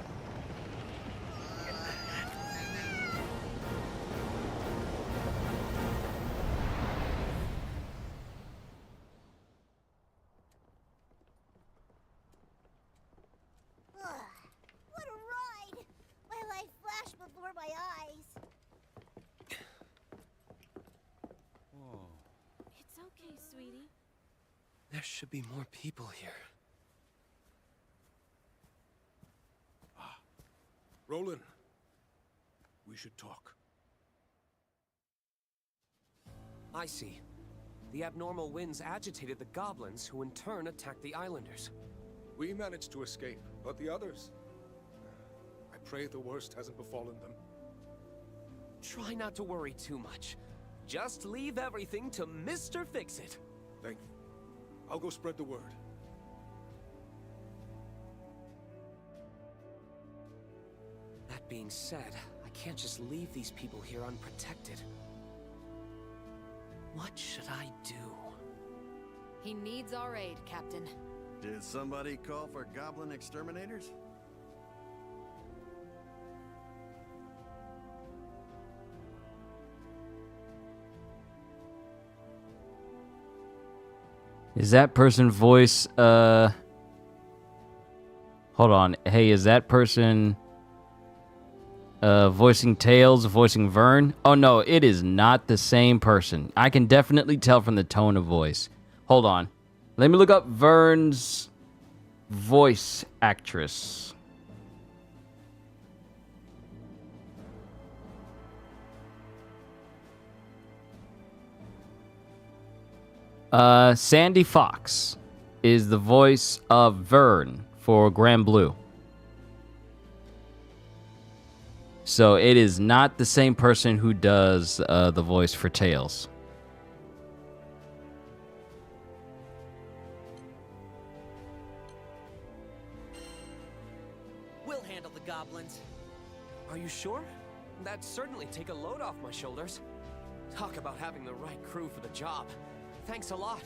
What a ride! My life flashed before my eyes. It's okay, sweetie. There should be more people here. Roland, we should talk. I see. The abnormal winds agitated the goblins, who in turn attacked the islanders. We managed to escape, but the others... I pray the worst hasn't befallen them. Try not to worry too much. Just leave everything to Mr. Fix-It. Thank you. I'll go spread the word. That being said, I can't just leave these people here unprotected. What should I do? He needs our aid, Captain. Did somebody call for goblin exterminators? Is that person voice, hold on. Hey, is that person, voicing Tails, voicing Vern? Oh no, it is not the same person. I can definitely tell from the tone of voice. Hold on. Let me look up Vern's voice actress. Sandy Fox is the voice of Vern for GRANBLUE. So it is not the same person who does the voice for Tails. We'll handle the goblins. Are you sure? That'd certainly take a load off my shoulders. Talk about having the right crew for the job. Thanks a lot.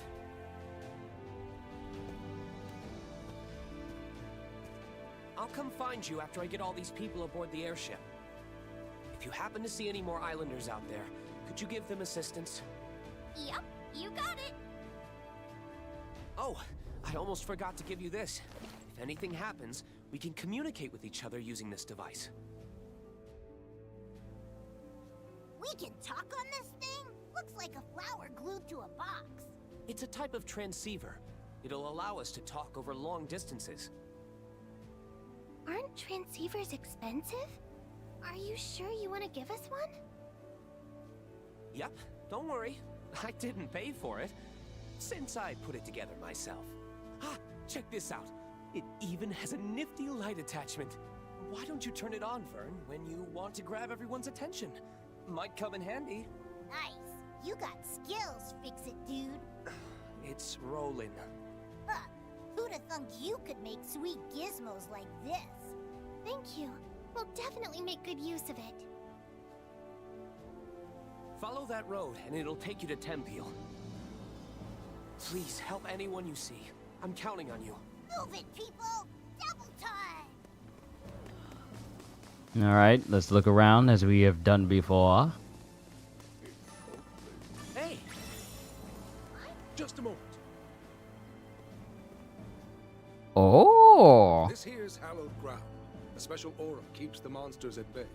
I'll come find you after I get all these people aboard the airship. If you happen to see any more islanders out there, could you give them assistance? Yep, you got it. Oh, I almost forgot to give you this. If anything happens, we can communicate with each other using this device. We can talk on this thing? Looks like a flower glued to a box. It's a type of transceiver. It'll allow us to talk over long distances. Aren't transceivers expensive? Are you sure you want to give us one? Yep, don't worry. I didn't pay for it, since I put it together myself. Ah, check this out. It even has a nifty light attachment. Why don't you turn it on, Vern, when you want to grab everyone's attention? Might come in handy. Nice. You got skills, Fix-It dude. It's rolling. Huh. Who'da thunk you could make sweet gizmos like this? Thank you. We'll definitely make good use of it. Follow that road, and it'll take you to Tempeal. Please help anyone you see. I'm counting on you. Move it, people! Double time! Alright, let's look around as we have done before. Hey! Just a moment. Oh! This here's hallowed ground. A special aura keeps the monsters at bay.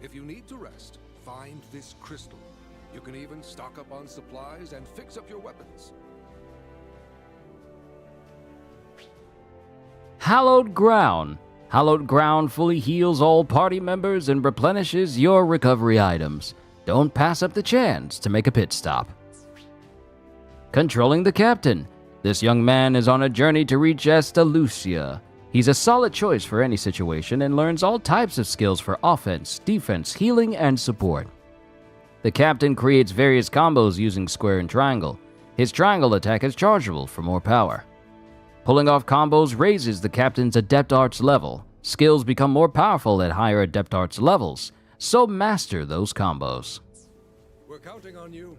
If you need to rest, find this crystal. You can even stock up on supplies and fix up your weapons. Hallowed Ground. Hallowed Ground fully heals all party members and replenishes your recovery items. Don't pass up the chance to make a pit stop. Controlling the Captain. This young man is on a journey to reach Estalucia. He's a solid choice for any situation and learns all types of skills for offense, defense, healing, and support. The Captain creates various combos using square and triangle. His triangle attack is chargeable for more power. Pulling off combos raises the Captain's Adept Arts level. Skills become more powerful at higher Adept Arts levels, so master those combos. We're counting on you.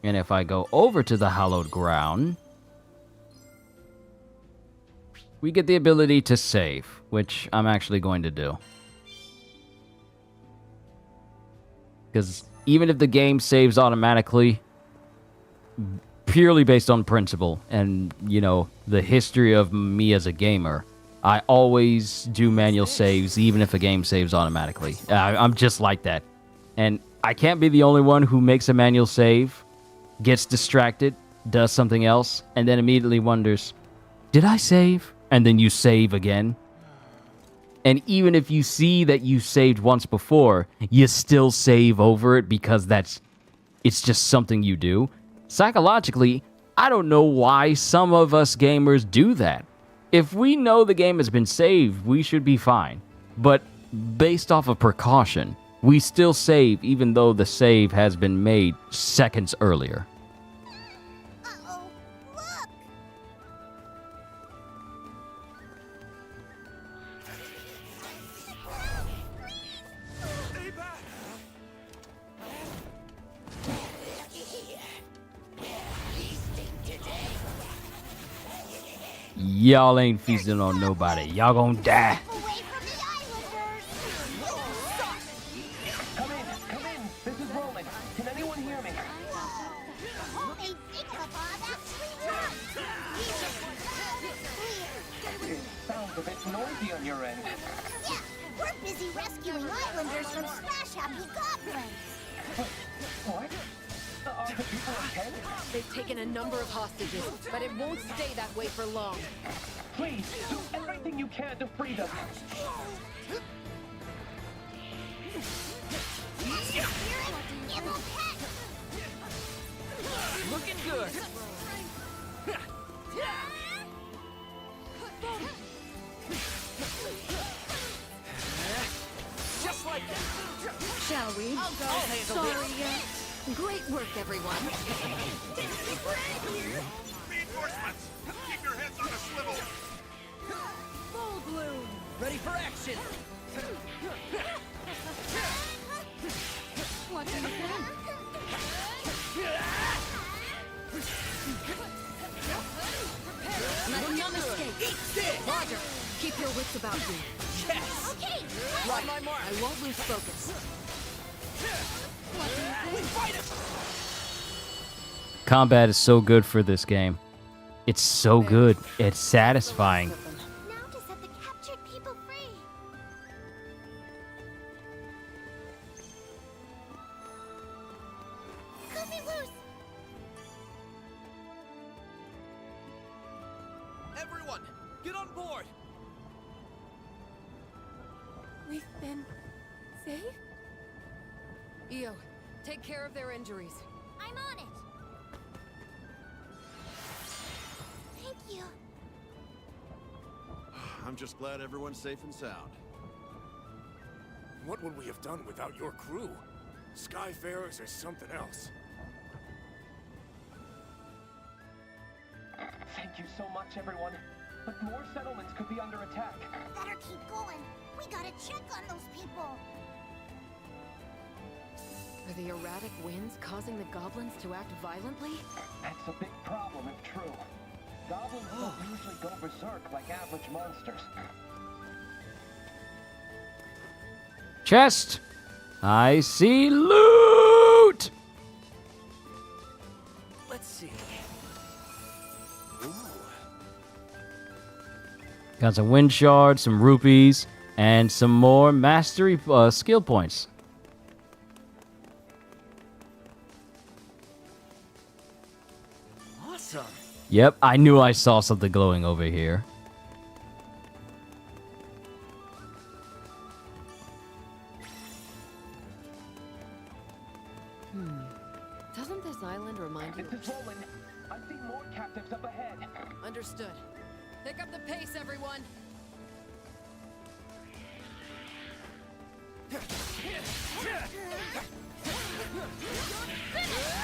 And if I go over to the Hallowed Ground, we get the ability to save, which I'm actually going to do. Because even if the game saves automatically, purely based on principle and, you know, the history of me as a gamer, I always do manual saves, even if a game saves automatically. I'm just like that. And I can't be the only one who makes a manual save, gets distracted, does something else, and then immediately wonders, did I save? And then you save again. And even if you see that you saved once before, you still save over it because it's just something you do. Psychologically, I don't know why some of us gamers do that. If we know the game has been saved, we should be fine. But based off of precaution, we still save even though the save has been made seconds earlier. Uh-oh, look! Y'all ain't feasting on nobody. Y'all gonna die. Come in, this is Roland. Can anyone hear me? It sounds a bit noisy on your end. Yeah, we're busy rescuing islanders from smash-happy goblins. What? Are the people okay? They've taken a number of hostages, but it won't stay that way for long. Please, do everything you can to free them. Looking good. Just like that. Shall we? I'll handle Sorry, great work, everyone. Reinforcements! Keep your heads on a swivel! Full bloom. Ready for action. What do you think? Let none escape. Roger, keep your wits about you. Yes. Okay, Right, my mark. I won't lose focus. We fight him. Combat is so good for this game. It's so good. It's satisfying. now to set the captured people free. Cut me loose! Everyone, get on board. We've been safe? Io, take care of their injuries. I'm on it. Thank you. I'm just glad everyone's safe and sound. What would we have done without your crew? Skyfarers are something else. Thank you so much, everyone. But more settlements could be under attack. Better keep going. We gotta check on those people. Are the erratic winds causing the goblins to act violently? That's a big problem if true. Goblins don't usually go berserk like average monsters. Chest! I see loot! Let's see. Got some wind shards, some rupees, and some more mastery skill points. Awesome. Yep, I knew I saw something glowing over here. Doesn't this island remind you? This is Roland. I see more captives up ahead. Understood. Pick up the pace, everyone.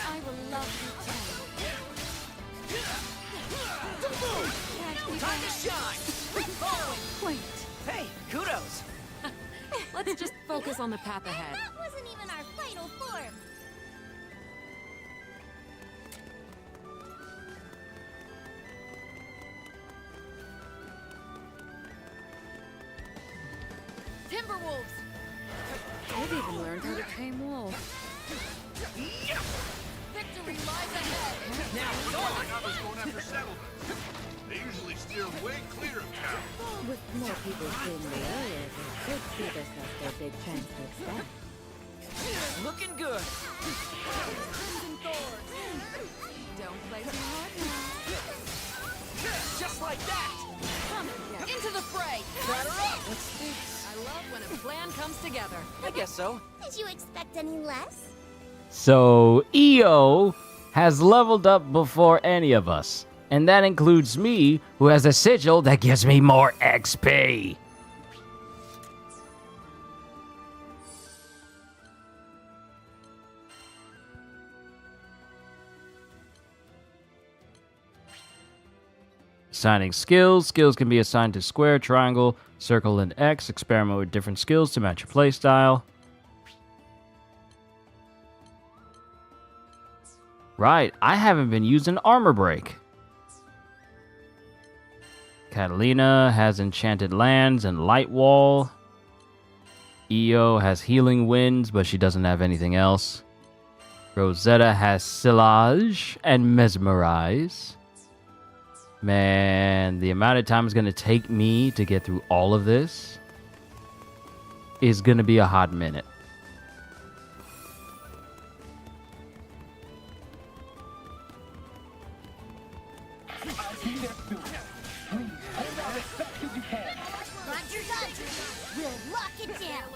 I will love you too. Time to shine. Wait. Hey, kudos. Let's just focus on the path ahead. That wasn't even our final form. Timberwolves! I've even learned how to tame wolves. Victory lies ahead! Now others going after settlements. They usually steer way clear of town. With more people seeing the area, they could see this as their big chance to expand. Looking good. Crimson Thorns! Don't play too hard now. Just like that. Come into the fray! Batter up. I love when a plan comes together. I guess so. Did you expect any less? So, EO has leveled up before any of us. And that includes me, who has a sigil that gives me more XP. Assigning skills. Skills can be assigned to square, triangle, circle, and X. Experiment with different skills to match your playstyle. Right, I haven't been using armor break. Catalina has enchanted lands and light wall. Io has healing winds, but she doesn't have anything else. Rosetta has sillage and mesmerize. Man, the amount of time it's going to take me to get through all of this is going to be a hot minute. Roger, Roger. We'll lock it down.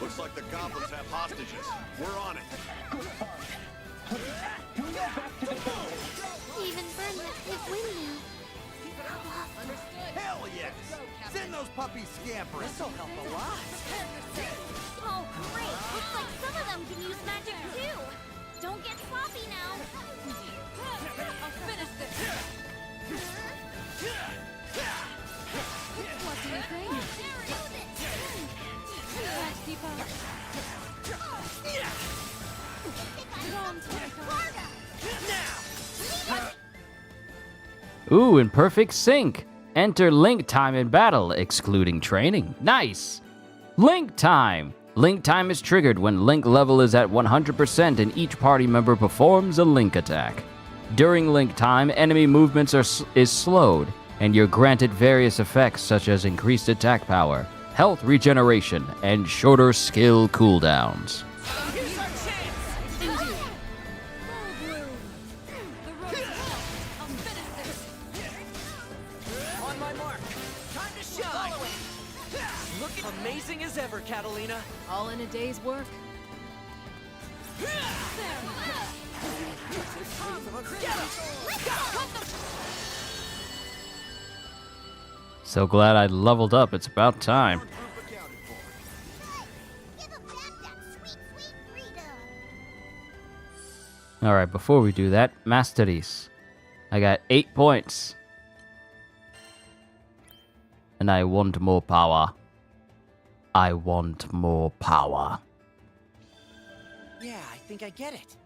Looks like the goblins have hostages. We're on it. Even burn that big window. Hell yes! Send those puppies scampering. This'll help a lot. Oh, great. Looks like some of them can use magic too. Don't get sloppy now. I'll finish this. What do you think? Let's keep up. Ooh, in perfect sync. Enter link time in battle, excluding training. Nice. Link time. Link time is triggered when link level is at 100% and each party member performs a link attack. During link time, enemy movements is slowed, and you're granted various effects such as increased attack power, health regeneration, and shorter skill cooldowns. Here's our chance! Indeed. The road is long. I'll finish this. On my mark. Time to shine. Looking amazing as ever, Catalina. All in a day's work. So glad I leveled up. It's about time. Alright, before we do that, Masteries. I got 8 points. And I want more power. I want more power. Yeah, I think I get it.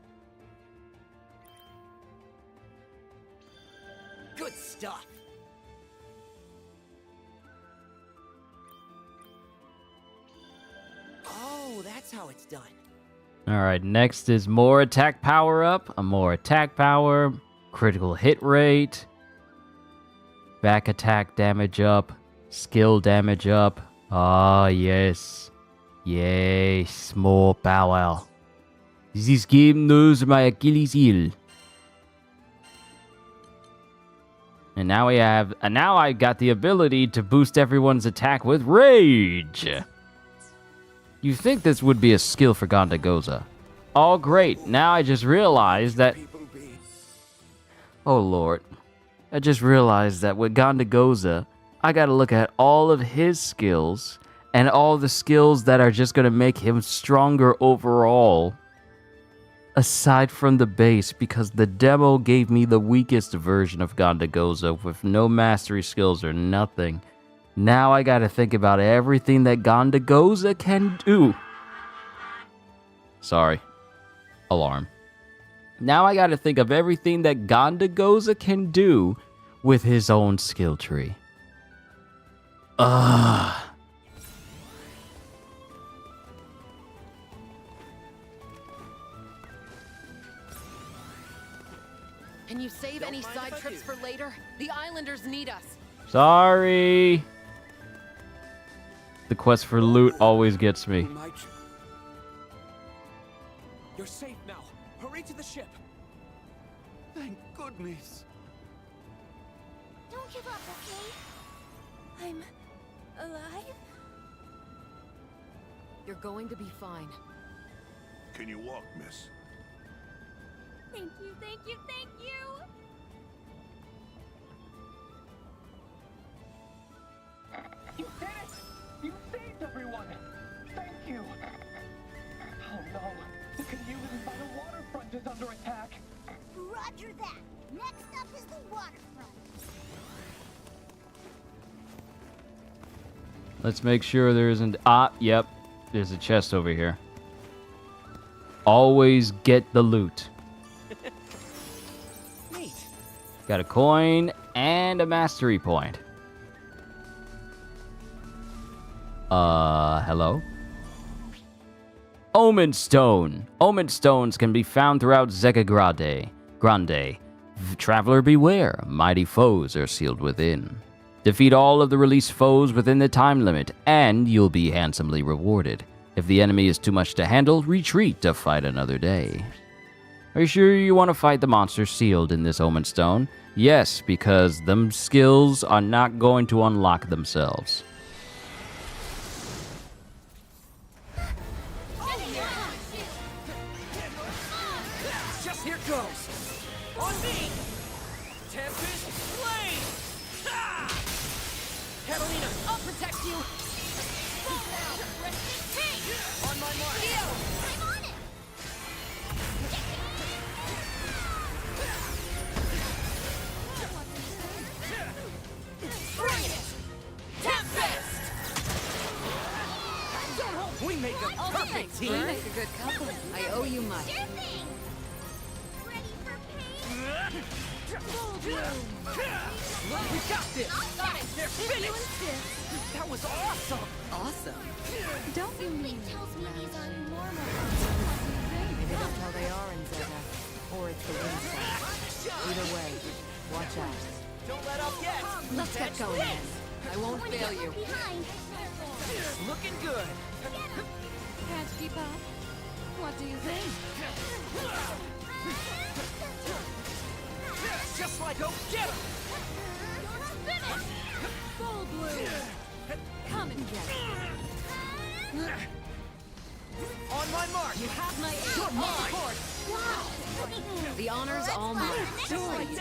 Good stuff. Oh, that's how it's done. Alright, next is more attack power up, a more attack power, critical hit rate, back attack damage up, skill damage up. Ah, yes. Yes, more power. This game knows my Achilles heel. And now I got the ability to boost everyone's attack with rage. You think this would be a skill for Gondagoza. Oh, great. Now I just realized that... Oh, Lord. I just realized that with Gondagoza, I gotta look at all of his skills and all the skills that are just gonna make him stronger overall. Aside from the base, because the demo gave me the weakest version of Gondagoza with no mastery skills or nothing. Now I gotta think about everything that Gondagoza can do. Sorry. Alarm. Now I gotta think of everything that Gondagoza can do with his own skill tree. Ugh. any side trips for later? The islanders need us. Sorry. The quest for loot always gets me. You're safe now. Hurry to the ship. Thank goodness. Don't give up, okay? I'm alive? You're going to be fine. Can you walk, miss? Thank you, thank you, thank you! You did it! You saved everyone! Thank you! Oh no, the community by the waterfront is under attack! Roger that! Next up is the waterfront! Let's make sure there isn't... Ah, yep. There's a chest over here. Always get the loot. Neat. Got a coin and a mastery point. Hello? Omen Stone. Omen Stones can be found throughout Grande. Traveler beware, mighty foes are sealed within. Defeat all of the released foes within the time limit, and you'll be handsomely rewarded. If the enemy is too much to handle, retreat to fight another day. Are you sure you want to fight the monster sealed in this Omen Stone? Yes, because them skills are not going to unlock themselves. Just here goes. On me. Tempest Flame. Ha! Catalina, I'll protect you. on my mark. I'm on it! Bring it. Tempest. We make a Oh, perfect thanks. We team. make a good couple. I owe you much. Sure thing! Ready for pain? Look, we got this. Got it. They're finished. That was awesome. Awesome. Don't you mean Tells me these are normal. maybe that's how they are in Zeta. Or it's the wind side. Either way, watch out. Don't let up yet. Let's get going then. I won't fail you. Behind. Looking good. Can't keep up. What do you think? Just like go get him. Full blue. Come and get it. On my mark. You have my aid. You're mine. Of course. Wow! The honor's all mine. Just like you!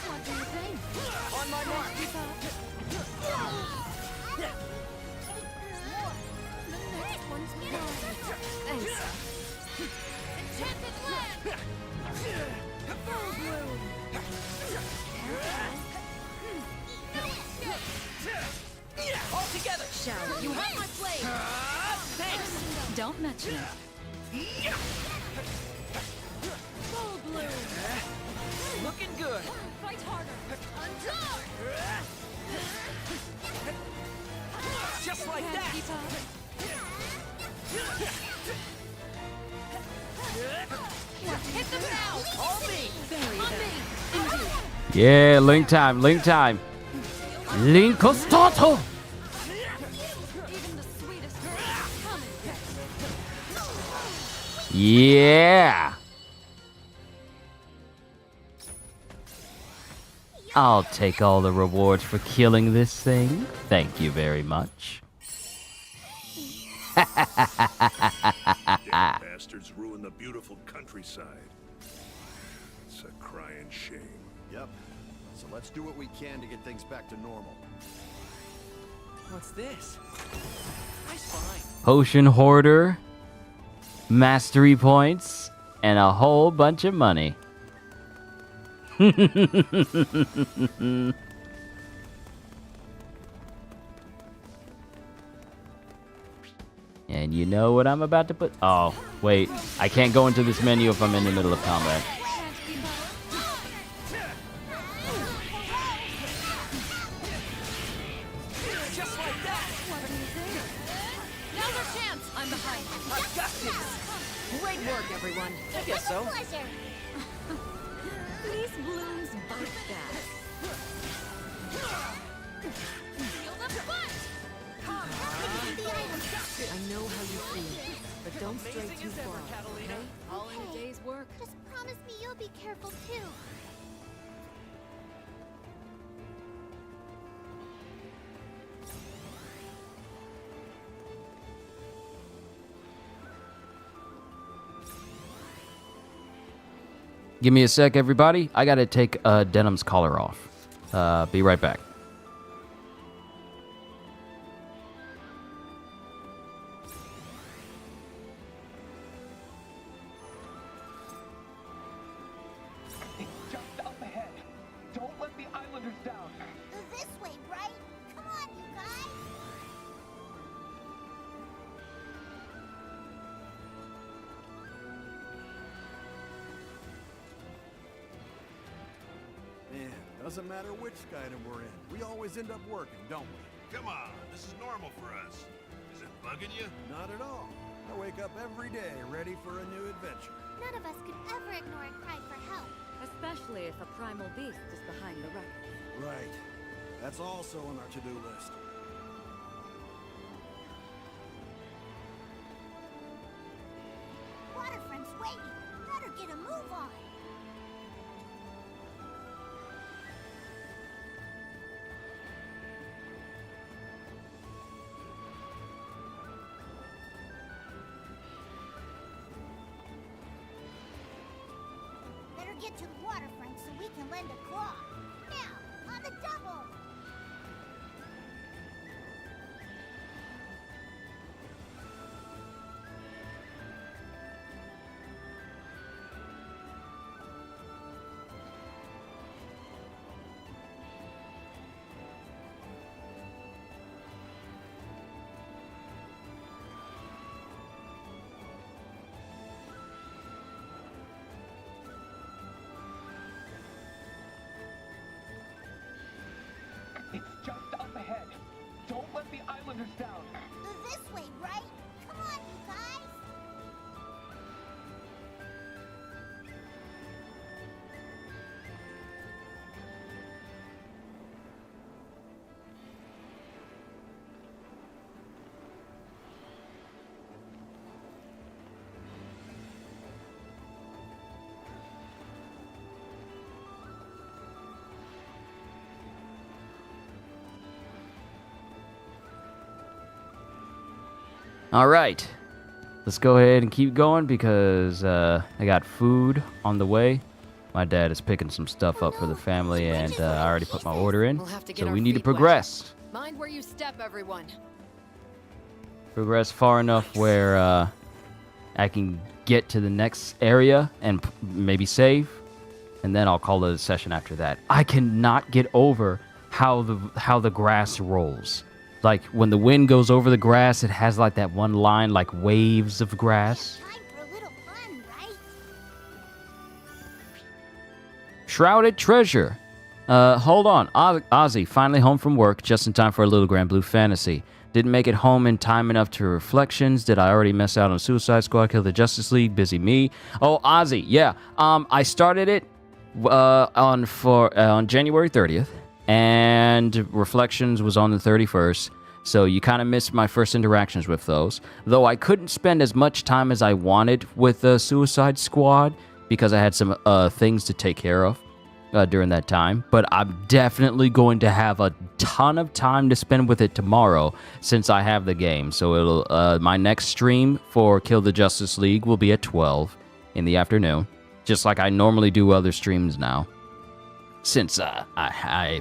What do you think? On my mark. The next one's mine. Thanks. Enchanted land! Full blue. All together. Shall we? You have my blade! Thanks. Don't mention it. Full blue. Looking good. Fight harder. Just like Can't that. keep up. Hit them now! All me. Very On bad. me! Yeah, link time, link time. Linko Stato! Even the sweetest girl. Come and get it. Yeah! I'll take all the rewards for killing this thing. Thank you very much. Damn bastards ruin the beautiful countryside. It's a crying shame. Yep. So let's do what we can to get things back to normal. What's this? Nice find. Potion hoarder, mastery points, and a whole bunch of money. And you know what I'm about to put? Oh, wait. I can't go into this menu if I'm in the middle of combat. Just like that. Now's our chance. I'm behind you. I've got this. Great work, everyone. I guess so. Pleasure! Always blooms bite gas. Feel the punch! I know how you feel, but don't stray too far, okay? All in a day's work. Just promise me you'll be careful too. Give me a sec, everybody. I gotta take Denim's collar off. Be right back. It's just up ahead. Don't let the islanders down. This way, right? Come on, you guys! Man, doesn't matter which Skydom we're in. We always end up working, don't we? Come on, this is normal for us. Is it bugging you? Not at all. I wake up every day ready for a new adventure. None of us could ever ignore a cry for help. Especially if a primal beast is behind the wreck. Right. That's also on our to-do list. Waterfront's waiting. Better get a move on. Better get to the waterfront so we can lend a claw. Now, on the double! It's just up ahead. Don't let the islanders down. This way, right? Come on, you guys! All right. Let's go ahead and keep going because I got food on the way. My dad is picking some stuff up for the family, and I already put my order in. We'll have to get So our we need to feet wet. progress. Mind where you step, everyone. Progress far enough where I can get to the next area and maybe save, and then I'll call it a session after that. I cannot get over how the grass rolls. Like when the wind goes over the grass, it has like that one line, like waves of grass. Time for a little fun, right? Shrouded treasure. Hold on. Ozzy, finally home from work, just in time for a little GRANBLUE fantasy. Didn't make it home in time enough to reflections. Did I already mess out on Suicide Squad, Kill the Justice League? Busy me. Oh, Ozzy, yeah. I started it on January 30th, and reflections was on the 31st. So you kind of missed my first interactions with those. Though I couldn't spend as much time as I wanted with Suicide Squad because I had some things to take care of during that time. But I'm definitely going to have a ton of time to spend with it tomorrow since I have the game. So it'll my next stream for Kill the Justice League will be at 12 in the afternoon, just like I normally do other streams now. Since I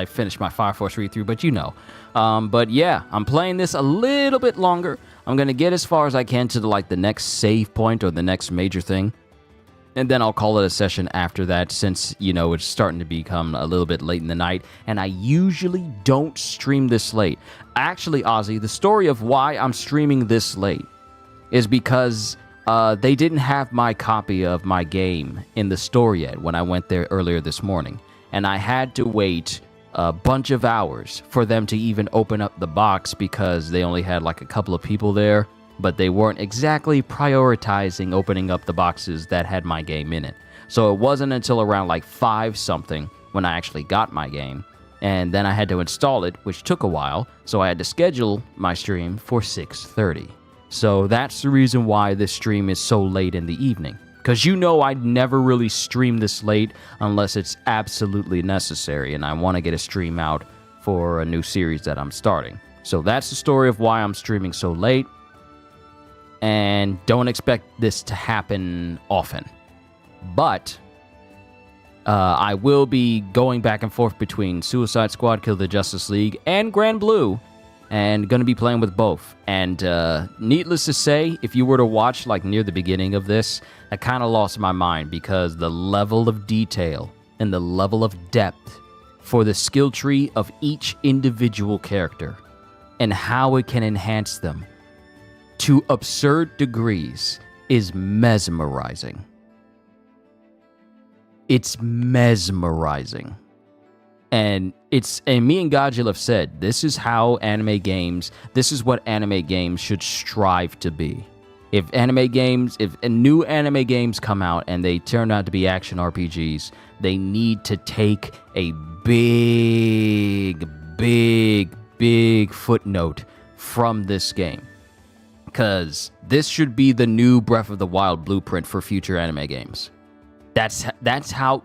finished my Fire Force read-through, but you know. But yeah, I'm playing this a little bit longer. I'm gonna get as far as I can to the next save point or the next major thing, and then I'll call it a session after that. Since it's starting to become a little bit late in the night, and I usually don't stream this late. Actually, Ozzy, the story of why I'm streaming this late is because they didn't have my copy of my game in the store yet when I went there earlier this morning. And I had to wait a bunch of hours for them to even open up the box because they only had a couple of people there but they weren't exactly prioritizing opening up the boxes that had my game in it. So it wasn't until around like 5 something when I actually got my game, and then I had to install it, which took a while, so I had to schedule my stream for 6:30. So that's the reason why this stream is so late in the evening. Because I'd never really stream this late unless it's absolutely necessary, and I want to get a stream out for a new series that I'm starting. So that's the story of why I'm streaming so late, and don't expect this to happen often. But I will be going back and forth between Suicide Squad, Kill the Justice League, and GRANBLUE, and going to be playing with both. And needless to say, if you were to watch like near the beginning of this, I kind of lost my mind because the level of detail and the level of depth for the skill tree of each individual character and how it can enhance them to absurd degrees is mesmerizing. It's mesmerizing. And me and Godjill have said, this is what anime games should strive to be. If new anime games come out and they turn out to be action RPGs, they need to take a big footnote from this game. Because this should be the new Breath of the Wild blueprint for future anime games. That's how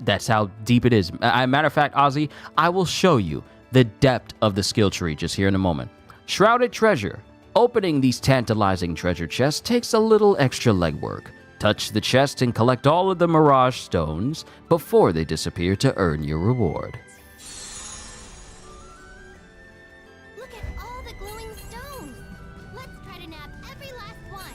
deep it is. Matter of fact, Ozzy, I will show you the depth of the skill tree just here in a moment. Shrouded Treasure. Opening these tantalizing treasure chests takes a little extra legwork. Touch the chest and collect all of the Mirage Stones before they disappear to earn your reward. Look at all the glowing stones. Let's try to nab every last one.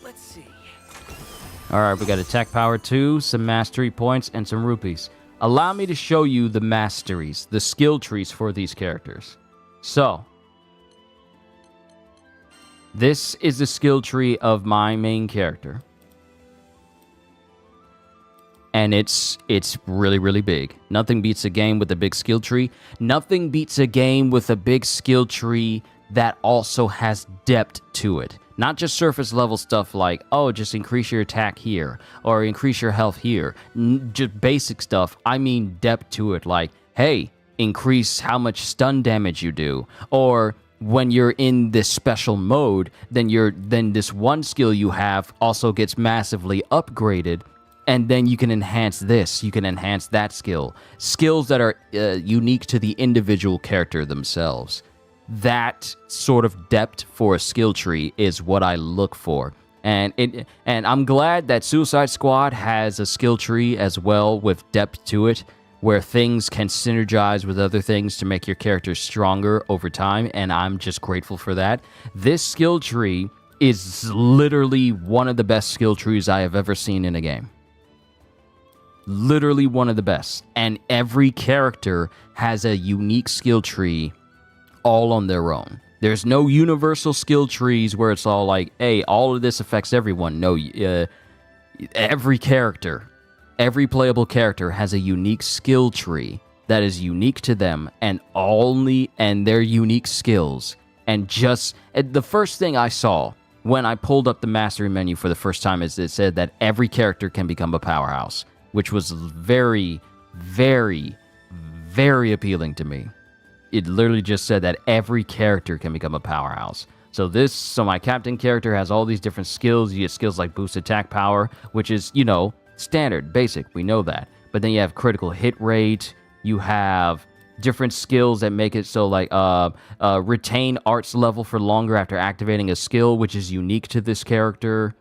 Let's see. Alright, we got attack power 2, some mastery points, and some rupees. Allow me to show you the masteries, the skill trees for these characters. So, this is the skill tree of my main character. And it's really, really big. Nothing beats a game with a big skill tree. Nothing beats a game with a big skill tree that also has depth to it. Not just surface level stuff like, oh, just increase your attack here, or increase your health here. Just basic stuff. I mean depth to it, like, hey, increase how much stun damage you do. Or when you're in this special mode, then this one skill you have also gets massively upgraded, and then you can enhance this, you can enhance that skill. Skills that are unique to the individual character themselves. That sort of depth for a skill tree is what I look for. And I'm glad that Suicide Squad has a skill tree as well with depth to it, where things can synergize with other things to make your character stronger over time, and I'm just grateful for that. This skill tree is literally one of the best skill trees I have ever seen in a game. Literally one of the best. And every character has a unique skill tree all on their own. There's no universal skill trees where it's all like, hey, all of this affects everyone. No, every character, every playable character has a unique skill tree that is unique to them and their unique skills. And just the first thing I saw when I pulled up the mastery menu for the first time is it said that every character can become a powerhouse, which was very, very, very appealing to me. It literally just said that every character can become a powerhouse. So my captain character has all these different skills. You get skills like boost attack power, which is, standard, basic. We know that. But then you have critical hit rate. You have different skills that make it so like retain arts level for longer after activating a skill, which is unique to this character.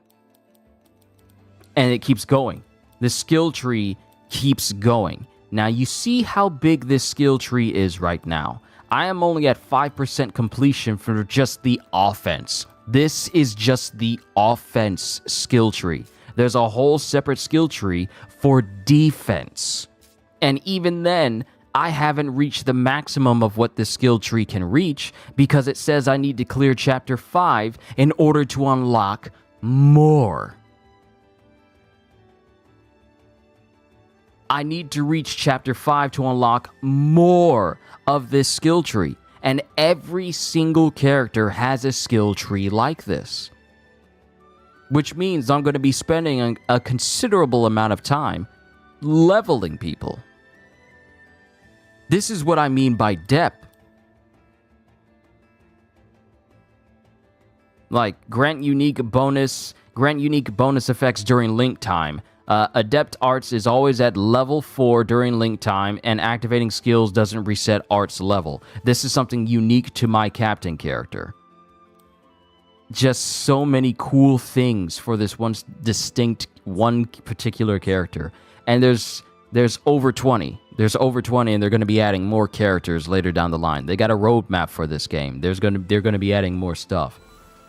And it keeps going. The skill tree keeps going. Now, you see how big this skill tree is right now. I am only at 5% completion for just the offense. This is just the offense skill tree. There's a whole separate skill tree for defense. And even then, I haven't reached the maximum of what this skill tree can reach because it says I need to clear chapter 5 in order to unlock more. I need to reach chapter 5 to unlock more of this skill tree. And every single character has a skill tree like this. Which means I'm going to be spending a considerable amount of time leveling people. This is what I mean by depth. Like, grant unique bonus effects during link time. Adept Arts is always at level 4 during link time, and activating skills doesn't reset Arts level. This is something unique to my captain character. Just so many cool things for this one particular character. And there's over 20. There's over 20, and they're going to be adding more characters later down the line. They got a roadmap for this game. They're going to be adding more stuff.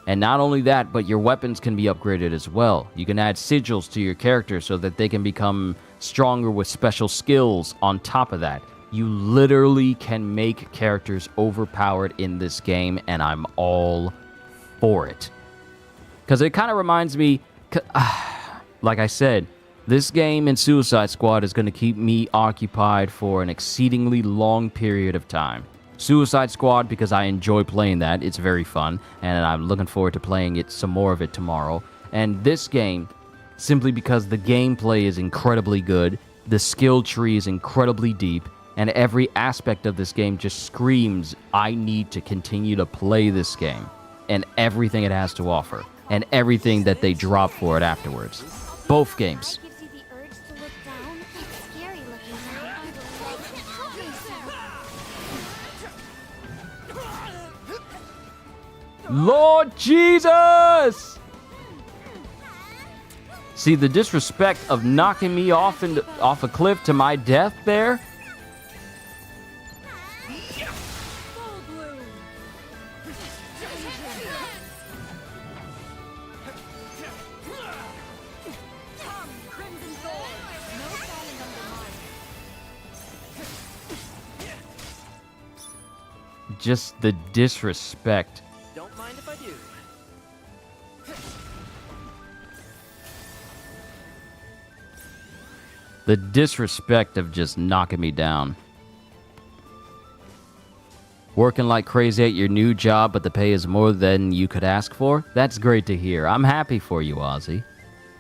And not only that, but your weapons can be upgraded as well. You can add sigils to your character so that they can become stronger with special skills on top of that. You literally can make characters overpowered in this game, and I'm all for it. Because it kind of reminds me, like I said, this game and Suicide Squad is going to keep me occupied for an exceedingly long period of time. Suicide Squad, because I enjoy playing that. It's very fun, and I'm looking forward to playing some more of it tomorrow. And this game, simply because the gameplay is incredibly good, the skill tree is incredibly deep, and every aspect of this game just screams, I need to continue to play this game, and everything it has to offer, and everything that they drop for it afterwards. Both games. Lord Jesus! See, the disrespect of knocking me off a cliff to my death there? Just the disrespect. Don't mind if I do. The disrespect of just knocking me down. Working like crazy at your new job, but the pay is more than you could ask for? That's great to hear. I'm happy for you, Ozzy.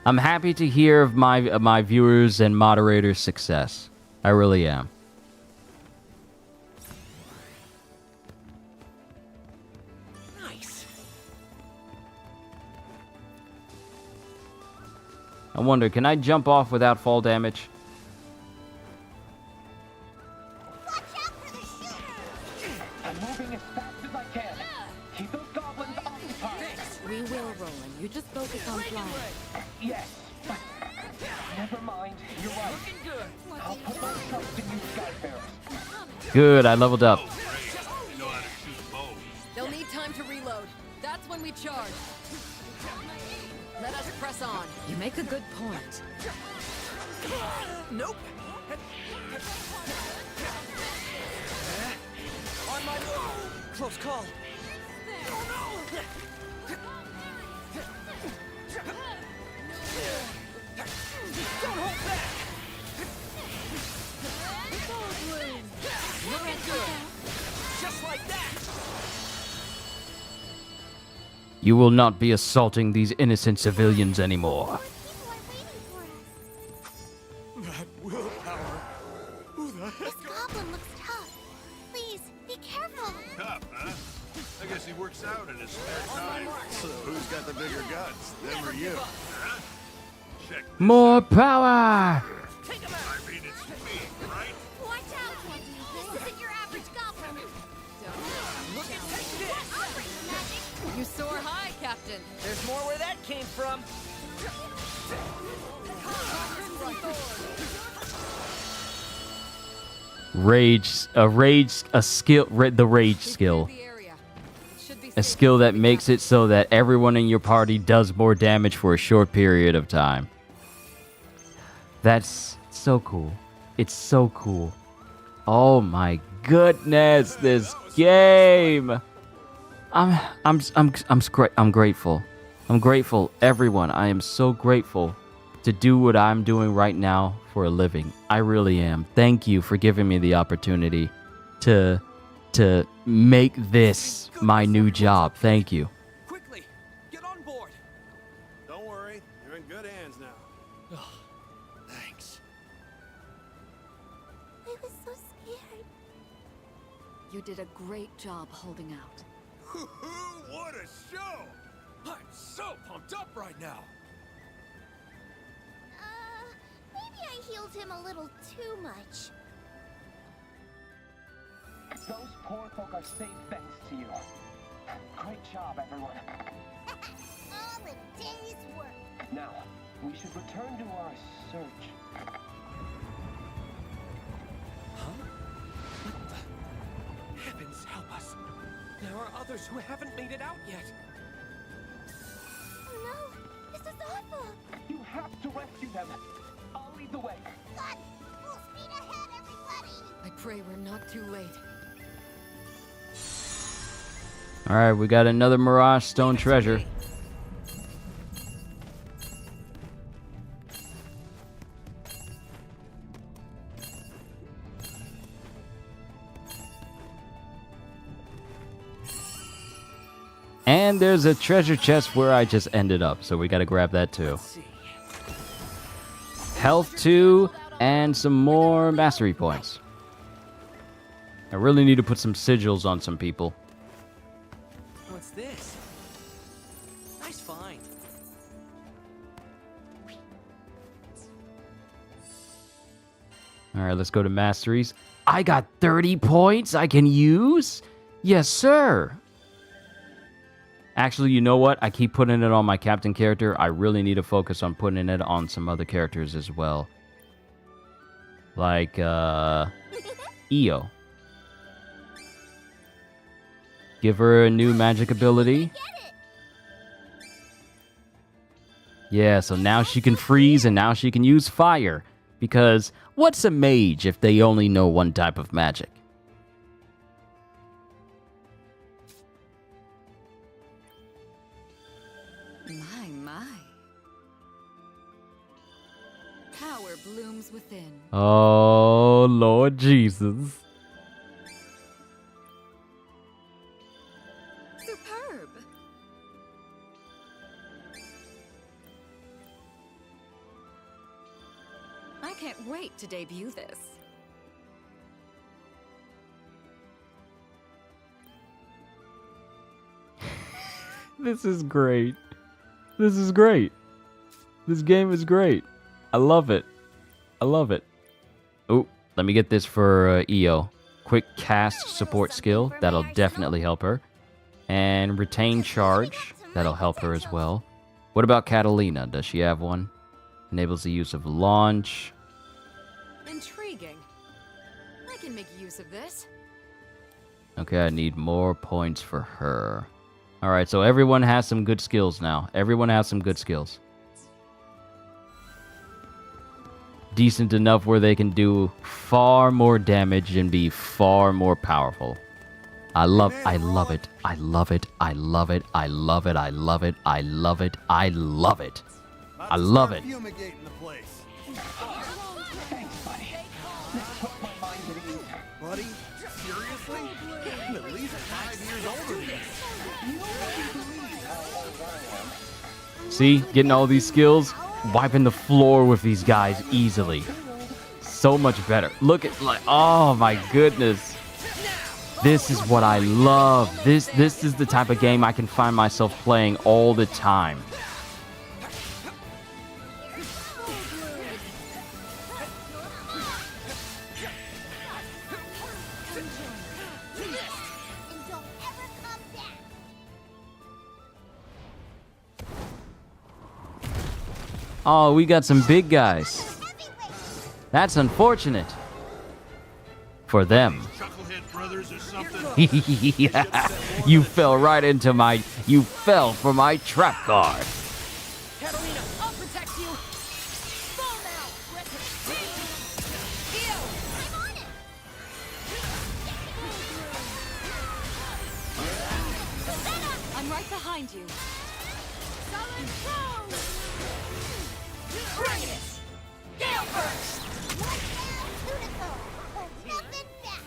I'm happy to hear of my viewers and moderators' success. I really am. I wonder, can I jump off without fall damage? I'm moving as fast as I can. Keep those goblins occupied. We will, Roland. You just focus on flying. Yes, but never mind. You're right. I'll put my trust in you, Skyfarers. Good, I leveled up. They'll need time to reload. That's when we charge. Let us press on. You make a good point. Nope. On my move. Close call. Don't hold back. Look at good. Just like that. You will not be assaulting these innocent civilians anymore. That willpower. Who the heck? This goblin looks tough. Please, be careful. Tough, huh? I guess he works out in his spare time. So who's got the bigger guts, them or you? Huh? Check. More power! I mean, it's me, right? Watch out! This isn't your average goblin. Look at this. You soar high, Captain. There's more where that came from. The rage skill. A skill that makes it so that everyone in your party does more damage for a short period of time. That's so cool. It's so cool. Oh my goodness, this game. I'm grateful. I'm grateful, everyone. I am so grateful to do what I'm doing right now for a living. I really am. Thank you for giving me the opportunity to make this my new job. Thank you. Quickly, get on board. Don't worry, you're in good hands now. Thanks. I was so scared. You did a great job holding out. What a show! I'm so pumped up right now. Maybe I healed him a little too much. Those poor folk are safe thanks to you. Great job, everyone. All a day's work. Now, we should return to our search. Heavens help us. There are others who haven't made it out yet. Oh no, this is awful. You have to rescue them. I'll lead the way. God, full speed ahead, everybody. I pray we're not too late. All right, we got another Mirage Stone treasure. And there's a treasure chest where I just ended up, so we gotta grab that too. Health 2 and some more mastery points. I really need to put some sigils on some people. What's this? Nice find. All right, let's go to masteries. I got 30 points I can use? Yes, sir. Actually, you know what? I keep putting it on my captain character. I really need to focus on putting it on some other characters as well. Like, Io. Give her a new magic ability. Yeah, so now she can freeze and now she can use fire. Because what's a mage if they only know one type of magic? My. Power blooms within. Oh, Lord Jesus. Superb. I can't wait to debut this. This is great. This is great. This game is great. I love it. I love it. Oh, let me get this for Io. Quick cast support skill. That'll definitely help her. And retain charge. That'll help her as well. What about Catalina? Does she have one? Enables the use of launch. Intriguing. I can make use of this. Okay, I need more points for her. Alright, so everyone has some good skills now. Everyone has some good skills. Decent enough where they can do far more damage and be far more powerful. I love it. I love it. I love it. I love it. I love it. I love it. I love it. I love it. I love it. Fumigating the place. Thanks, buddy. This took my mind at ease. Buddy, seriously? I'm at least 5 years older than you. See, getting all these skills, wiping the floor with these guys easily. So much better. Look at, like, oh my goodness. This is what I love. This is the type of game I can find myself playing all the time. Oh, we got some big guys. That's unfortunate. For them. Chucklehead Brothers or something? Yeah, you fell right into my... You fell for my trap card. Catalina, I'll protect you. Fall now. I'm on it. behind you. Solid Cone! Bring it! Gale Burst! Nothing back!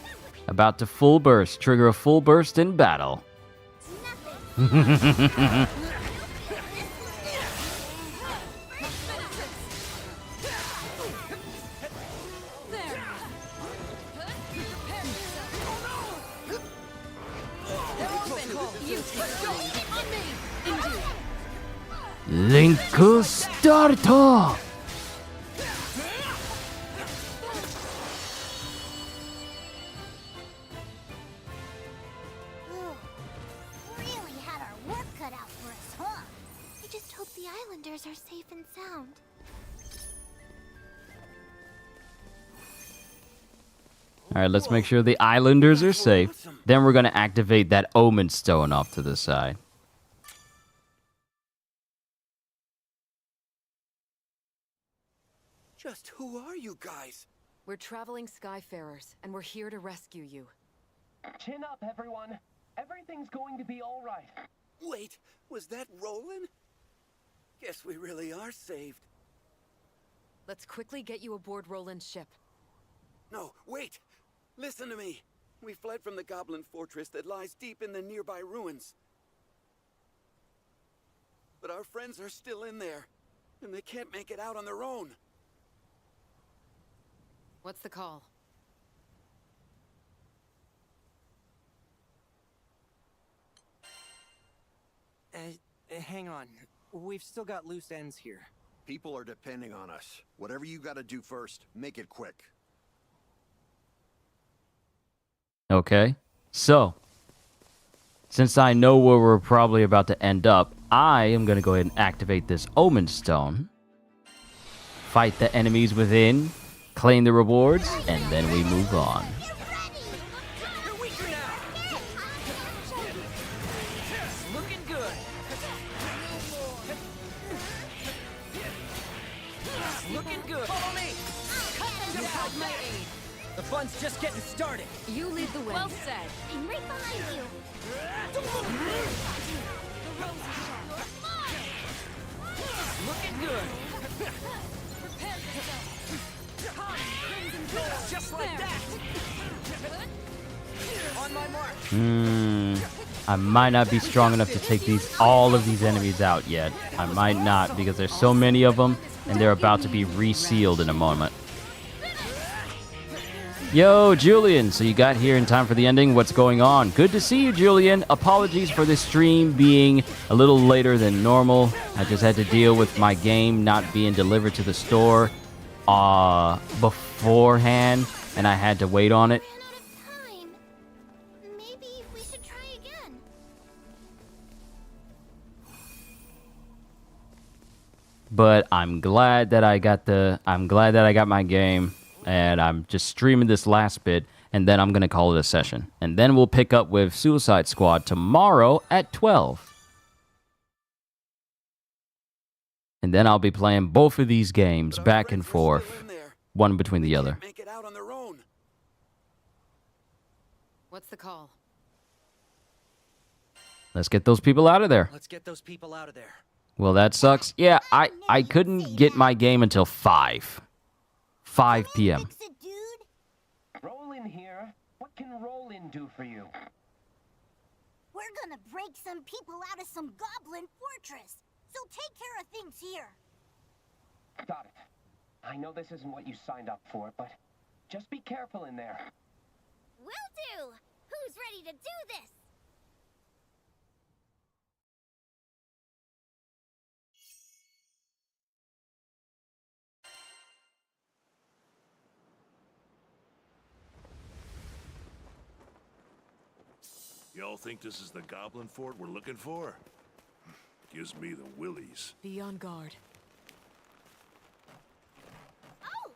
About to full burst. Trigger a full burst in battle. Link starter! Really had our work cut out for us, huh? I just hope the islanders are safe and sound. All right, let's make sure the islanders are safe. Then we're going to activate that omen stone off to the side. Just who are you guys? We're traveling Skyfarers, and we're here to rescue you. Chin up, everyone. Everything's going to be all right. Wait, was that Roland? Guess we really are saved. Let's quickly get you aboard Roland's ship. No, wait! Listen to me! We fled from the Goblin Fortress that lies deep in the nearby ruins. But our friends are still in there, and they can't make it out on their own. What's the call? Hang on. We've still got loose ends here. People are depending on us. Whatever you gotta do first, make it quick. Okay, so since I know where we're probably about to end up, I am going to go ahead and activate this Omen Stone, fight the enemies within, claim the rewards, and then we move on. Looking good. Looking good. Follow me. You have my aid. The fun's just getting started. You lead the way. Well said. I'm right behind you. Looking good. Prepare yourself. Just like that. On my mark. I might not be strong enough to take all of these enemies out yet. I might not because there's so many of them and they're about to be resealed in a moment. Yo, Julian, so you got here in time for the ending. What's going on? Good to see you, Julian. Apologies for this stream being a little later than normal. I just had to deal with my game not being delivered to the store beforehand, and I had to wait on it. Maybe we should try again. But I'm glad that I got my game. And I'm just streaming this last bit, and then I'm going to call it a session. And then we'll pick up with Suicide Squad tomorrow at 12. And then I'll be playing both of these games back and forth, one between the other. Make it out on their own. What's the call? Let's get those people out of there. Let's get those people out of there. Well, that sucks. Yeah, I couldn't get my game until 5 p.m. Roland here. What can Roland do for you? We're gonna break some people out of some goblin fortress. So take care of things here. Got it. I know this isn't what you signed up for, but just be careful in there. Will do. Who's ready to do this? Y'all think this is the Goblin Fort we're looking for? Gives me the willies. Be on guard. Oh,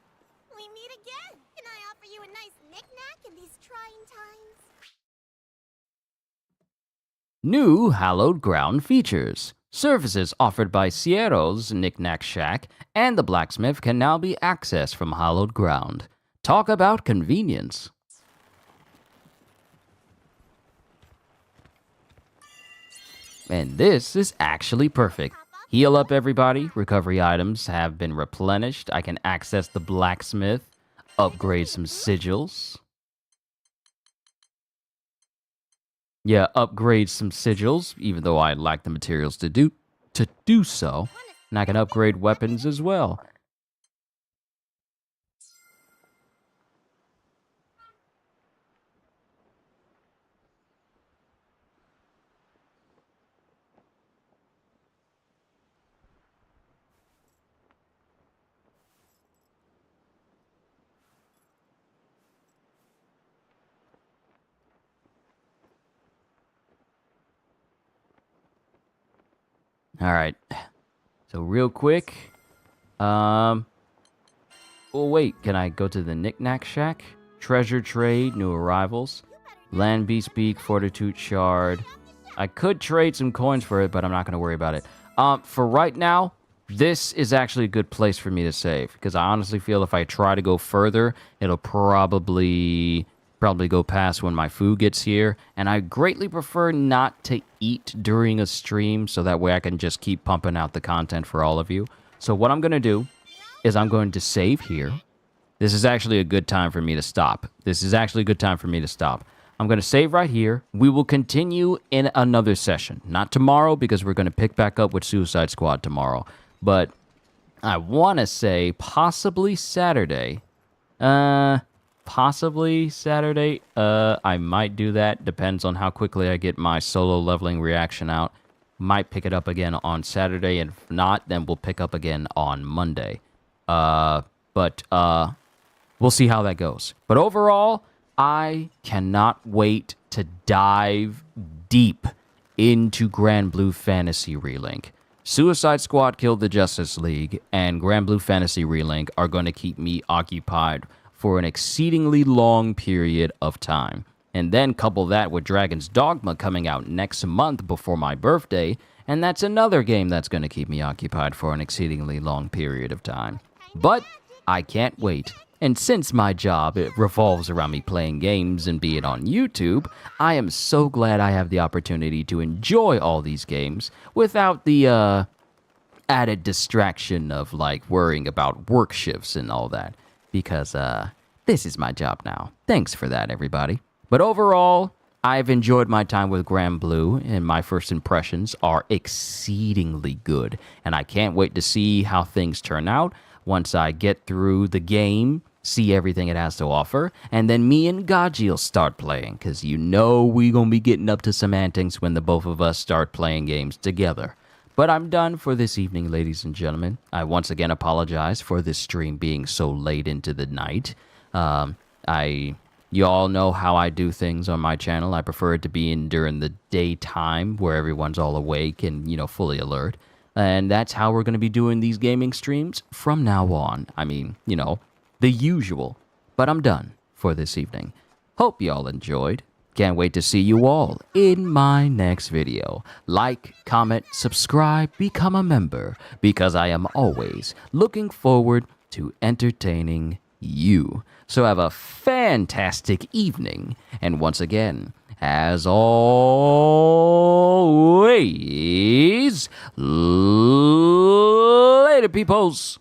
we meet again. Can I offer you a nice knick-knack in these trying times? New Hallowed Ground features. Services offered by Sierro's Knick-Knack Shack and the Blacksmith can now be accessed from Hallowed Ground. Talk about convenience. And this is actually perfect. Heal up, everybody. Recovery items have been replenished. I can access the blacksmith, upgrade some sigils. Yeah, upgrade some sigils, even though I lack the materials to do so. And I can upgrade weapons as well. All right. So real quick, well, wait. Can I go to the Knick-Knack Shack? Treasure trade, new arrivals, land beast beak, fortitude shard. I could trade some coins for it, but I'm not going to worry about it. For right now, this is actually a good place for me to save because I honestly feel if I try to go further, it'll probably go past when my food gets here, and I greatly prefer not to eat during a stream so that way I can just keep pumping out the content for all of you. So what I'm going to do is I'm going to save here. This is actually a good time for me to stop. I'm going to save right here. We will continue in another session. Not tomorrow because we're going to pick back up with Suicide Squad tomorrow, but I want to say possibly Saturday. Possibly Saturday. I might do that. Depends on how quickly I get my solo leveling reaction out. Might pick it up again on Saturday, and if not, then we'll pick up again on Monday. But we'll see how that goes. But overall, I cannot wait to dive deep into GRANBLUE Fantasy Relink. Suicide Squad killed the Justice League, and GRANBLUE Fantasy Relink are going to keep me occupied for an exceedingly long period of time. And then couple that with Dragon's Dogma coming out next month before my birthday, and that's another game that's going to keep me occupied for an exceedingly long period of time. But I can't wait. And since my job it revolves around me playing games and being on YouTube, I am so glad I have the opportunity to enjoy all these games without the added distraction of like worrying about work shifts and all that. Because this is my job now. Thanks for that, everybody. But overall, I've enjoyed my time with GRANBLUE, and my first impressions are exceedingly good. And I can't wait to see how things turn out once I get through the game, see everything it has to offer, and then me and Gaji'll start playing, because you know we gonna be getting up to some antics when the both of us start playing games together. But I'm done for this evening, ladies and gentlemen. I once again apologize for this stream being so late into the night. You all know how I do things on my channel. I prefer it to be in during the daytime where everyone's all awake and, you know, fully alert. And that's how we're going to be doing these gaming streams from now on. I mean, you know, the usual. But I'm done for this evening. Hope y'all enjoyed. Can't wait to see you all in my next video. Like, comment, subscribe, become a member, because I am always looking forward to entertaining you. So have a fantastic evening. And once again, as always, later, peoples.